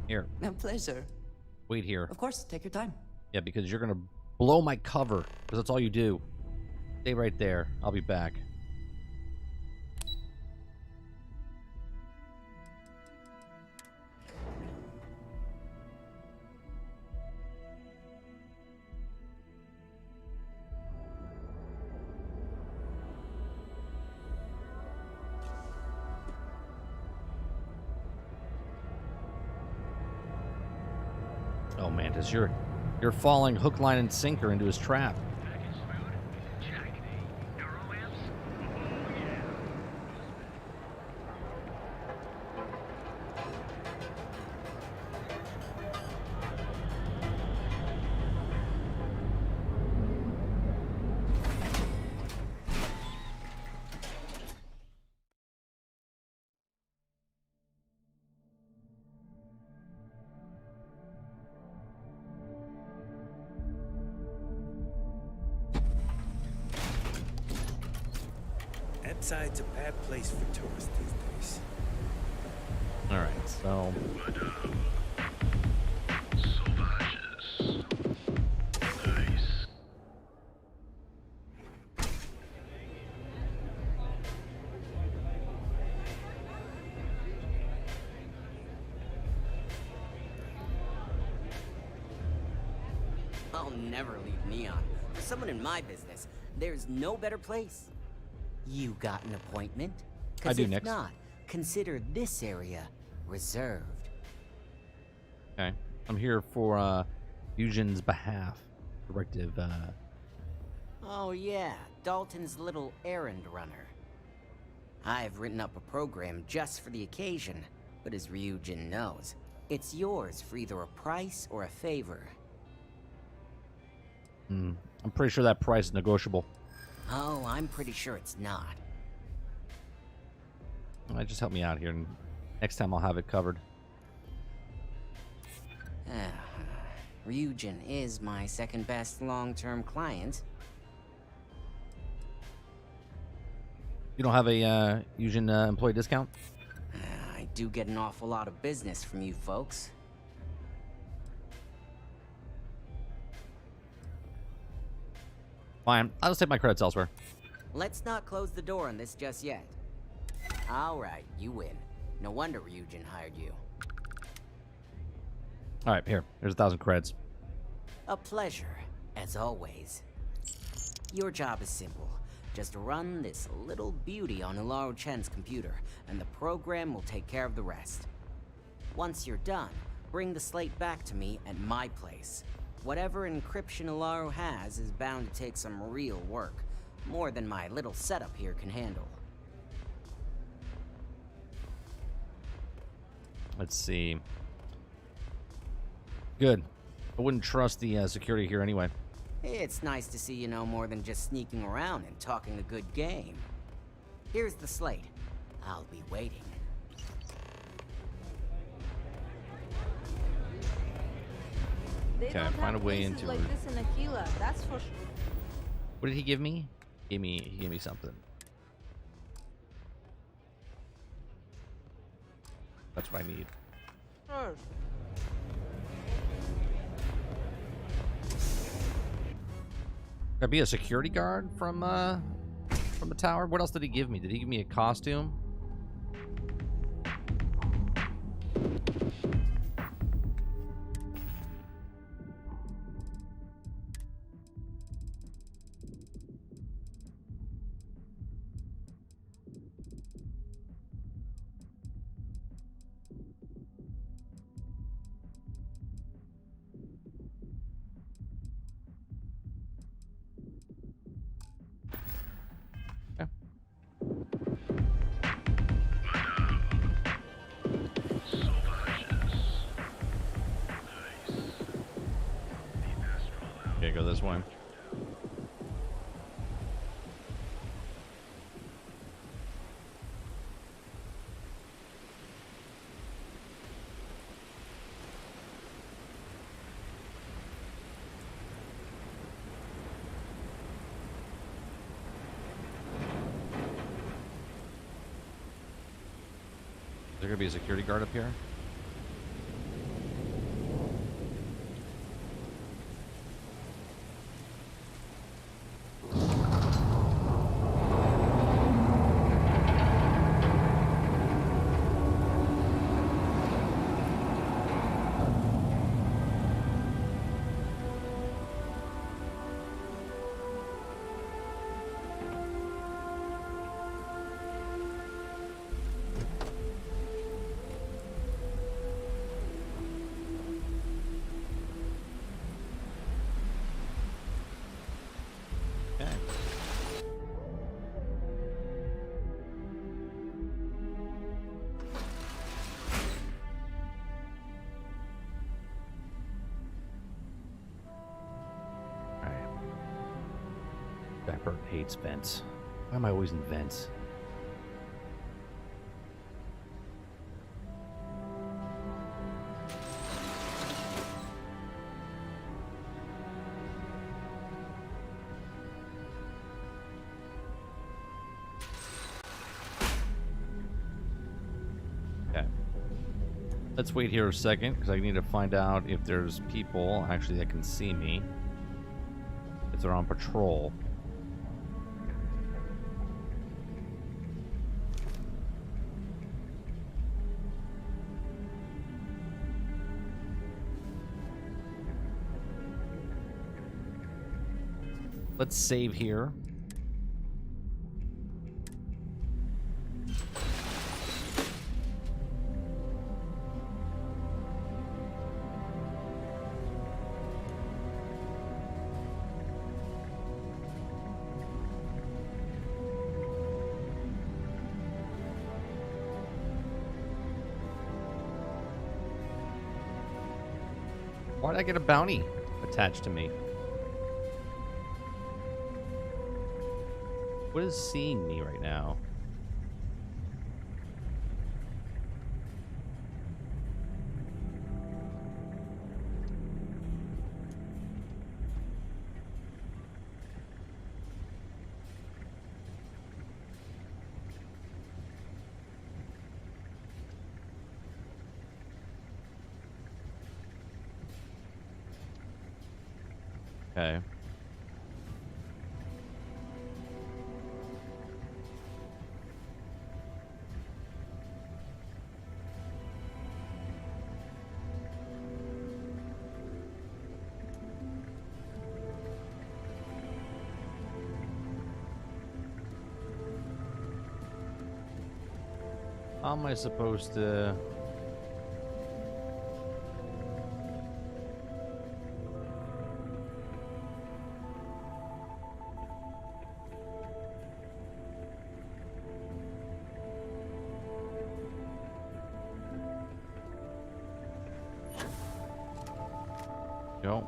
Here. A pleasure. Wait here. Of course, take your time. Yeah, because you're gonna blow my cover. Because that's all you do. Stay right there. I'll be back. Oh, Mantis, you're falling hook, line, and sinker into his trap. Side's a bad place for tourists these days. All right, so. Sauvages. Nice. I'll never leave Neon. For someone in my business, there's no better place. You got an appointment? I do, if Nix. not, consider this area reserved. Okay. I'm here for Fusion's behalf. Directive, Oh yeah, Dalton's little errand runner. I've written up a program just for the occasion, but as Ryujin knows, it's yours for either a price or a favor. I'm pretty sure that price is negotiable. Oh, I'm pretty sure it's not. Just help me out here, and next time I'll have it covered. Ryujin is my second best long-term client. You don't have a Uaru employee discount? I do get an awful lot of business from you folks. Fine, I'll just take my credits elsewhere. Let's not close the door on this just yet. Alright, you win. No wonder Ryujin hired you. Alright, here's 1,000 credits. A pleasure, as always. Your job is simple. Just run this little beauty on Uaru Chen's computer, and the program will take care of the rest. Once you're done, bring the slate back to me at my place. Whatever encryption Uaru has is bound to take some real work. More than my little setup here can handle. Let's see. Good. I wouldn't trust the security here anyway. It's nice to see you know more than just sneaking around and talking a good game. Here's the slate. I'll be waiting. Okay, find a way into like this in Aquila, that's for sure. What did he give me? He gave me something. That's what I need. Sure. Could I be a security guard from the tower? What else did he give me? Did he give me a costume? Okay, go this way. Is there gonna be a security guard up here? Burton hates vents. Why am I always in vents? Okay. Let's wait here a second, because I need to find out if there's people actually that can see me. If they're on patrol. Let's save here. Why'd I get a bounty attached to me? What is seeing me right now? Okay. How am I supposed to... Go.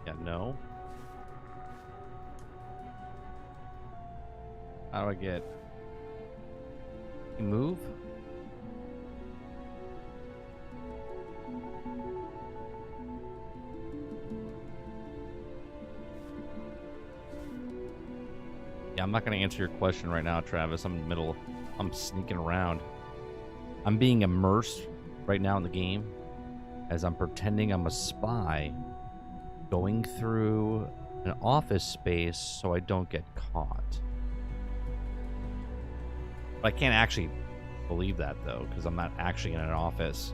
Yeah, no. How do I get... Move? Yeah, I'm not going to answer your question right now, Travis. I'm in the middle. I'm sneaking around. I'm being immersed right now in the game as I'm pretending I'm a spy going through an office space so I don't get caught. But I can't actually believe that, though, because I'm not actually in an office.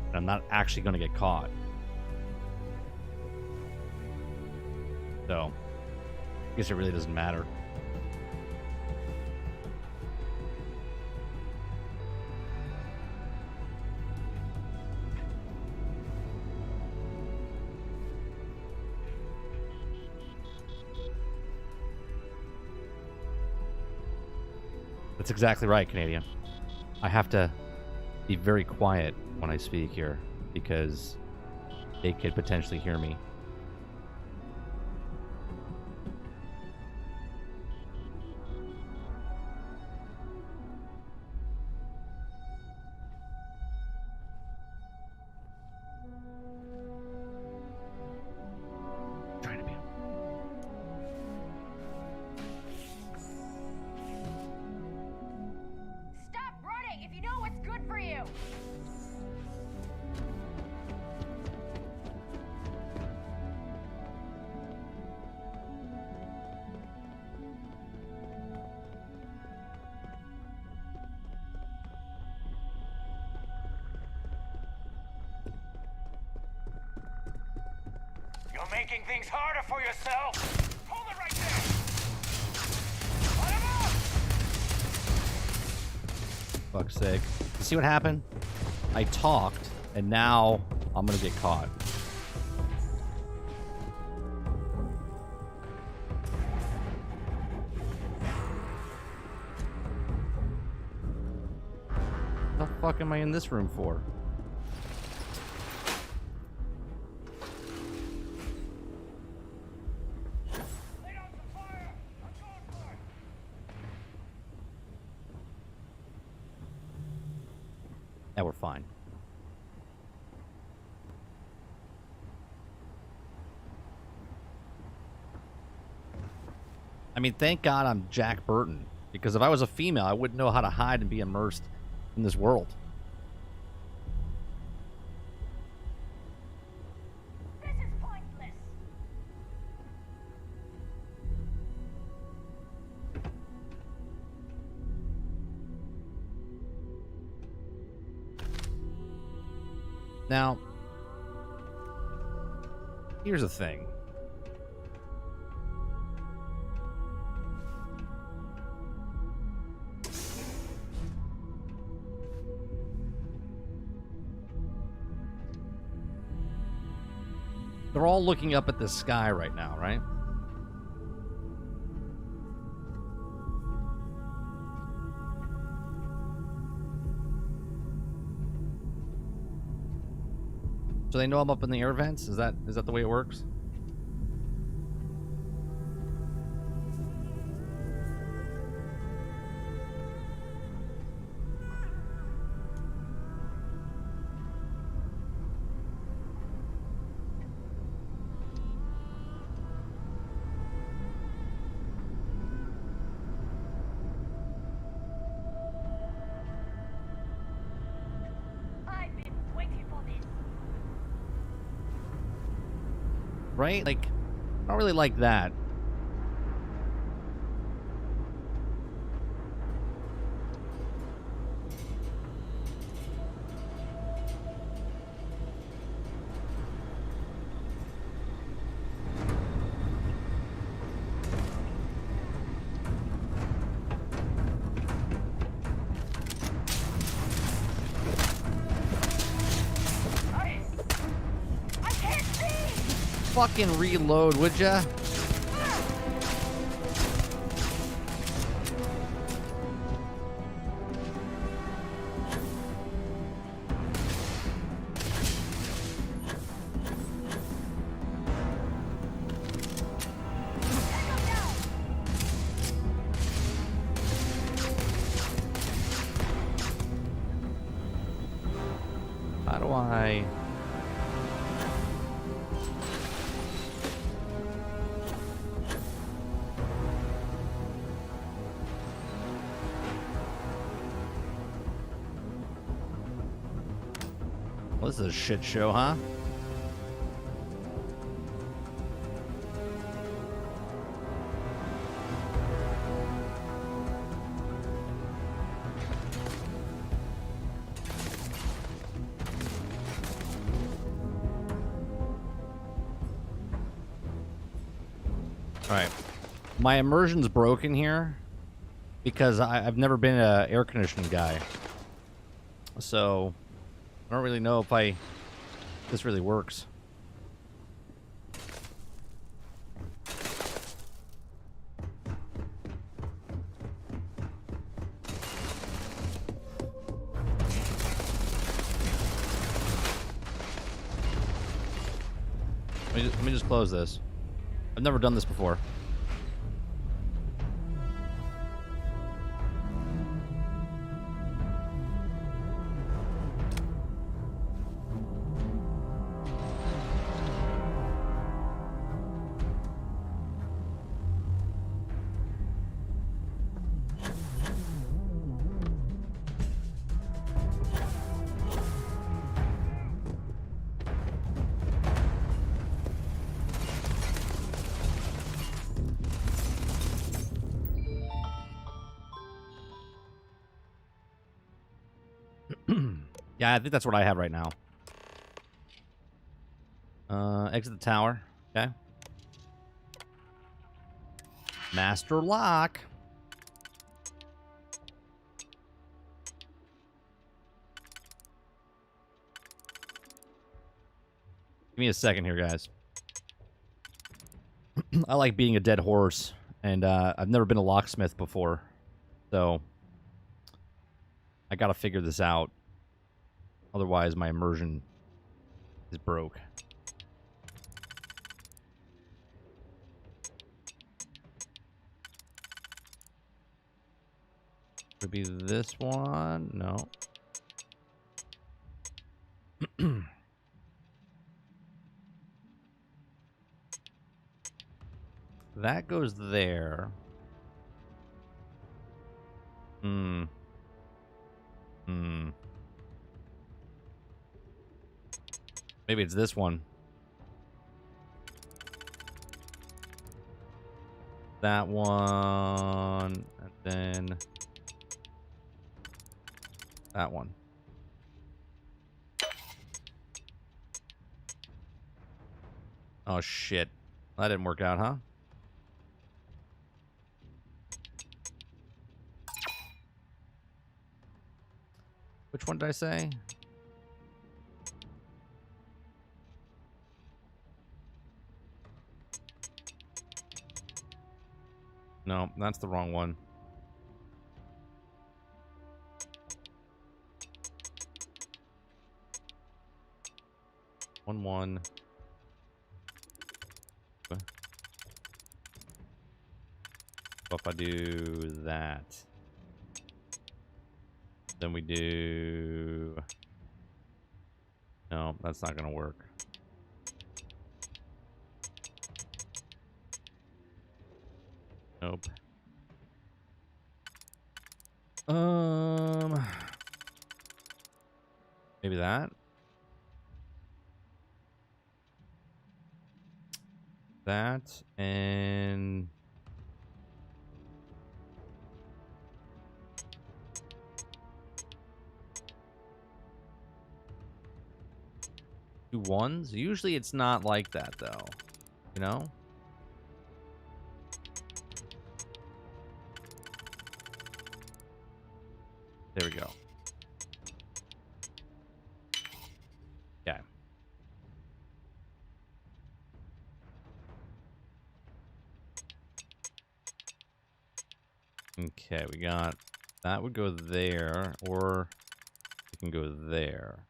And I'm not actually going to get caught. So, I guess it really doesn't matter. That's exactly right, Canadian. I have to be very quiet when I speak here because they could potentially hear me. You're making things harder for yourself! Hold it right there! Let him Fuck's sake. You see what happened? I talked, and now I'm gonna get caught. What the fuck am I in this room for? Yeah, we're fine. I mean, thank God I'm Jack Burton, because if I was a female, I wouldn't know how to hide and be immersed in this world. This is pointless. Now, here's the thing. They're all looking up at the sky right now, right? So they know I'm up in the air vents? Is that the way it works? I've been waiting for this. Right? Like, I don't really like that. I can't see. Fucking reload, would ya? How do I... Well, this is a shit show, huh? Alright. My immersion's broken here because I've never been an air conditioning guy. So, I don't really know if this really works. Let me just close this. I've never done this before. Yeah, I think that's what I have right now. Exit the tower. Okay. Master lock. Give me a second here, guys. I like being a dead horse, and I've never been a locksmith before, so I gotta figure this out. Otherwise, my immersion is broke. Could be this one. No. That goes there. Hmm. Maybe it's this one. That one, and then that one. Oh shit. That didn't work out, huh? Which one did I say? No, that's the wrong one. One. What if I do that? Then we do... No, that's not gonna work. Nope. Maybe that? That, and... Two ones? Usually it's not like that, though. You know? There we go. Okay. Okay, we got... That would go there, or... We can go there.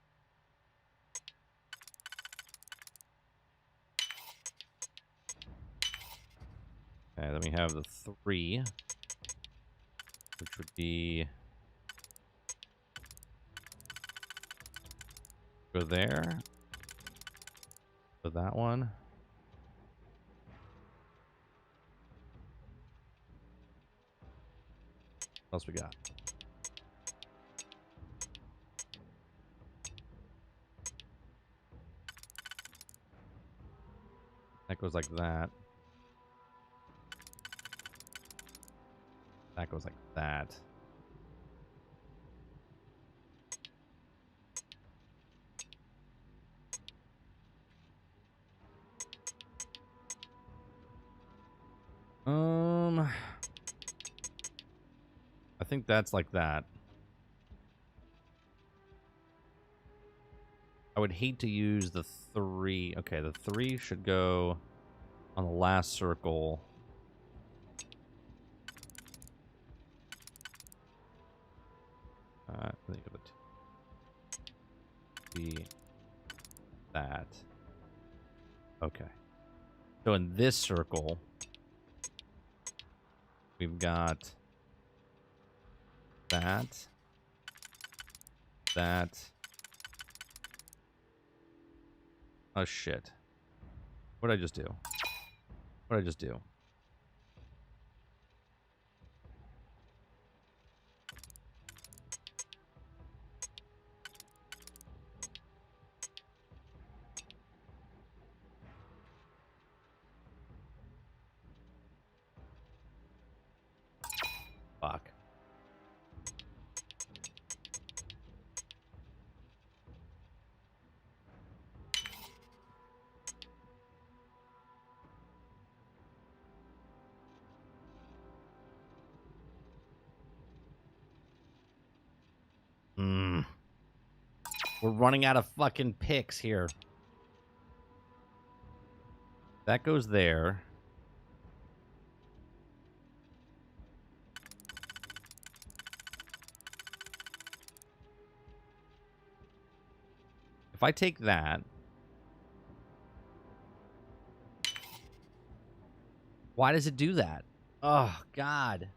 Okay, then we have the 3, which would be... Go there. Go that one. What else we got? That goes like that. That goes like that. I think that's like that. I would hate to use the 3. Okay, the 3 should go on the last circle. I think of it. Be that. Okay. So in this circle, we've got that. Oh shit. What did I just do? What did I just do? Fuck. We're running out of fucking picks here. That goes there. If I take that... Why does it do that? Oh, God.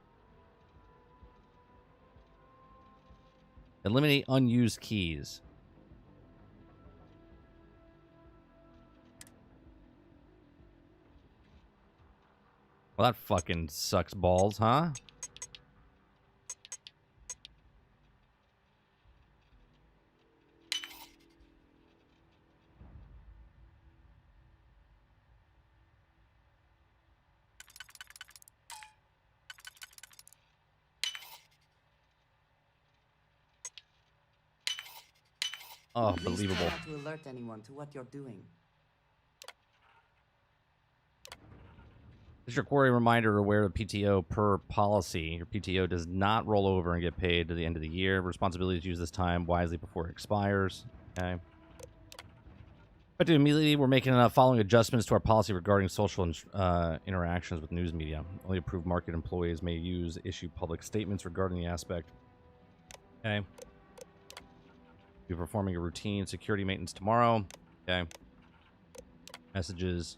Eliminate unused keys. Well, that fucking sucks balls, huh? Oh, Please try believable. not to alert anyone to what you're doing. This is your query reminder aware of PTO per policy. Your PTO does not roll over and get paid to the end of the year. Responsibilities use this time wisely before it expires. Okay. But immediately, we're making following adjustments to our policy regarding social interactions with news media. Only approved market employees may issue public statements regarding the aspect. Okay. Be performing a routine security maintenance tomorrow. Okay. Messages.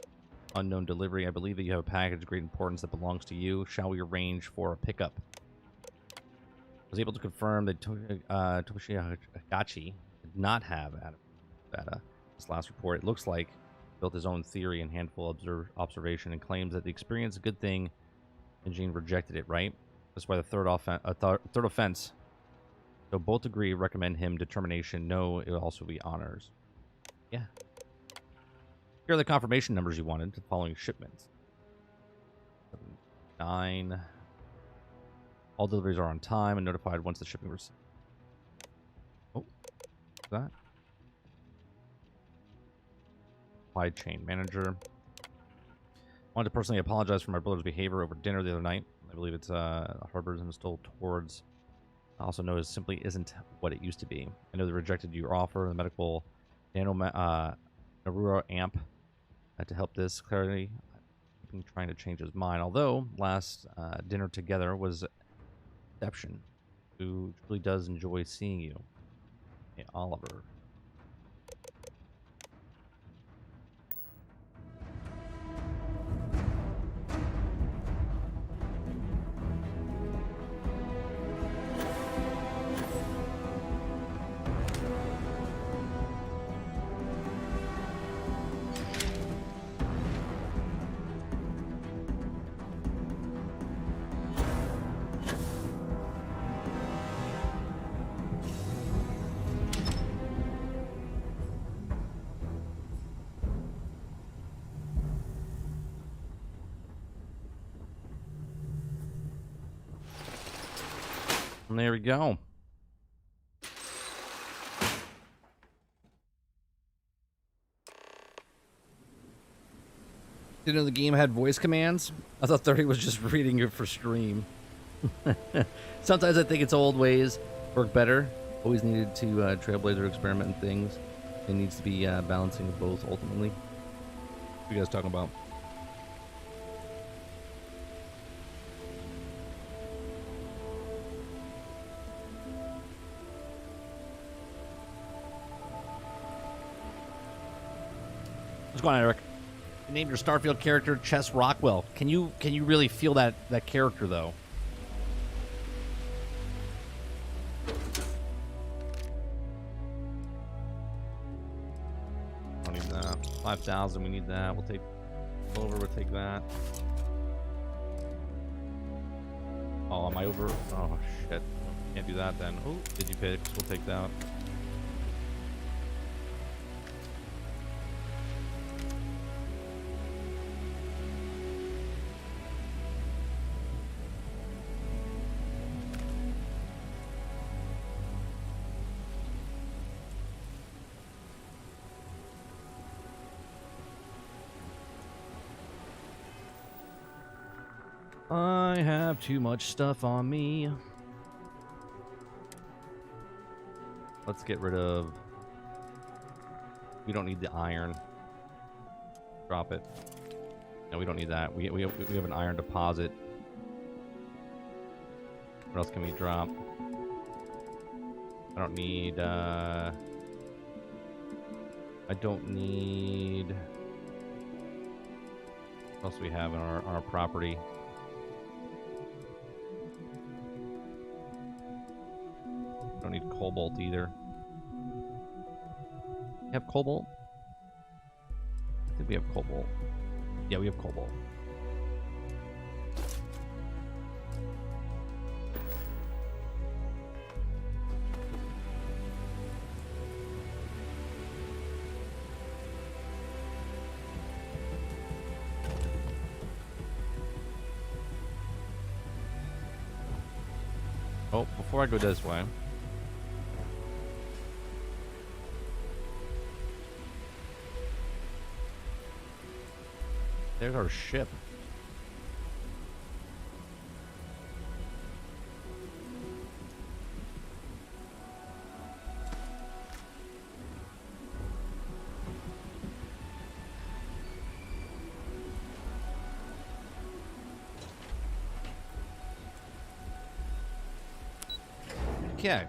Unknown delivery. I believe that you have a package of great importance that belongs to you. Shall we arrange for a pickup? I was able to confirm that Toshi Hagachi did not have data. This last report, it looks like, built his own theory and handful observation and claims that the experience is a good thing. Imogene rejected it, right? That's why the third offense. So both agree, recommend him determination. No, it will also be honors. Yeah. Here are the confirmation numbers you wanted. The following shipments. 9. All deliveries are on time and notified once the shipping receipt. Oh, what's that? Supply chain manager. Wanted to personally apologize for my brother's behavior over dinner the other night. I believe it's harbors and still towards. I also know it simply isn't what it used to be. I know they rejected your offer, the medical Narura amp, to help this clarity. I'm trying to change his mind. Although last dinner together was exception, who truly does enjoy seeing you. Hey, Oliver. And there we go. Didn't know the game had voice commands. I thought 30 was just reading it for stream. Sometimes I think its old ways work better. Always needed to trailblazer experiment and things. It needs to be balancing of both ultimately. What are you guys talking about? What's going on, Eric? You named your Starfield character Chess Rockwell. Can you really feel that character though? Don't need that. 5,000. We need that. We'll take over. We'll take that. Oh, am I over? Oh shit! Can't do that then. Oh, did you pick? We'll take that. I have too much stuff on me. Let's get rid of... We don't need the iron. Drop it. No, we don't need that. We have an iron deposit. What else can we drop? I don't need... I don't need... What else do we have on our property? Don't need cobalt either. You have cobalt? I think we have cobalt. Yeah, we have cobalt. Oh, before I go this way. There's our ship. Okay.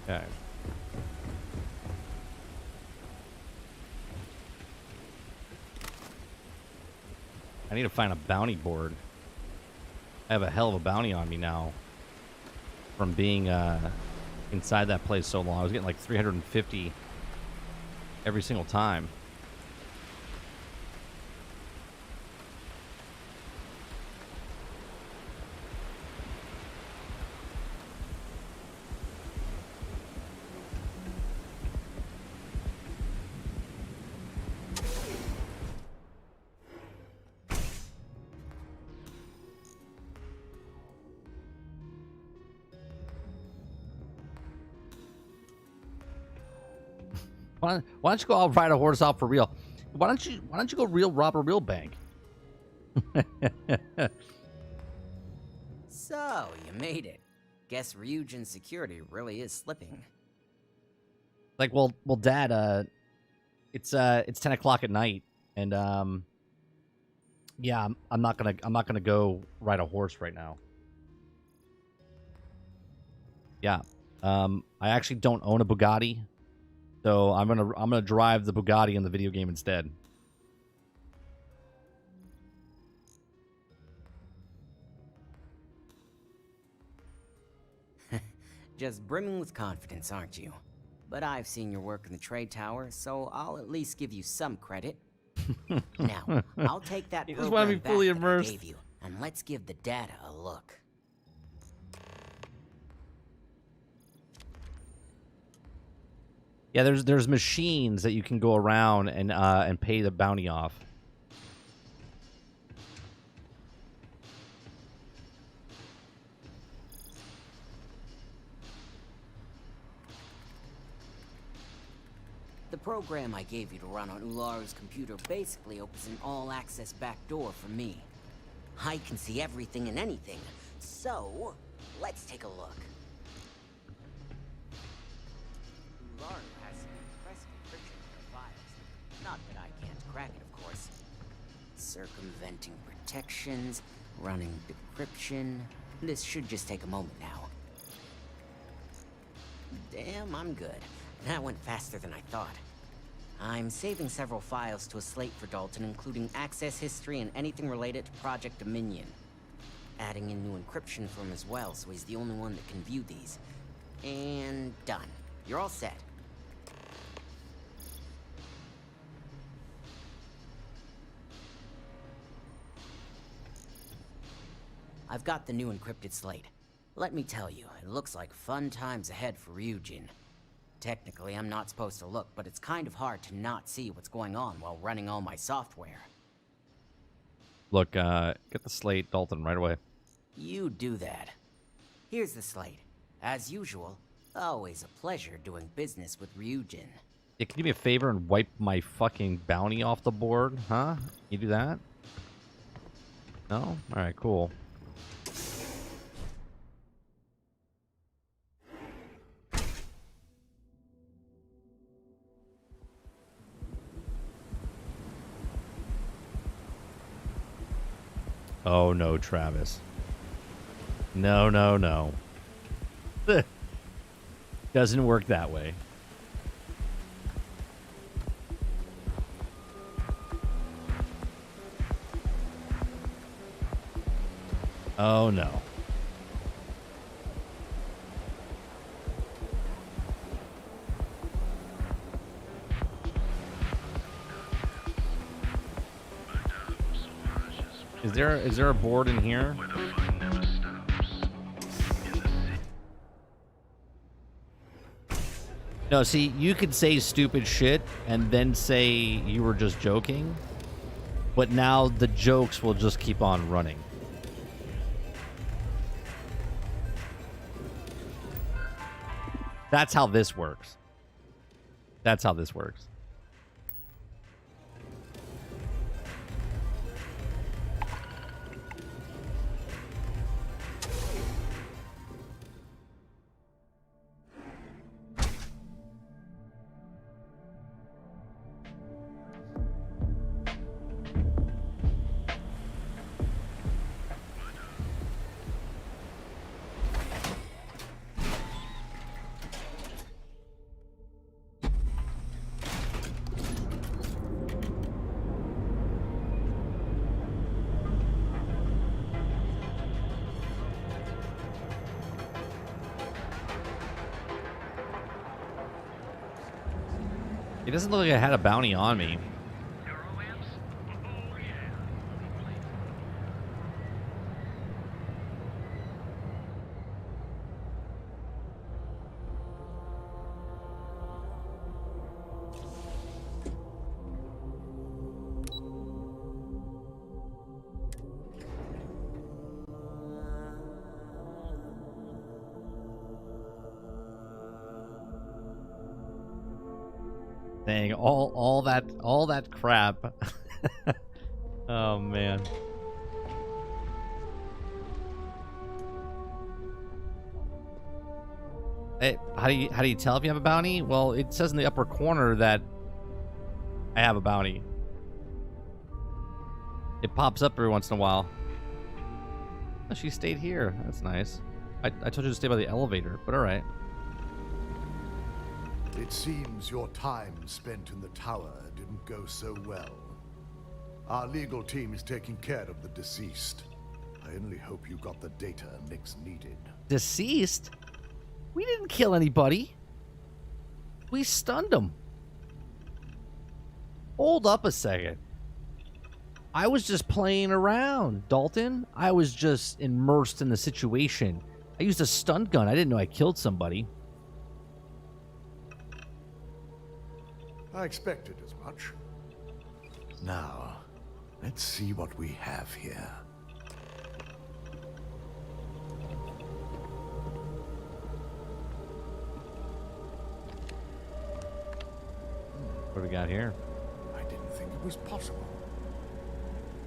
Okay. I need to find a bounty board. I have a hell of a bounty on me now from being inside that place so long. I was getting like 350 every single time. Why don't you go all ride a horse out for real? Why don't you go rob a real bank? So, you made it. Guess Ryujin security really is slipping. Like, well, Dad, it's 10 o'clock at night, and yeah, I'm not gonna go ride a horse right now. Yeah, I actually don't own a Bugatti. So I'm gonna drive the Bugatti in the video game instead. Just brimming with confidence, aren't you? But I've seen your work in the trade tower, so I'll at least give you some credit. Now, I'll take that You just want to program be fully back that I immersed. gave you, and let's give the data a look. Yeah, there's machines that you can go around and pay the bounty off. The program I gave you to run on Uaru's computer basically opens an all-access backdoor for me. I can see everything and anything, so let's take a look. Uaru has some impressive encryption in their files. Not that I can't crack it, of course. Circumventing protections, running decryption. This should just take a moment now. Damn, I'm good. That went faster than I thought. I'm saving several files to a slate for Dalton, including access history and anything related to Project Dominion. Adding in new encryption for him as well, so he's the only one that can view these. And done. You're all set. I've got the new encrypted slate. Let me tell you, it looks like fun times ahead for Ryujin. Technically, I'm not supposed to look, but it's kind of hard to not see what's going on while running all my software. Look, get the slate, Dalton, right away. You do that. Here's the slate. As usual, always a pleasure doing business with Ryujin. Yeah, can you do me a favor and wipe my fucking bounty off the board, huh? You do that? No? Alright, cool. Oh no, Travis. No, no, no. Doesn't work that way. Oh no. Is there a board in here? No, see, you could say stupid shit and then say you were just joking, but now the jokes will just keep on running. That's how this works. That's how this works. It doesn't look like I had a bounty on me. Dang, all that crap. Oh man. Hey, how do you tell if you have a bounty? Well, it says in the upper corner that I have a bounty. It pops up every once in a while. Oh, she stayed here. That's nice. I told you to stay by the elevator, but all right. It seems your time spent in the tower didn't go so well. Our legal team is taking care of the deceased. I only hope you got the data Nix needed. Deceased? We didn't kill anybody. We stunned him. Hold up a second. I was just playing around, Dalton. I was just immersed in the situation. I used a stun gun. I didn't know I killed somebody. I expected as much. Now, let's see what we have here. What do we got here? I didn't think it was possible.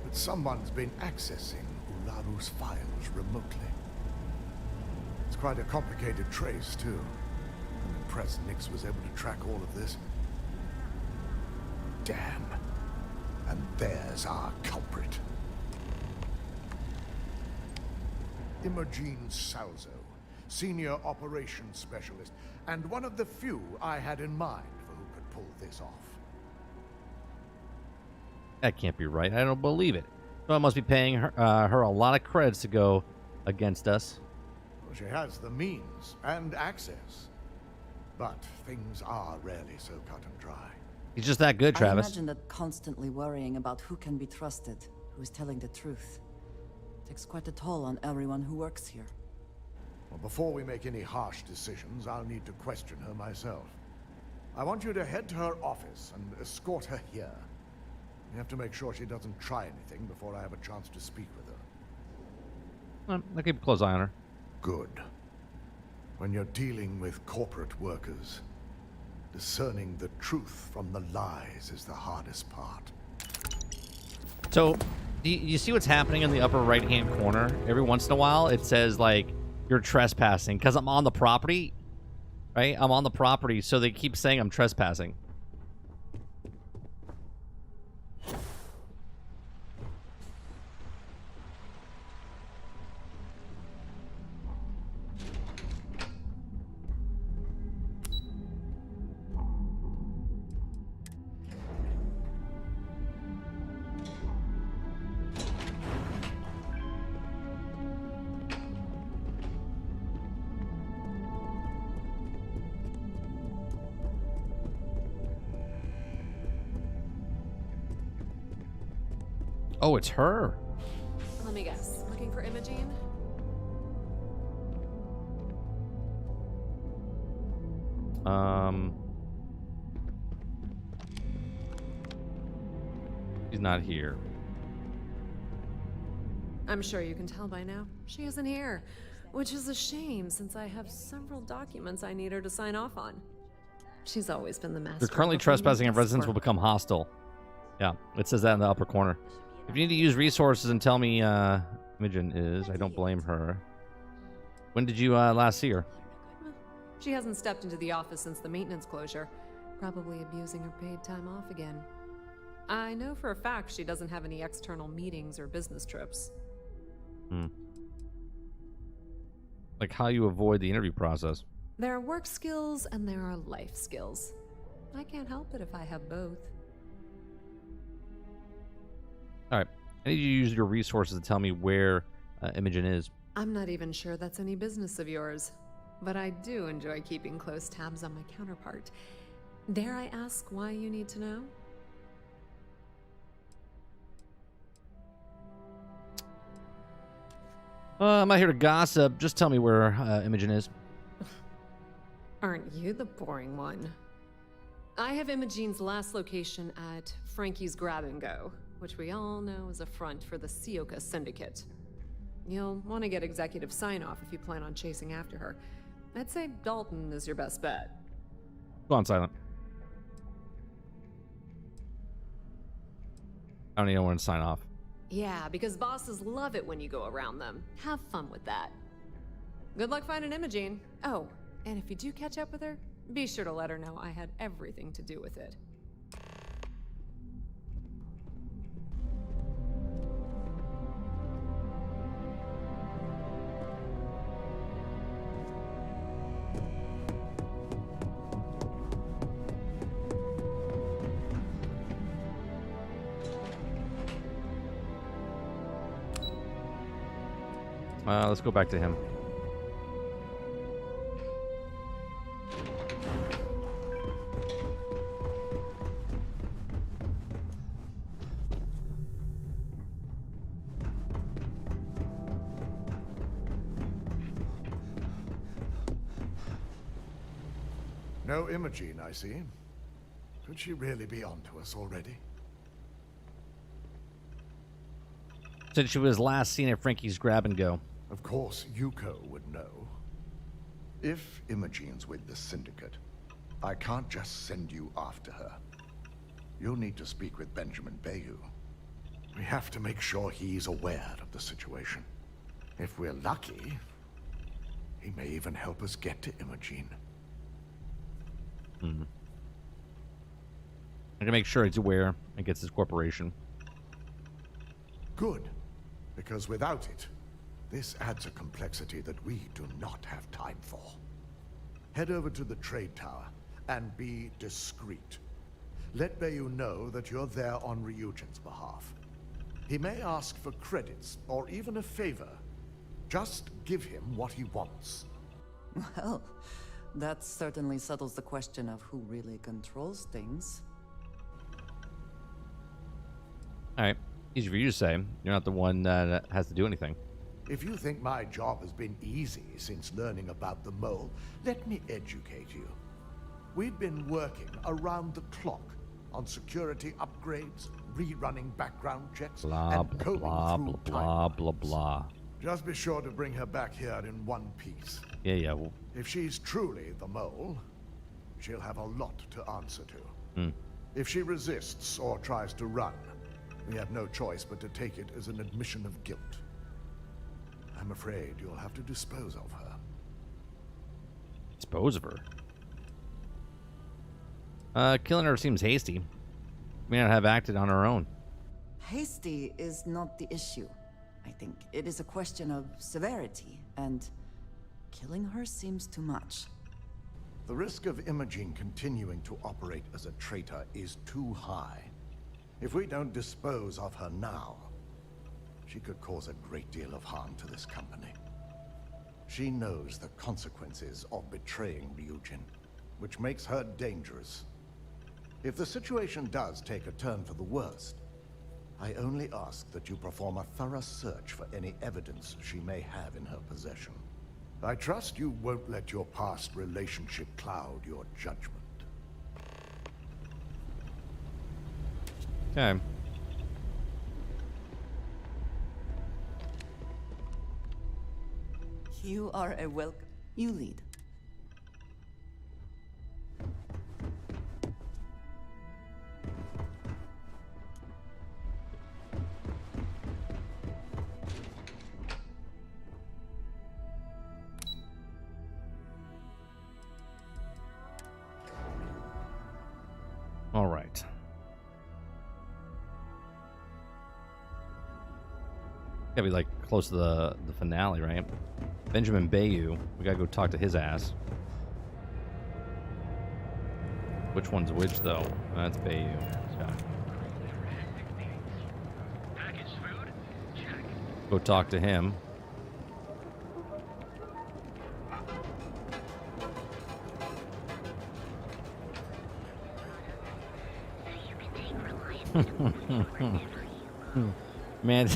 But someone's been accessing Uaru's files remotely. It's quite a complicated trace, too. I'm impressed Nix was able to track all of this. Damn. And there's our culprit. Imogene Salzo, Senior Operations Specialist, and one of the few I had in mind for who could pull this off. That can't be right. I don't believe it. Someone must be paying her a lot of credits to go against us. Well, she has the means and access. But things are rarely so cut and dry. He's just that good, Travis. I imagine that constantly worrying about who can be trusted, who is telling the truth, takes quite a toll on everyone who works here. Well, before we make any harsh decisions, I'll need to question her myself. I want you to head to her office and escort her here. You have to make sure she doesn't try anything before I have a chance to speak with her. I'll keep a close eye on her. Good. When you're dealing with corporate workers, discerning the truth from the lies is the hardest part. So, you see what's happening in the upper right-hand corner? Every once in a while, it says, like, you're trespassing. Because I'm on the property, right? I'm on the property, so they keep saying I'm trespassing. Oh, it's her. me guess. Looking for Imogene? He's not here. I'm sure you can tell by now. She isn't here, which is a shame since I have several documents I need her to sign off on. She's always been the master. You're currently trespassing and residents will become hostile. Yeah, it says that in the upper corner. If you need to use resources and tell me Imogene is, I don't blame her. When did you last see her? She hasn't stepped into the office since the maintenance closure. Probably abusing her paid time off again. I know for a fact she doesn't have any external meetings or business trips. Like how you avoid the interview process. There are work skills and there are life skills. I can't help it if I have both. Alright, I need you to use your resources to tell me where Imogene is. I'm not even sure that's any business of yours, but I do enjoy keeping close tabs on my counterpart. Dare I ask why you need to know? I'm not here to gossip. Just tell me where Imogene is. Aren't you the boring one? I have Imogene's last location at Frankie's Grab and Go, which we all know is a front for the Sioka Syndicate. You'll want to get executive sign-off if you plan on chasing after her. I'd say Dalton is your best bet. Go on silent. I don't even want to sign off. Yeah, because bosses love it when you go around them. Have fun with that. Good luck finding Imogene. Oh, and if you do catch up with her, be sure to let her know I had everything to do with it. Let's go back to him. No Imogene, I see. Could she really be onto us already? Since she was last seen at Frankie's Grab and Go. Of course, Yuko would know. If Imogene's with the Syndicate, I can't just send you after her. You'll need to speak with Benjamin Bayou. We have to make sure he's aware of the situation. If we're lucky, he may even help us get to Imogene. I can make sure he's aware and gets his corporation. Good, because without it, this adds a complexity that we do not have time for. Head over to the trade tower and be discreet. Let Bayou know that you're there on Ryujin's behalf. He may ask for credits or even a favor. Just give him what he wants. Well, that certainly settles the question of who really controls things. Alright, easy for you to say. You're not the one that has to do anything. If you think my job has been easy since learning about the mole, let me educate you. We've been working around the clock on security upgrades, rerunning background checks, Blah, and blah, combing blah, through blah, blah, blah. Just be sure to bring her back here in one piece. Yeah. Well, if she's truly the mole, she'll have a lot to answer to. If she resists or tries to run, we have no choice but to take it as an admission of guilt. I'm afraid you'll have to dispose of her. Dispose of her? Killing her seems hasty. May not have acted on her own. Hasty is not the issue. I think it is a question of severity, and killing her seems too much. The risk of Imogene continuing to operate as a traitor is too high. If we don't dispose of her now, she could cause a great deal of harm to this company. She knows the consequences of betraying Ryujin, which makes her dangerous. If the situation does take a turn for the worst, I only ask that you perform a thorough search for any evidence she may have in her possession. I trust you won't let your past relationship cloud your judgment. Okay. You are a welcome. You lead. All right. Gotta be like close to the finale, right? Benjamin Bayou. We gotta go talk to his ass. Which one's which, though? That's Bayou. Okay. Go talk to him. Man.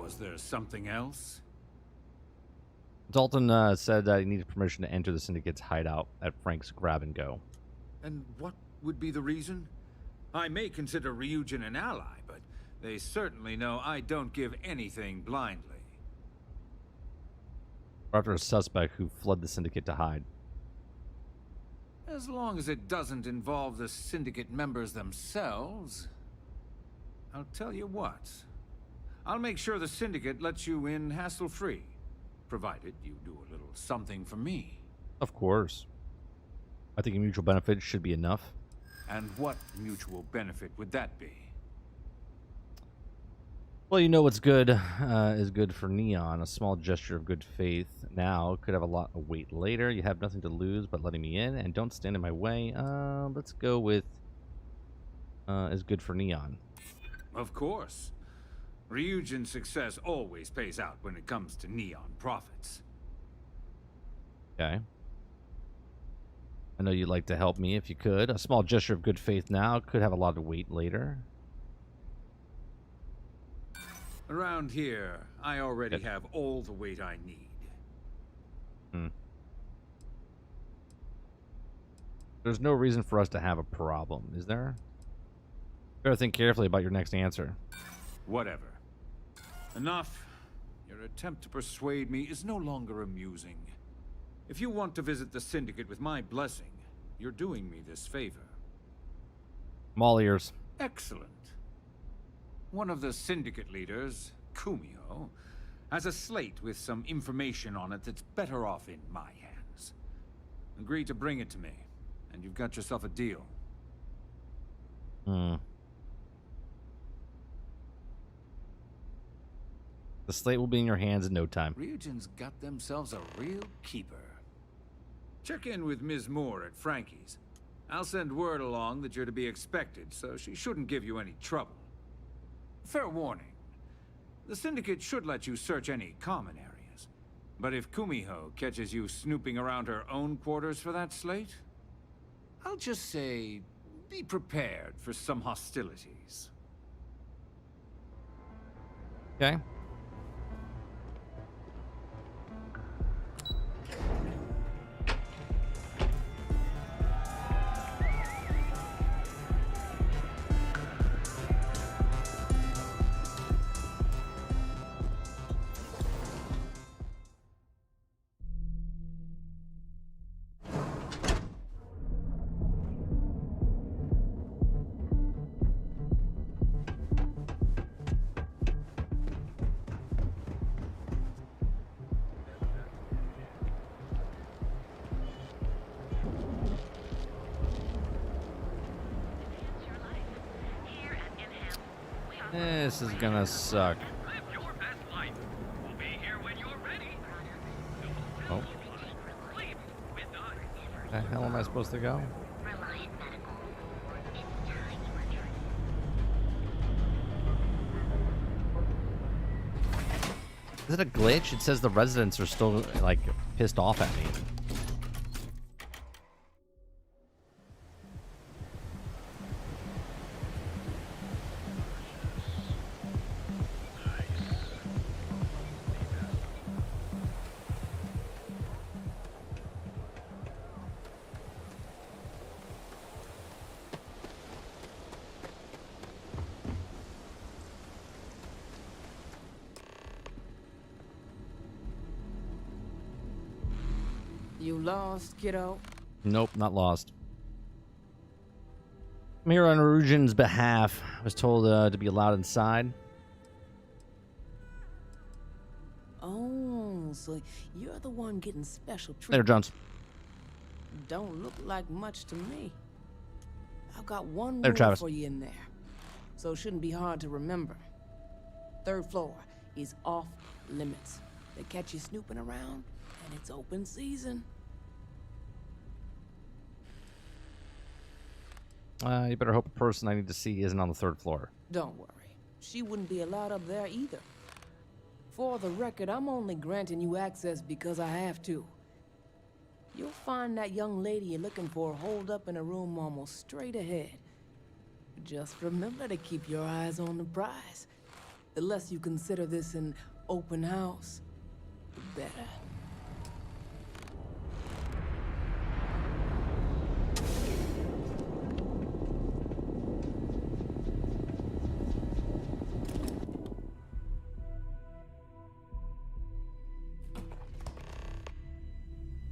Was there something else? Dalton said that he needed permission to enter the Syndicate's hideout at Frank's Grab and Go. And what would be the reason? I may consider Ryujin an ally, but they certainly know I don't give anything blindly. We're after a suspect who fled the Syndicate to hide. As long as it doesn't involve the Syndicate members themselves. I'll tell you what. I'll make sure the Syndicate lets you in hassle-free, provided you do a little something for me. Of course. I think a mutual benefit should be enough. And what mutual benefit would that be? Well, you know what's good is good for Neon. A small gesture of good faith now could have a lot of weight later. You have nothing to lose but letting me in, and don't stand in my way. Let's go with is good for Neon. Of course. Ryujin's success always pays out when it comes to Neon profits. Okay. I know you'd like to help me if you could. A small gesture of good faith now could have a lot of weight later. Around here, I already have all the weight I need. There's no reason for us to have a problem, is there? Better think carefully about your next answer. Whatever. Enough. Your attempt to persuade me is no longer amusing. If you want to visit the Syndicate with my blessing, you're doing me this favor. I'm all ears. Excellent. One of the Syndicate leaders, Kumio, has a slate with some information on it that's better off in my hands. Agree to bring it to me, and you've got yourself a deal. The slate will be in your hands in no time. Ryujin's got themselves a real keeper. Check in with Ms. Moore at Frankie's. I'll send word along that you're to be expected, so she shouldn't give you any trouble. Fair warning. The Syndicate should let you search any common areas. But if Kumiho catches you snooping around her own quarters for that slate, I'll just say, be prepared for some hostilities. Okay. This is gonna suck. Oh. The hell am I supposed to go? Is it a glitch? It says the residents are still, like, pissed off at me. You lost, kiddo? Nope, not lost. I'm here on Ryujin's behalf. I was told to be allowed inside. Oh, so you're the one getting special treatment. Later, Jones. Don't look like much to me. I've got one Later, rule Travis. for you in there, so it shouldn't be hard to remember. 3rd floor is off limits. They catch you snooping around, and it's open season. You better hope a person I need to see isn't on the 3rd floor. Don't worry. She wouldn't be allowed up there either. For the record, I'm only granting you access because I have to. You'll find that young lady you're looking for holed up in a room almost straight ahead. Just remember to keep your eyes on the prize. The less you consider this an open house, the better.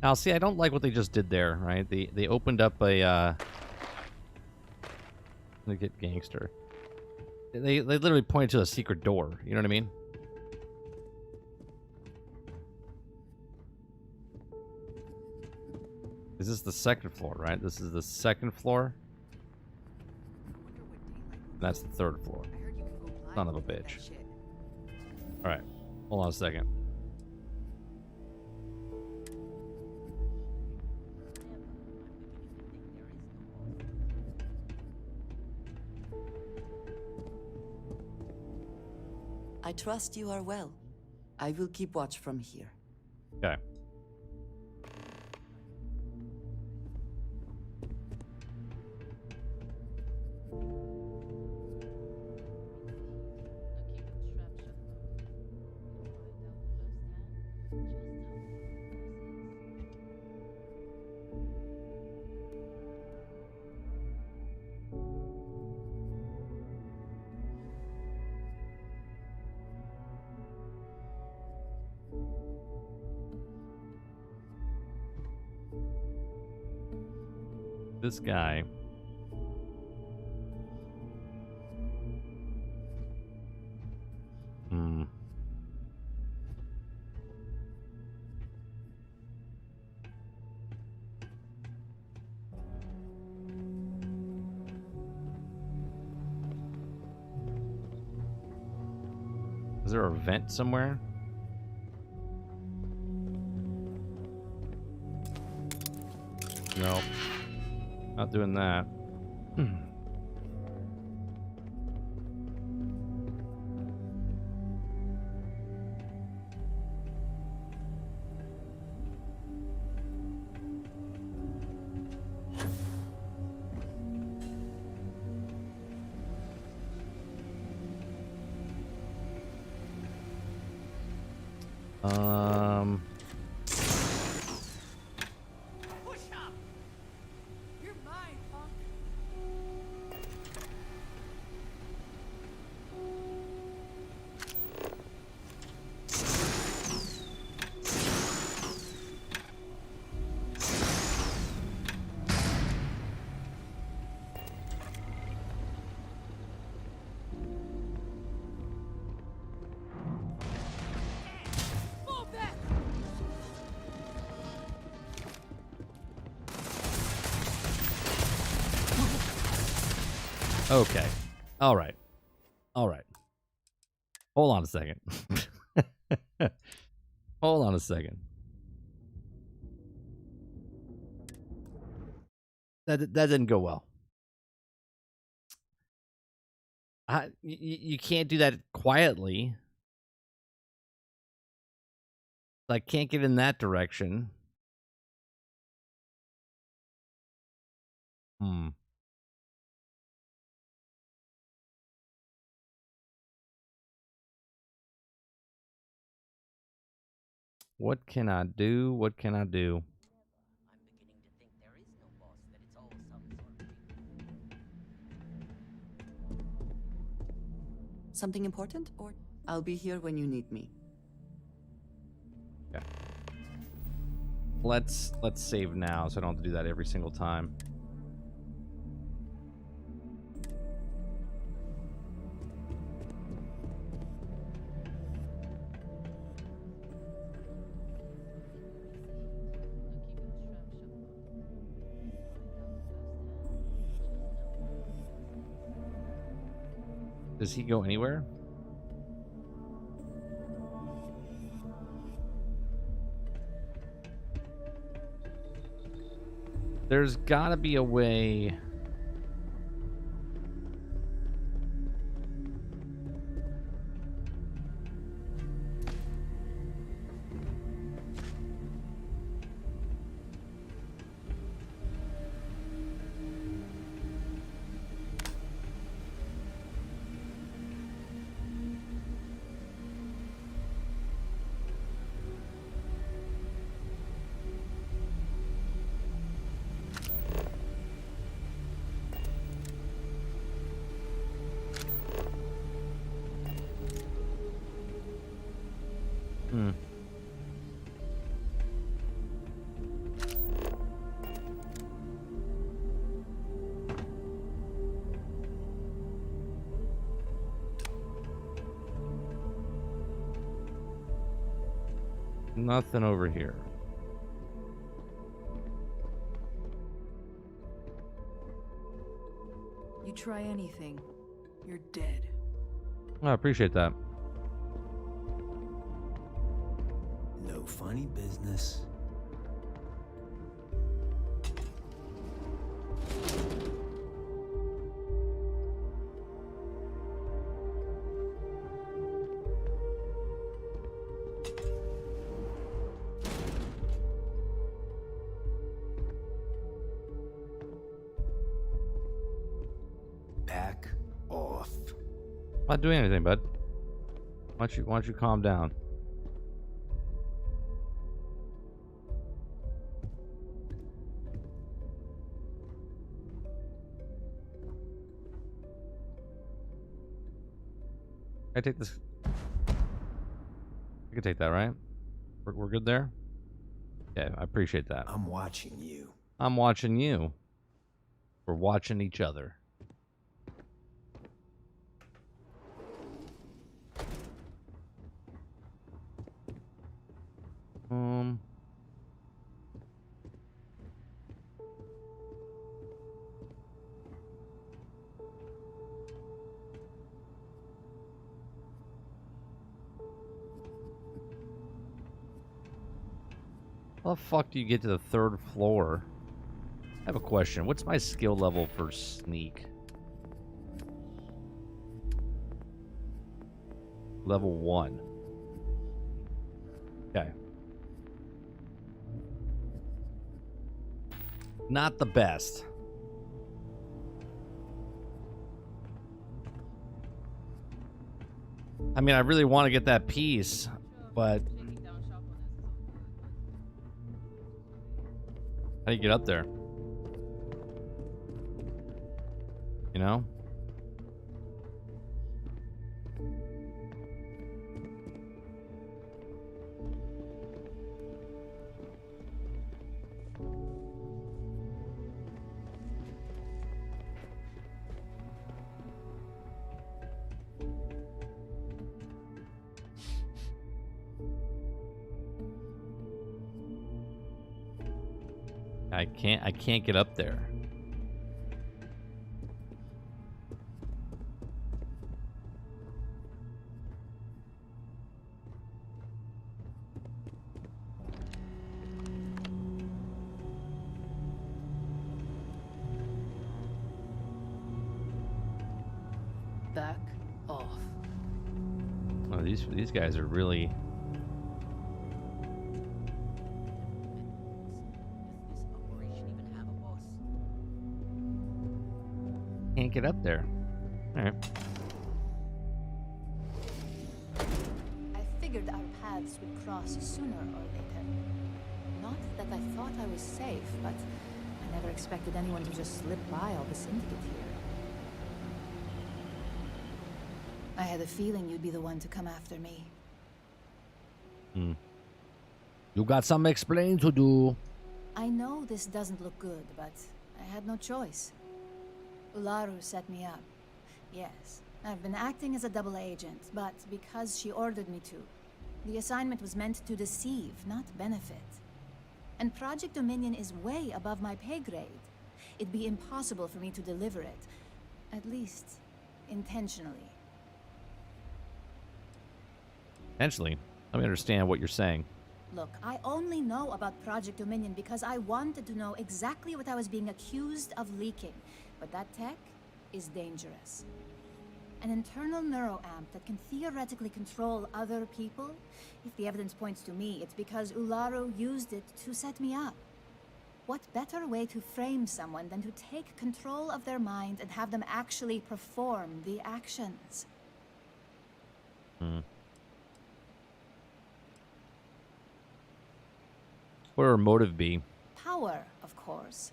Now, see, I don't like what they just did there, right? They opened up a, Look at gangster. They literally pointed to a secret door, you know what I mean? Is this the 2nd floor, right? This is the 2nd floor. That's the 3rd floor. Son of a bitch. Alright, hold on a second. I trust you are well. I will keep watch from here. Okay. This guy. Is there a vent somewhere? No. Not doing that. Okay. All right. All right. Hold on a second. Hold on a second. That didn't go well. You can't do that quietly. I can't get in that direction. What can I do? What can I do? Something important, or I'll be here when you need me. Okay. Let's save now, so I don't have to do that every single time. Does he go anywhere? There's gotta be a way. Nothing over here. You try anything, you're dead. I appreciate that. No funny business. Back off. I'm not doing anything, bud. Why don't you calm down? I take this. I can take that, right? We're good there? Yeah, I appreciate that. I'm watching you. I'm watching you. We're watching each other. How the fuck do you get to the third floor? I have a question. What's my skill level for sneak? Level 1. Okay. Not the best. I mean, I really want to get that piece, but how do you get up there? You know? I can't get up there. Back off. Oh, these guys are really. Can't get up there. All right. I figured our paths would cross sooner or later. Not that I thought I was safe, but I never expected anyone to just slip by all the syndicate here. I had a feeling you'd be the one to come after me. You got some explaining to do. I know this doesn't look good, but I had no choice. Uaru set me up. Yes, I've been acting as a double agent, but because she ordered me to. The assignment was meant to deceive, not benefit. And Project Dominion is way above my pay grade. It'd be impossible for me to deliver it. At least, intentionally. Potentially. Let me understand what you're saying. Look, I only know about Project Dominion because I wanted to know exactly what I was being accused of leaking. But that tech is dangerous. An internal neuroamp that can theoretically control other people? If the evidence points to me, it's because Uaru used it to set me up. What better way to frame someone than to take control of their mind and have them actually perform the actions? What would her motive be? Power, of course.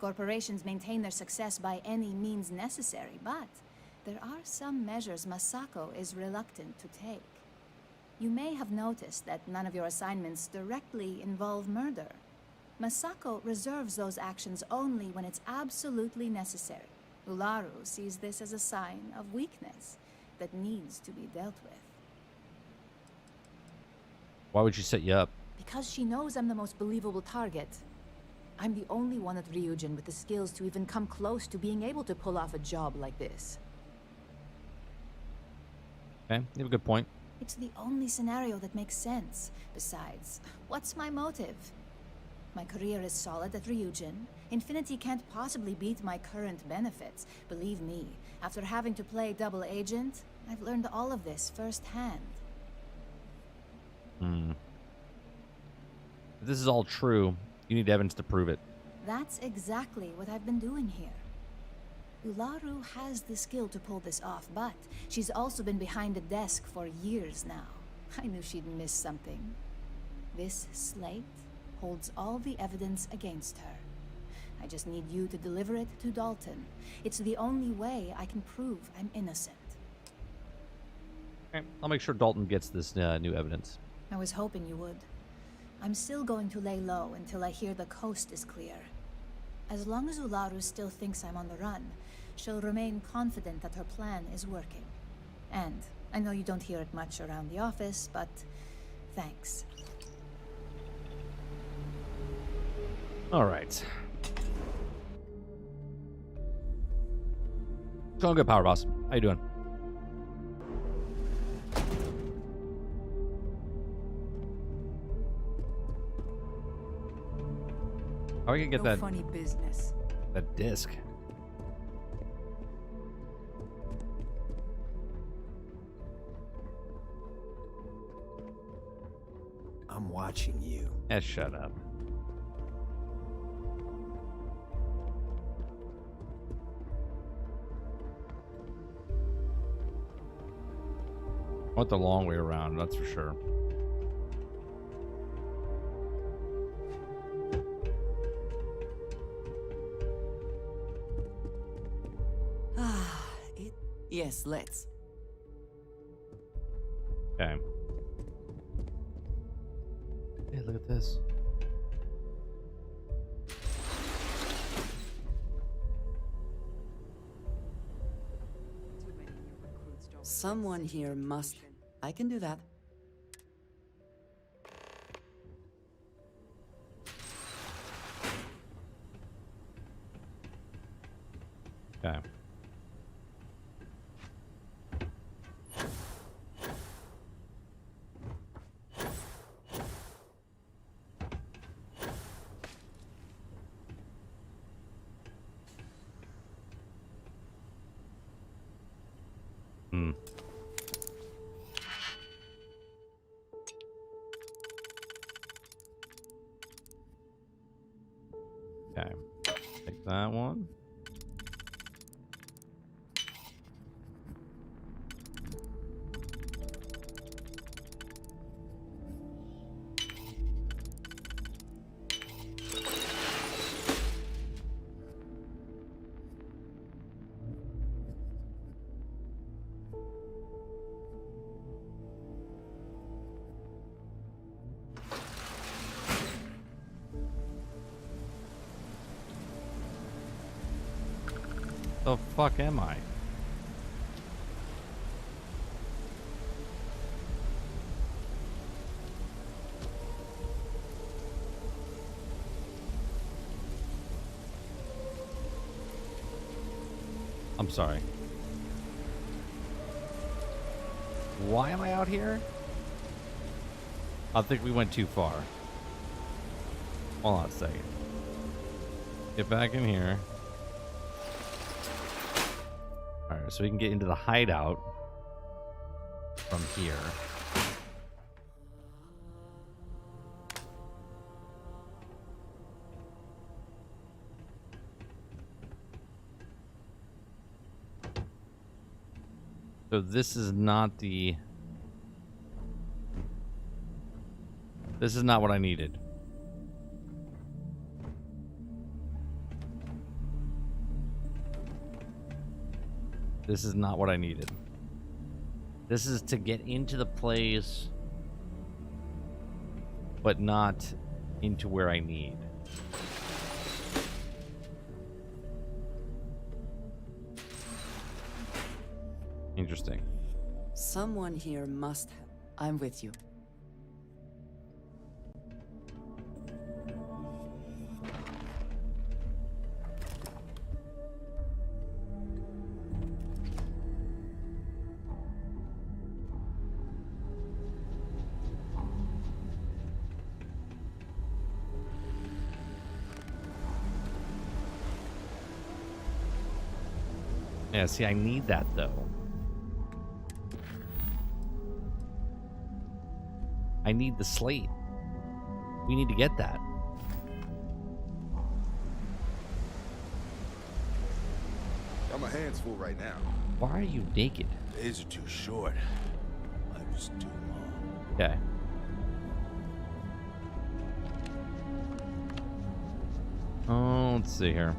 Corporations maintain their success by any means necessary, but there are some measures Masako is reluctant to take. You may have noticed that none of your assignments directly involve murder. Masako reserves those actions only when it's absolutely necessary. Uaru sees this as a sign of weakness that needs to be dealt with. Why would she set you up? Because she knows I'm the most believable target. I'm the only one at Ryujin with the skills to even come close to being able to pull off a job like this. Okay, you have a good point. It's the only scenario that makes sense. Besides, what's my motive? My career is solid at Ryujin. Infinity can't possibly beat my current benefits. Believe me, after having to play double agent, I've learned all of this firsthand. If this is all true, you need evidence to prove it. That's exactly what I've been doing here. Uaru has the skill to pull this off, but she's also been behind the desk for years now. I knew she'd miss something. This slate holds all the evidence against her. I just need you to deliver it to Dalton. It's the only way I can prove I'm innocent. Okay, I'll make sure Dalton gets this new evidence. I was hoping you would. I'm still going to lay low until I hear the coast is clear. As long as Uaru still thinks I'm on the run, she'll remain confident that her plan is working. And I know you don't hear it much around the office, but thanks. All right. Going good, Power Boss. How you doing? How are we gonna get No that funny business. that disc? I'm watching you. Shut up. I went the long way around, that's for sure. Yes, let's. Okay. Hey, look at this. Someone here must. I can do that. Okay. Hmm. Okay. Take that one. The fuck am I? I'm sorry. Why am I out here? I think we went too far. Hold on a second. Get back in here. Alright, so we can get into the hideout from here. So this is not the... This is not what I needed. This is not what I needed. This is to get into the place, but not into where I need. Interesting. Someone here must have... I'm with you. Yeah, see, I need that, though. I need the slate. We need to get that. Got my hands full right now. Why are you naked? Days are too short. Life's too long. Okay. Oh, let's see here.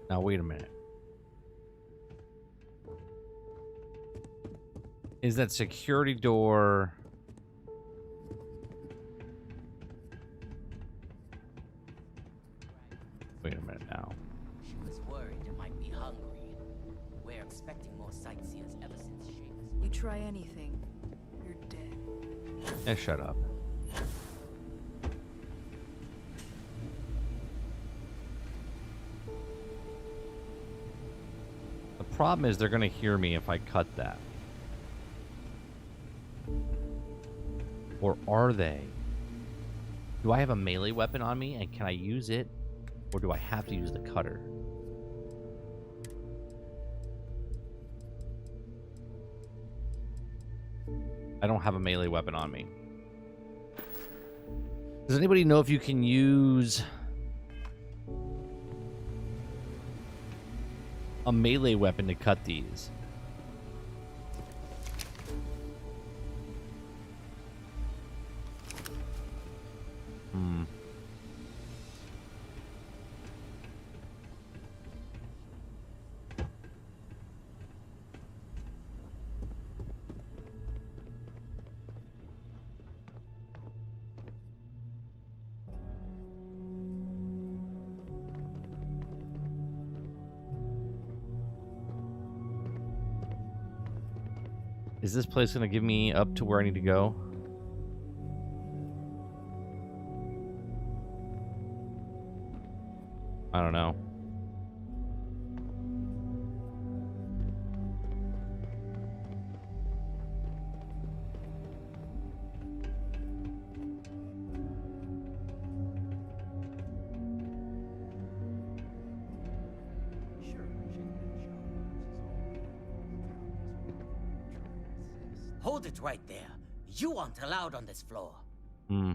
Now, wait a minute. Is that security door... Wait a minute now. She was worried you might be hungry. We're expecting more sightseers ever since she was... You try anything, you're dead. Eh, shut up. The problem is they're going to hear me if I cut that. Or are they? Do I have a melee weapon on me and can I use it? Or do I have to use the cutter? I don't have a melee weapon on me. Does anybody know if you can use a melee weapon to cut these? Is this place going to give me up to where I need to go? I don't know. Hold it right there. You aren't allowed on this floor. Hmm.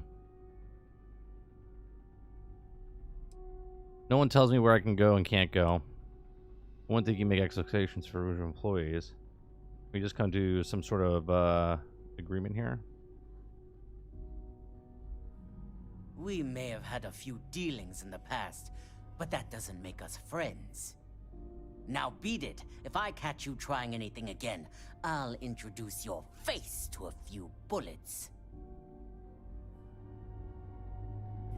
No one tells me where I can go and can't go. One thing you make expectations for employees. We just come to some sort of agreement here. We may have had a few dealings in the past, but that doesn't make us friends. Now beat it. If I catch you trying anything again, I'll introduce your face to a few bullets.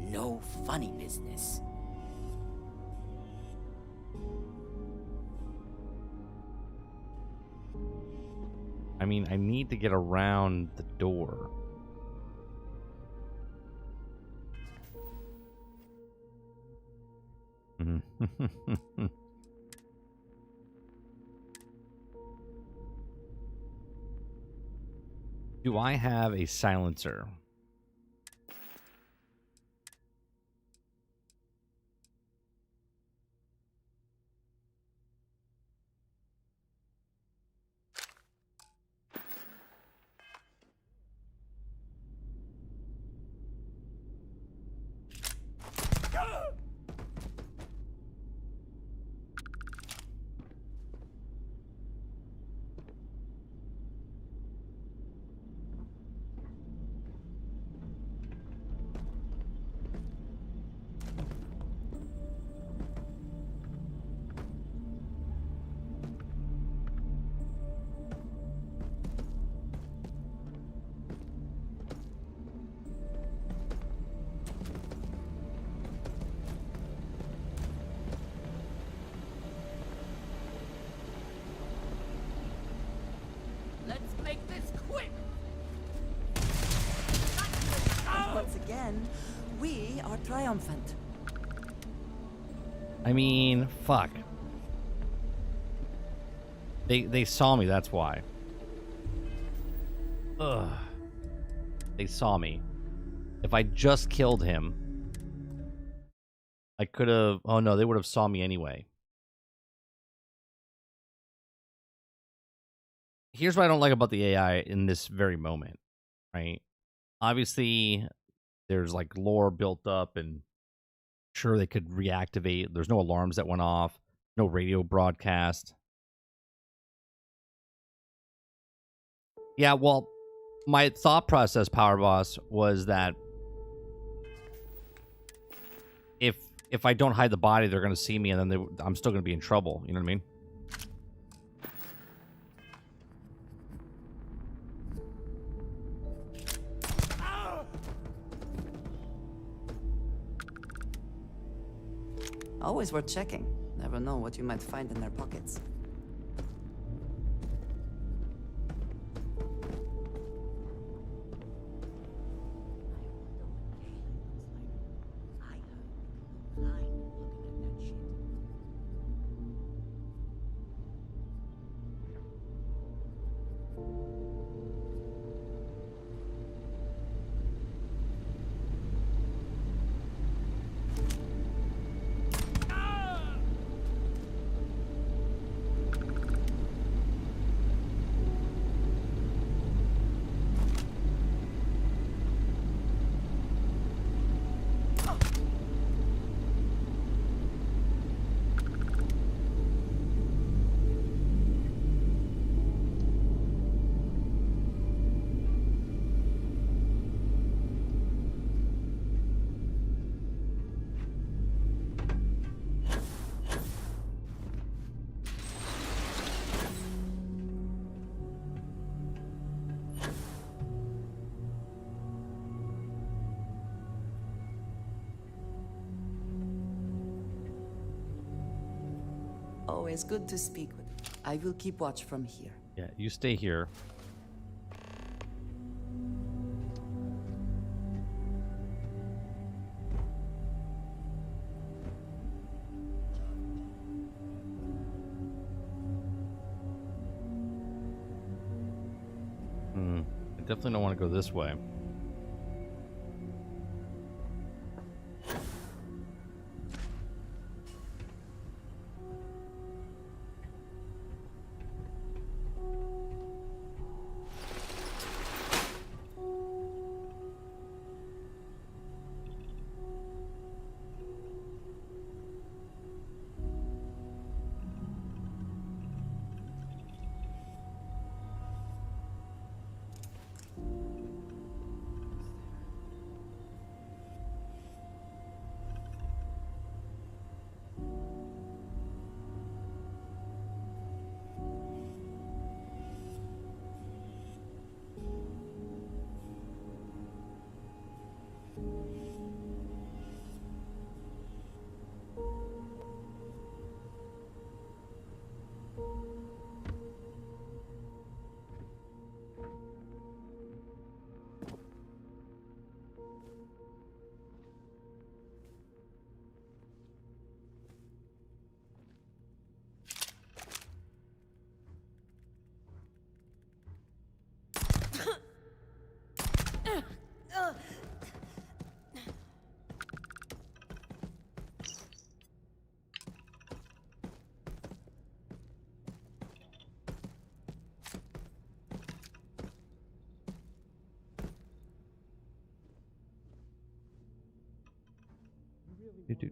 No funny business. I mean, I need to get around the door. Do I have a silencer? Let's make this quick! Once again, we are triumphant. I mean, fuck. They saw me, that's why. Ugh. They saw me. If I just killed him, I could have... Oh no, they would have saw me anyway. Here's what I don't like about the AI in this very moment, right? Obviously, there's like lore built up, and sure they could reactivate. There's no alarms that went off, no radio broadcast. Yeah, well, my thought process, Power Boss, was that if I don't hide the body, they're going to see me, and then I'm still going to be in trouble. You know what I mean? Always worth checking. Never know what you might find in their pockets. Always good to speak with you. I will keep watch from here. Yeah, you stay here. I definitely don't want to go this way.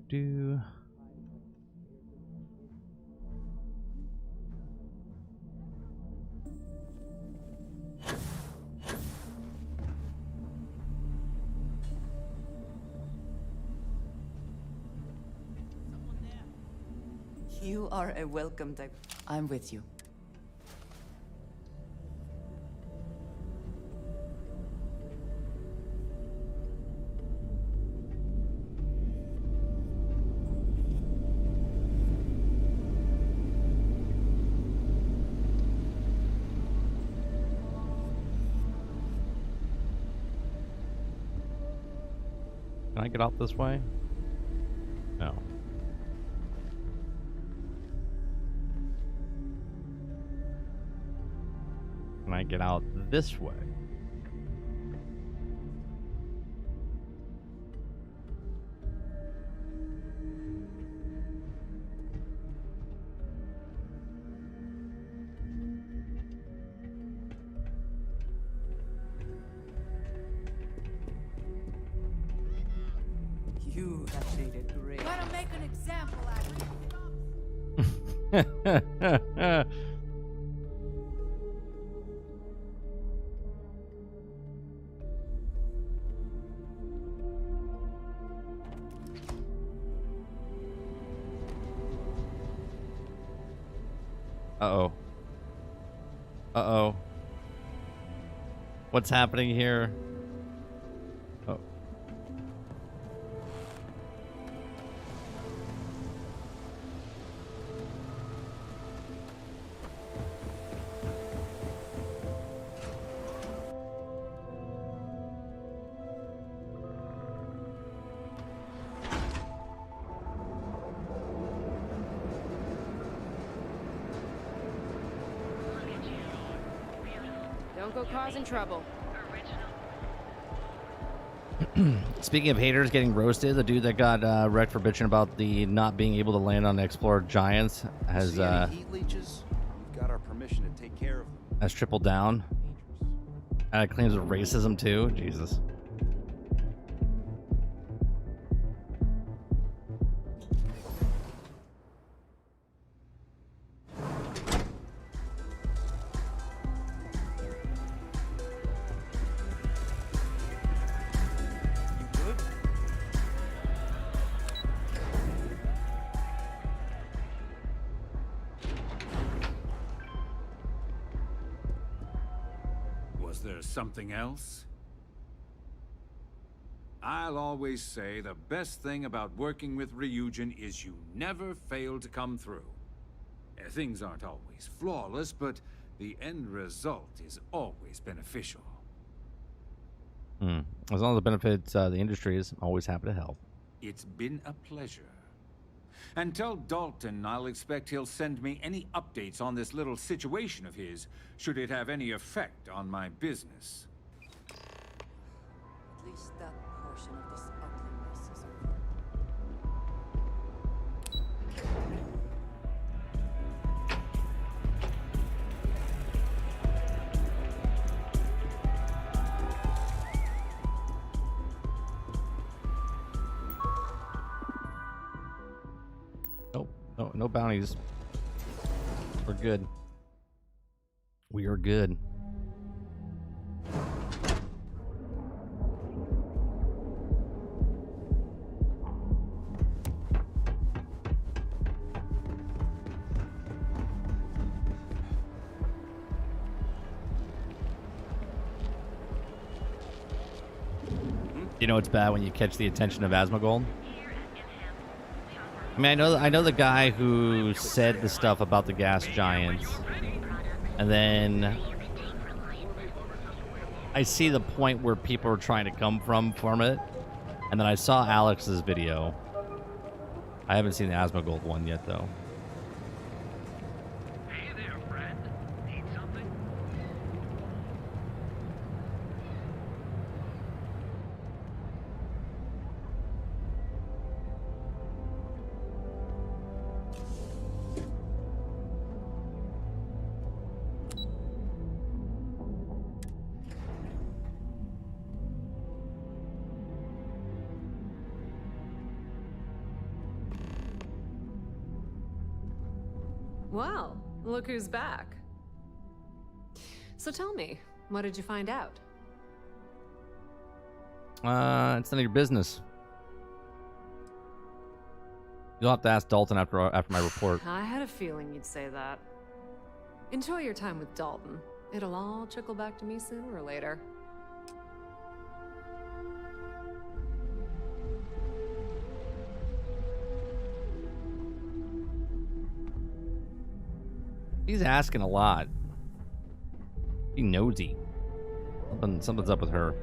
Do. You are a welcome type. I'm with you. Can I get out this way? No. Can I get out this way? You have made it great. Gotta make an example out of you. Uh-oh. Uh-oh. What's happening here? Oh. Don't go causing trouble. Speaking of haters getting roasted, the dude that got wrecked for bitching about the not being able to land on Explorer Giants has See any heat leeches? We've got our permission to take care of them. has tripled down. Claims of racism too. Jesus. Was there something else? I'll always say the best thing about working with Ryujin is you never fail to come through. Things aren't always flawless, but the end result is always beneficial. As long as it benefits the industry, is always happy to help. It's been a pleasure. And tell Dalton I'll expect he'll send me any updates on this little situation of his, should it have any effect on my business. At least that portion of this ugliness is over. No bounties. We're good. We are good. You know it's bad when you catch the attention of Asmongold? I mean, I know the guy who said the stuff about the gas giants, and then I see the point where people are trying to come from it, and then I saw Alex's video. I haven't seen the Asmongold one yet, though. Hey there, friend. Need something? Well, look who's back. So tell me, what did you find out? It's none of your business. You'll have to ask Dalton after my report. I had a feeling you'd say that. Enjoy your time with Dalton. It'll all trickle back to me sooner or later. He's asking a lot. He nosy. Something's up with her.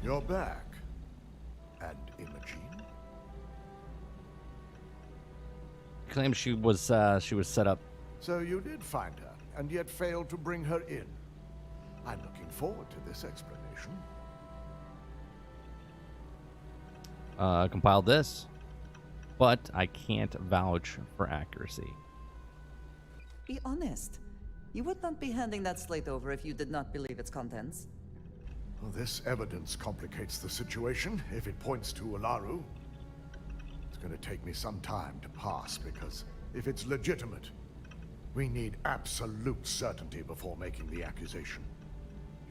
You're back. And Imogene? Claims she was set up. So you did find her, and yet failed to bring her in. I'm looking forward to this explanation. Compiled this, but I can't vouch for accuracy. Be honest. You would not be handing that slate over if you did not believe its contents. Well, this evidence complicates the situation if it points to Uaru. It's going to take me some time to pass, because if it's legitimate, we need absolute certainty before making the accusation.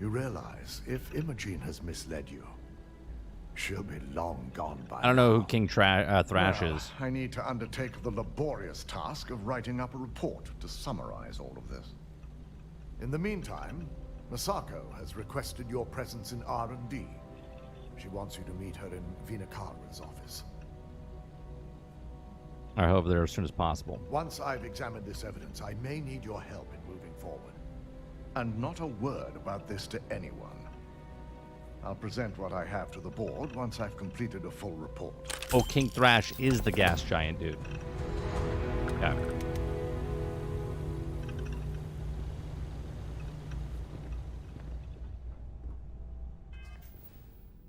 You realize, if Imogene has misled you, she'll be long gone by I don't know now. who King Thrash Well, is. I need to undertake the laborious task of writing up a report to summarize all of this. In the meantime, Masako has requested your presence in R&D. She wants you to meet her in Vinakara's office. I hope there as soon as possible. Once I've examined this evidence, I may need your help in moving forward. And not a word about this to anyone. I'll present what I have to the board once I've completed a full report. Oh, King Thrash is the gas giant dude. Yeah.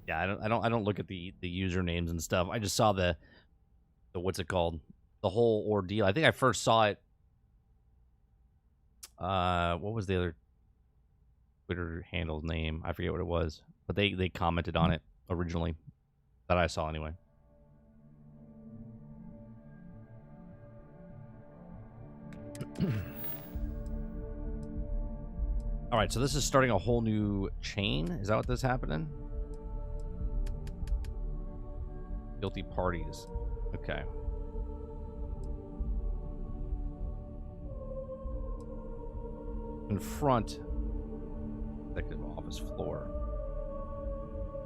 Yeah, I don't look at the usernames and stuff. I just saw the what's it called? The whole ordeal. I think I first saw it. What was the other Twitter handle's name? I forget what it was. But they commented on it originally, that I saw anyway. All right, so this is starting a whole new chain. Is that what this is happening? Guilty parties. Okay. Confront executive office floor.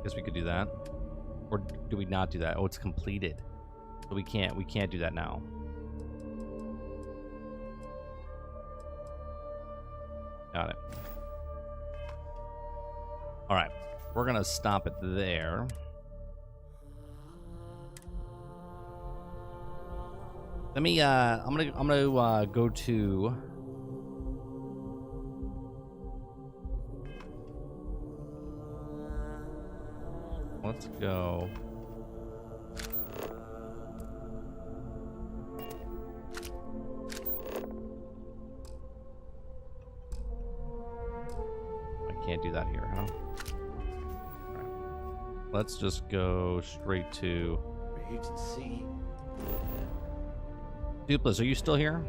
Guess we could do that. Or do we not do that? Oh, it's completed. So we can't do that now. Got it. All right, we're gonna stop it there. Let me. I'm gonna go to. Let's go. I can't do that here, huh? Right. Let's just go straight to Ryujin. Dupless, are you still here?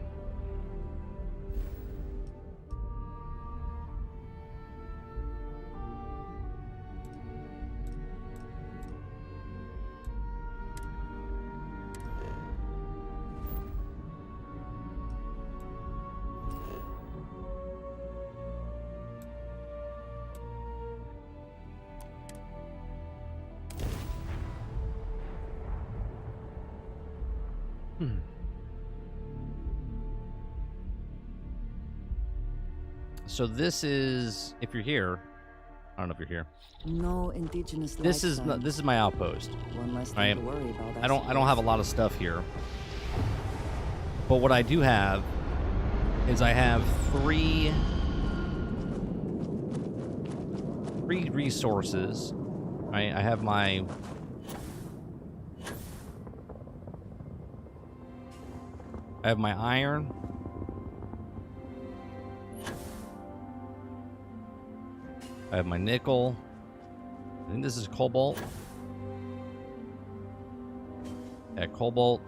So this is, if you're here, I don't know if you're here. No indigenous. This is my outpost. One less thing right? to worry about. I don't have a lot of stuff here, but what I do have is I have three resources. Right? I have my iron. I have my nickel. I think this is cobalt. Yeah, cobalt.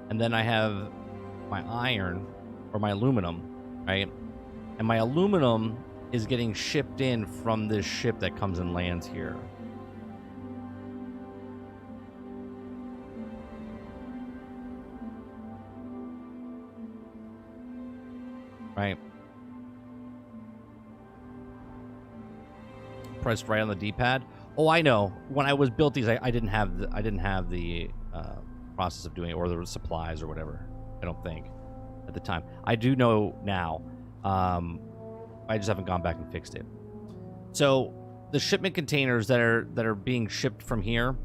And then I have my iron, or my aluminum, right? And my aluminum is getting shipped in from this ship that comes and lands here. Right? Pressed right on the D-pad. Oh, I know. When I was built these, I didn't have the process of doing it, or the supplies or whatever. I don't think at the time. I do know now. I just haven't gone back and fixed it. So the shipment containers that are being shipped from here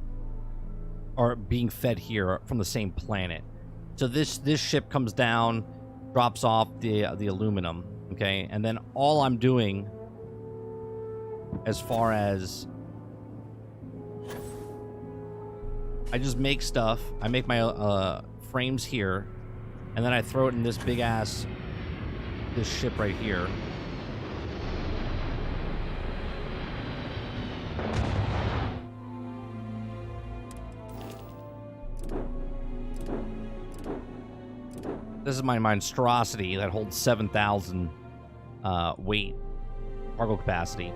are being fed here from the same planet. So this ship comes down, drops off the aluminum, okay, and then all I'm doing, as far as I just make stuff. I make my frames here, and then I throw it in this big ass ship right here. This is my monstrosity that holds 7,000 weight cargo capacity.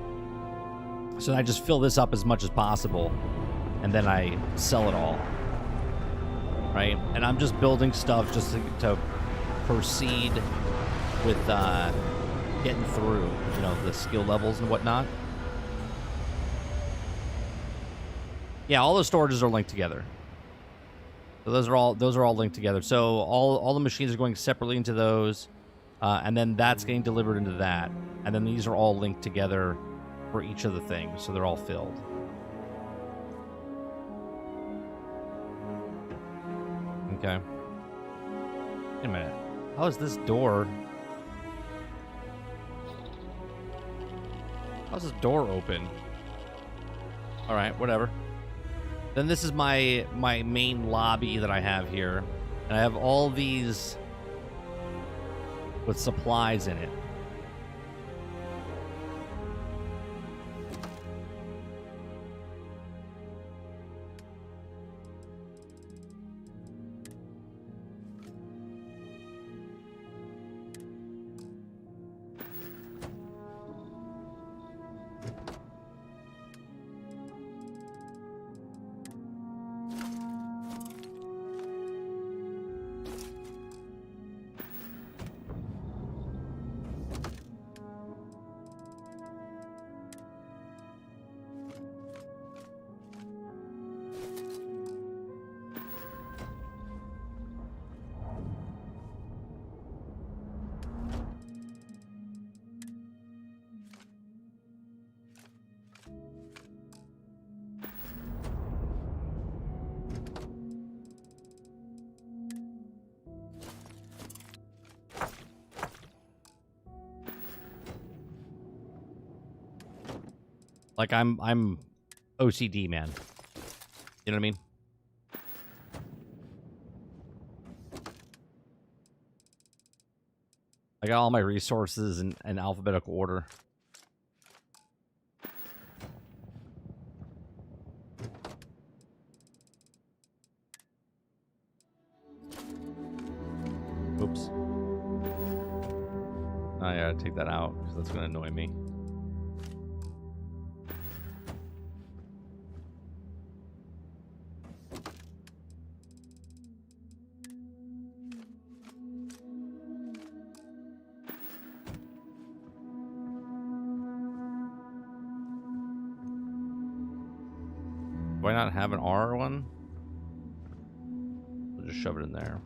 So I just fill this up as much as possible, and then I sell it all. Right? And I'm just building stuff just to proceed with getting through, you know, the skill levels and whatnot. Yeah, all the storages are linked together. So those are all linked together. So all the machines are going separately into those, and then that's getting delivered into that, and then these are all linked together for each of the things, so they're all filled. Okay. Wait a minute. How is this door? How's this door open? All right, whatever. Then this is my main lobby that I have here, and I have all these with supplies in it. Like I'm OCD, man. You know what I mean? I got all my resources in alphabetical order. Oops. I gotta take that out because that's gonna annoy me. Do I not have an R one? I'll just shove it in there.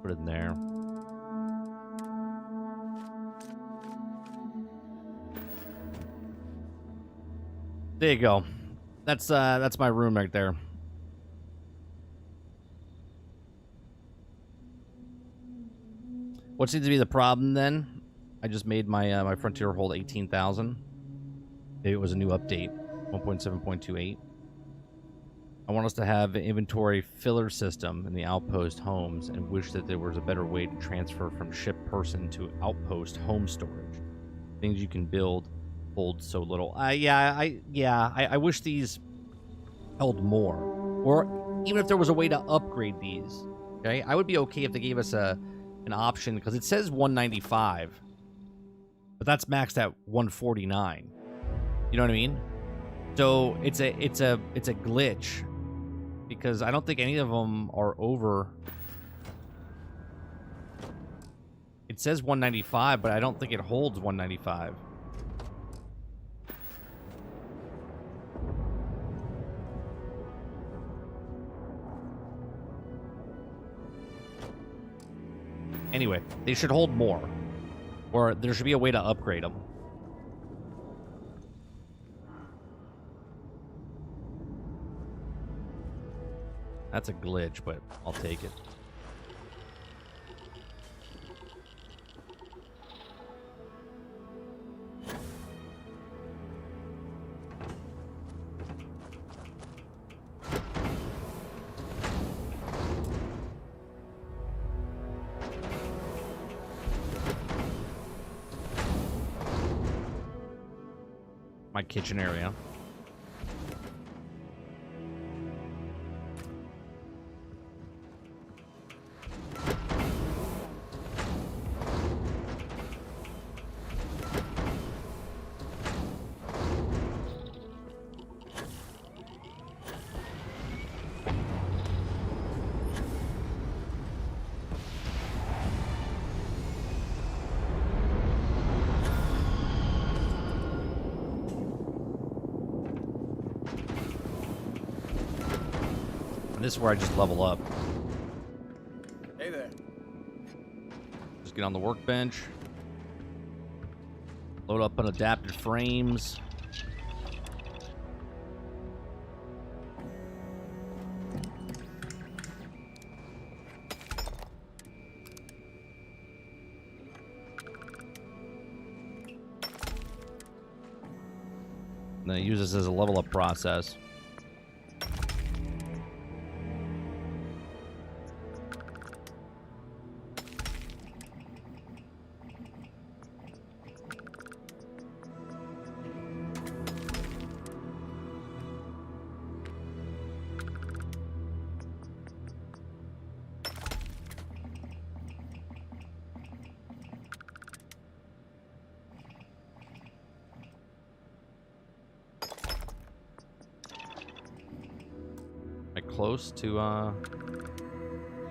Put it in there. There you go. That's my room right there. What seems to be the problem then? I just made my my frontier hold 18,000. Maybe it was a new update, 1.7.28. I want us to have an inventory filler system in the Outpost homes and wish that there was a better way to transfer from ship person to Outpost home storage. Things you can build hold so little. I wish these held more. Or even if there was a way to upgrade these. Okay? I would be okay if they gave us an option, because it says 195. But that's maxed at 149. You know what I mean? So it's a glitch. Because I don't think any of them are over. It says 195, but I don't think it holds 195. Anyway, they should hold more. Or there should be a way to upgrade them. That's a glitch, but I'll take it. My kitchen area. This is where I just level up. Hey there. Just get on the workbench. Load up on adapted frames. And then use this as a level up process. close to,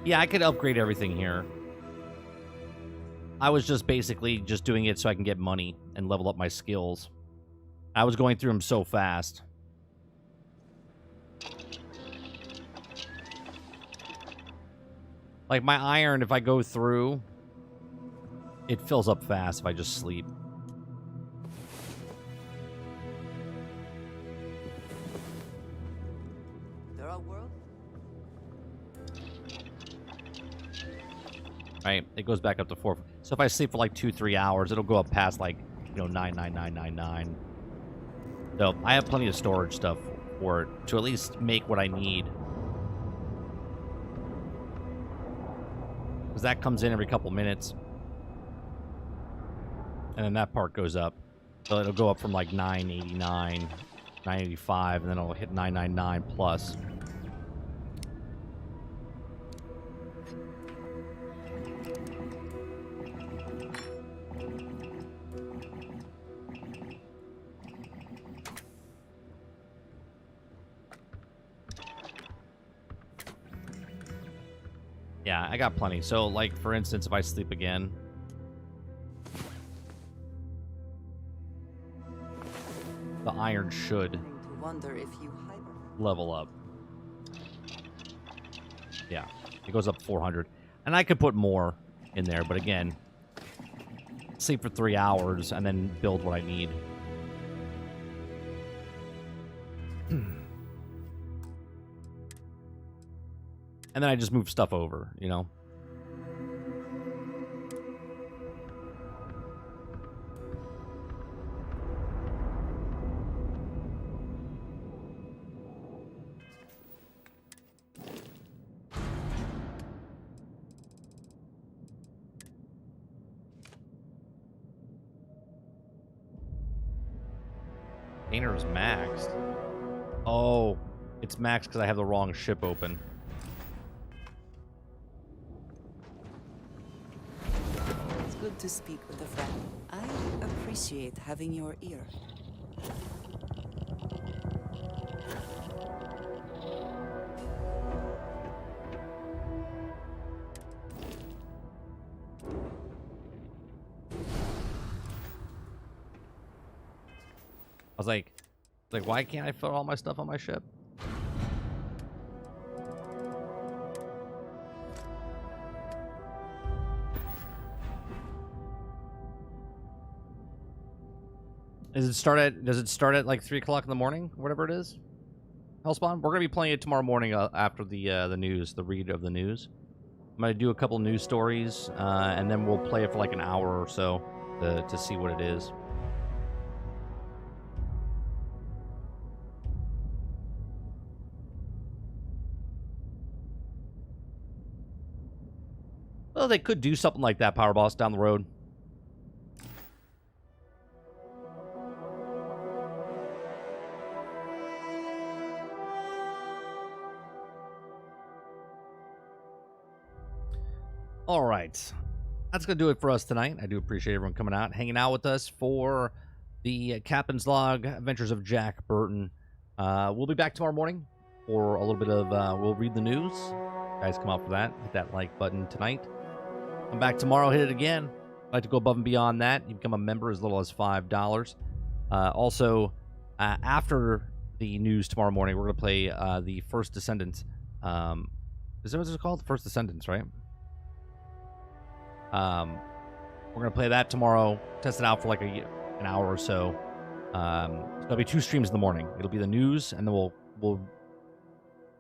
Yeah, I could upgrade everything here. I was just basically just doing it so I can get money and level up my skills. I was going through them so fast. Like, my iron, if I go through, it fills up fast if I just sleep. Right, it goes back up to 4. So if I sleep for like 2-3 hours, it'll go up past like, 99999. So I have plenty of storage stuff for it to at least make what I need. Because that comes in every couple minutes. And then that part goes up. So it'll go up from like 989, 985, and then it'll hit 999 plus. Yeah, I got plenty. So, like, for instance, if I sleep again, the iron should level up. Yeah, it goes up 400. And I could put more in there, but again, sleep for 3 hours and then build what I need. And then I just move stuff over, Painter is maxed. Oh, it's maxed because I have the wrong ship open. Good to speak with a friend. I appreciate having your ear. I was like, why can't I fit all my stuff on my ship? Does it start at like 3 o'clock in the morning, whatever it is? Hellspawn? We're gonna be playing it tomorrow morning after the news, the read of the news. I'm gonna do a couple news stories, and then we'll play it for like an hour or so to see what it is. Well, they could do something like that, Power Boss, down the road. All right. That's going to do it for us tonight. I do appreciate everyone coming out, hanging out with us for the Captain's Log Adventures of Jack Burton. We'll be back tomorrow morning for a little bit of, we'll read the news. Guys, come out for that. Hit that like button tonight. Come back tomorrow, hit it again. I'd like to go above and beyond that. You become a member as little as $5. Also, after the news tomorrow morning, we're going to play the First Descendants. Is that what it's called? First Descendants, right? We're going to play that tomorrow, test it out for like an hour or so. There'll be 2 streams in the morning. It'll be the news, and then we'll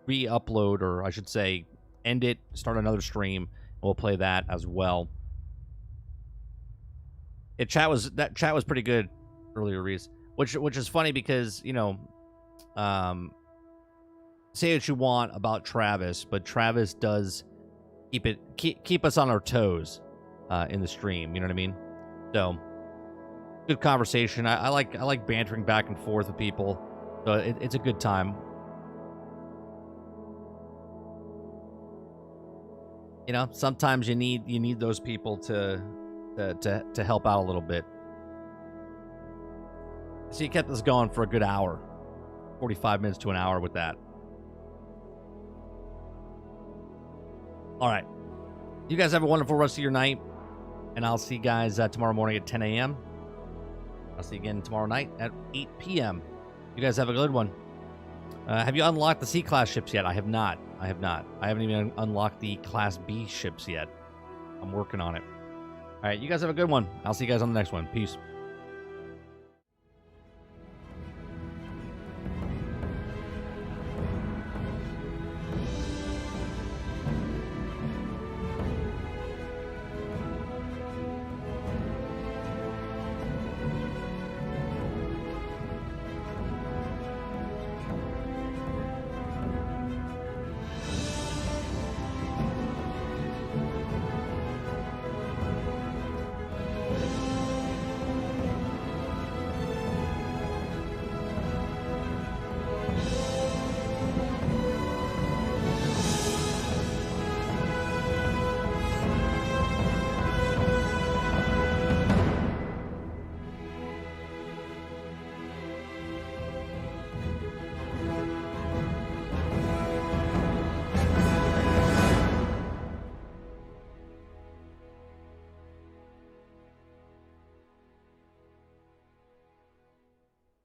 re-upload, or I should say, end it, start another stream, and we'll play that as well. That chat was pretty good earlier, Reese. Which is funny because, say what you want about Travis, but Travis does keep us on our toes in the stream. You know what I mean? So good conversation. I like bantering back and forth with people. So it's a good time. Sometimes you need those people to help out a little bit. So you kept us going for a good hour, 45 minutes to an hour with that. All right. You guys have a wonderful rest of your night. And I'll see you guys tomorrow morning at 10 a.m. I'll see you again tomorrow night at 8 p.m. You guys have a good one. Have you unlocked the C-Class ships yet? I have not. I haven't even unlocked the Class B ships yet. I'm working on it. All right, you guys have a good one. I'll see you guys on the next one. Peace.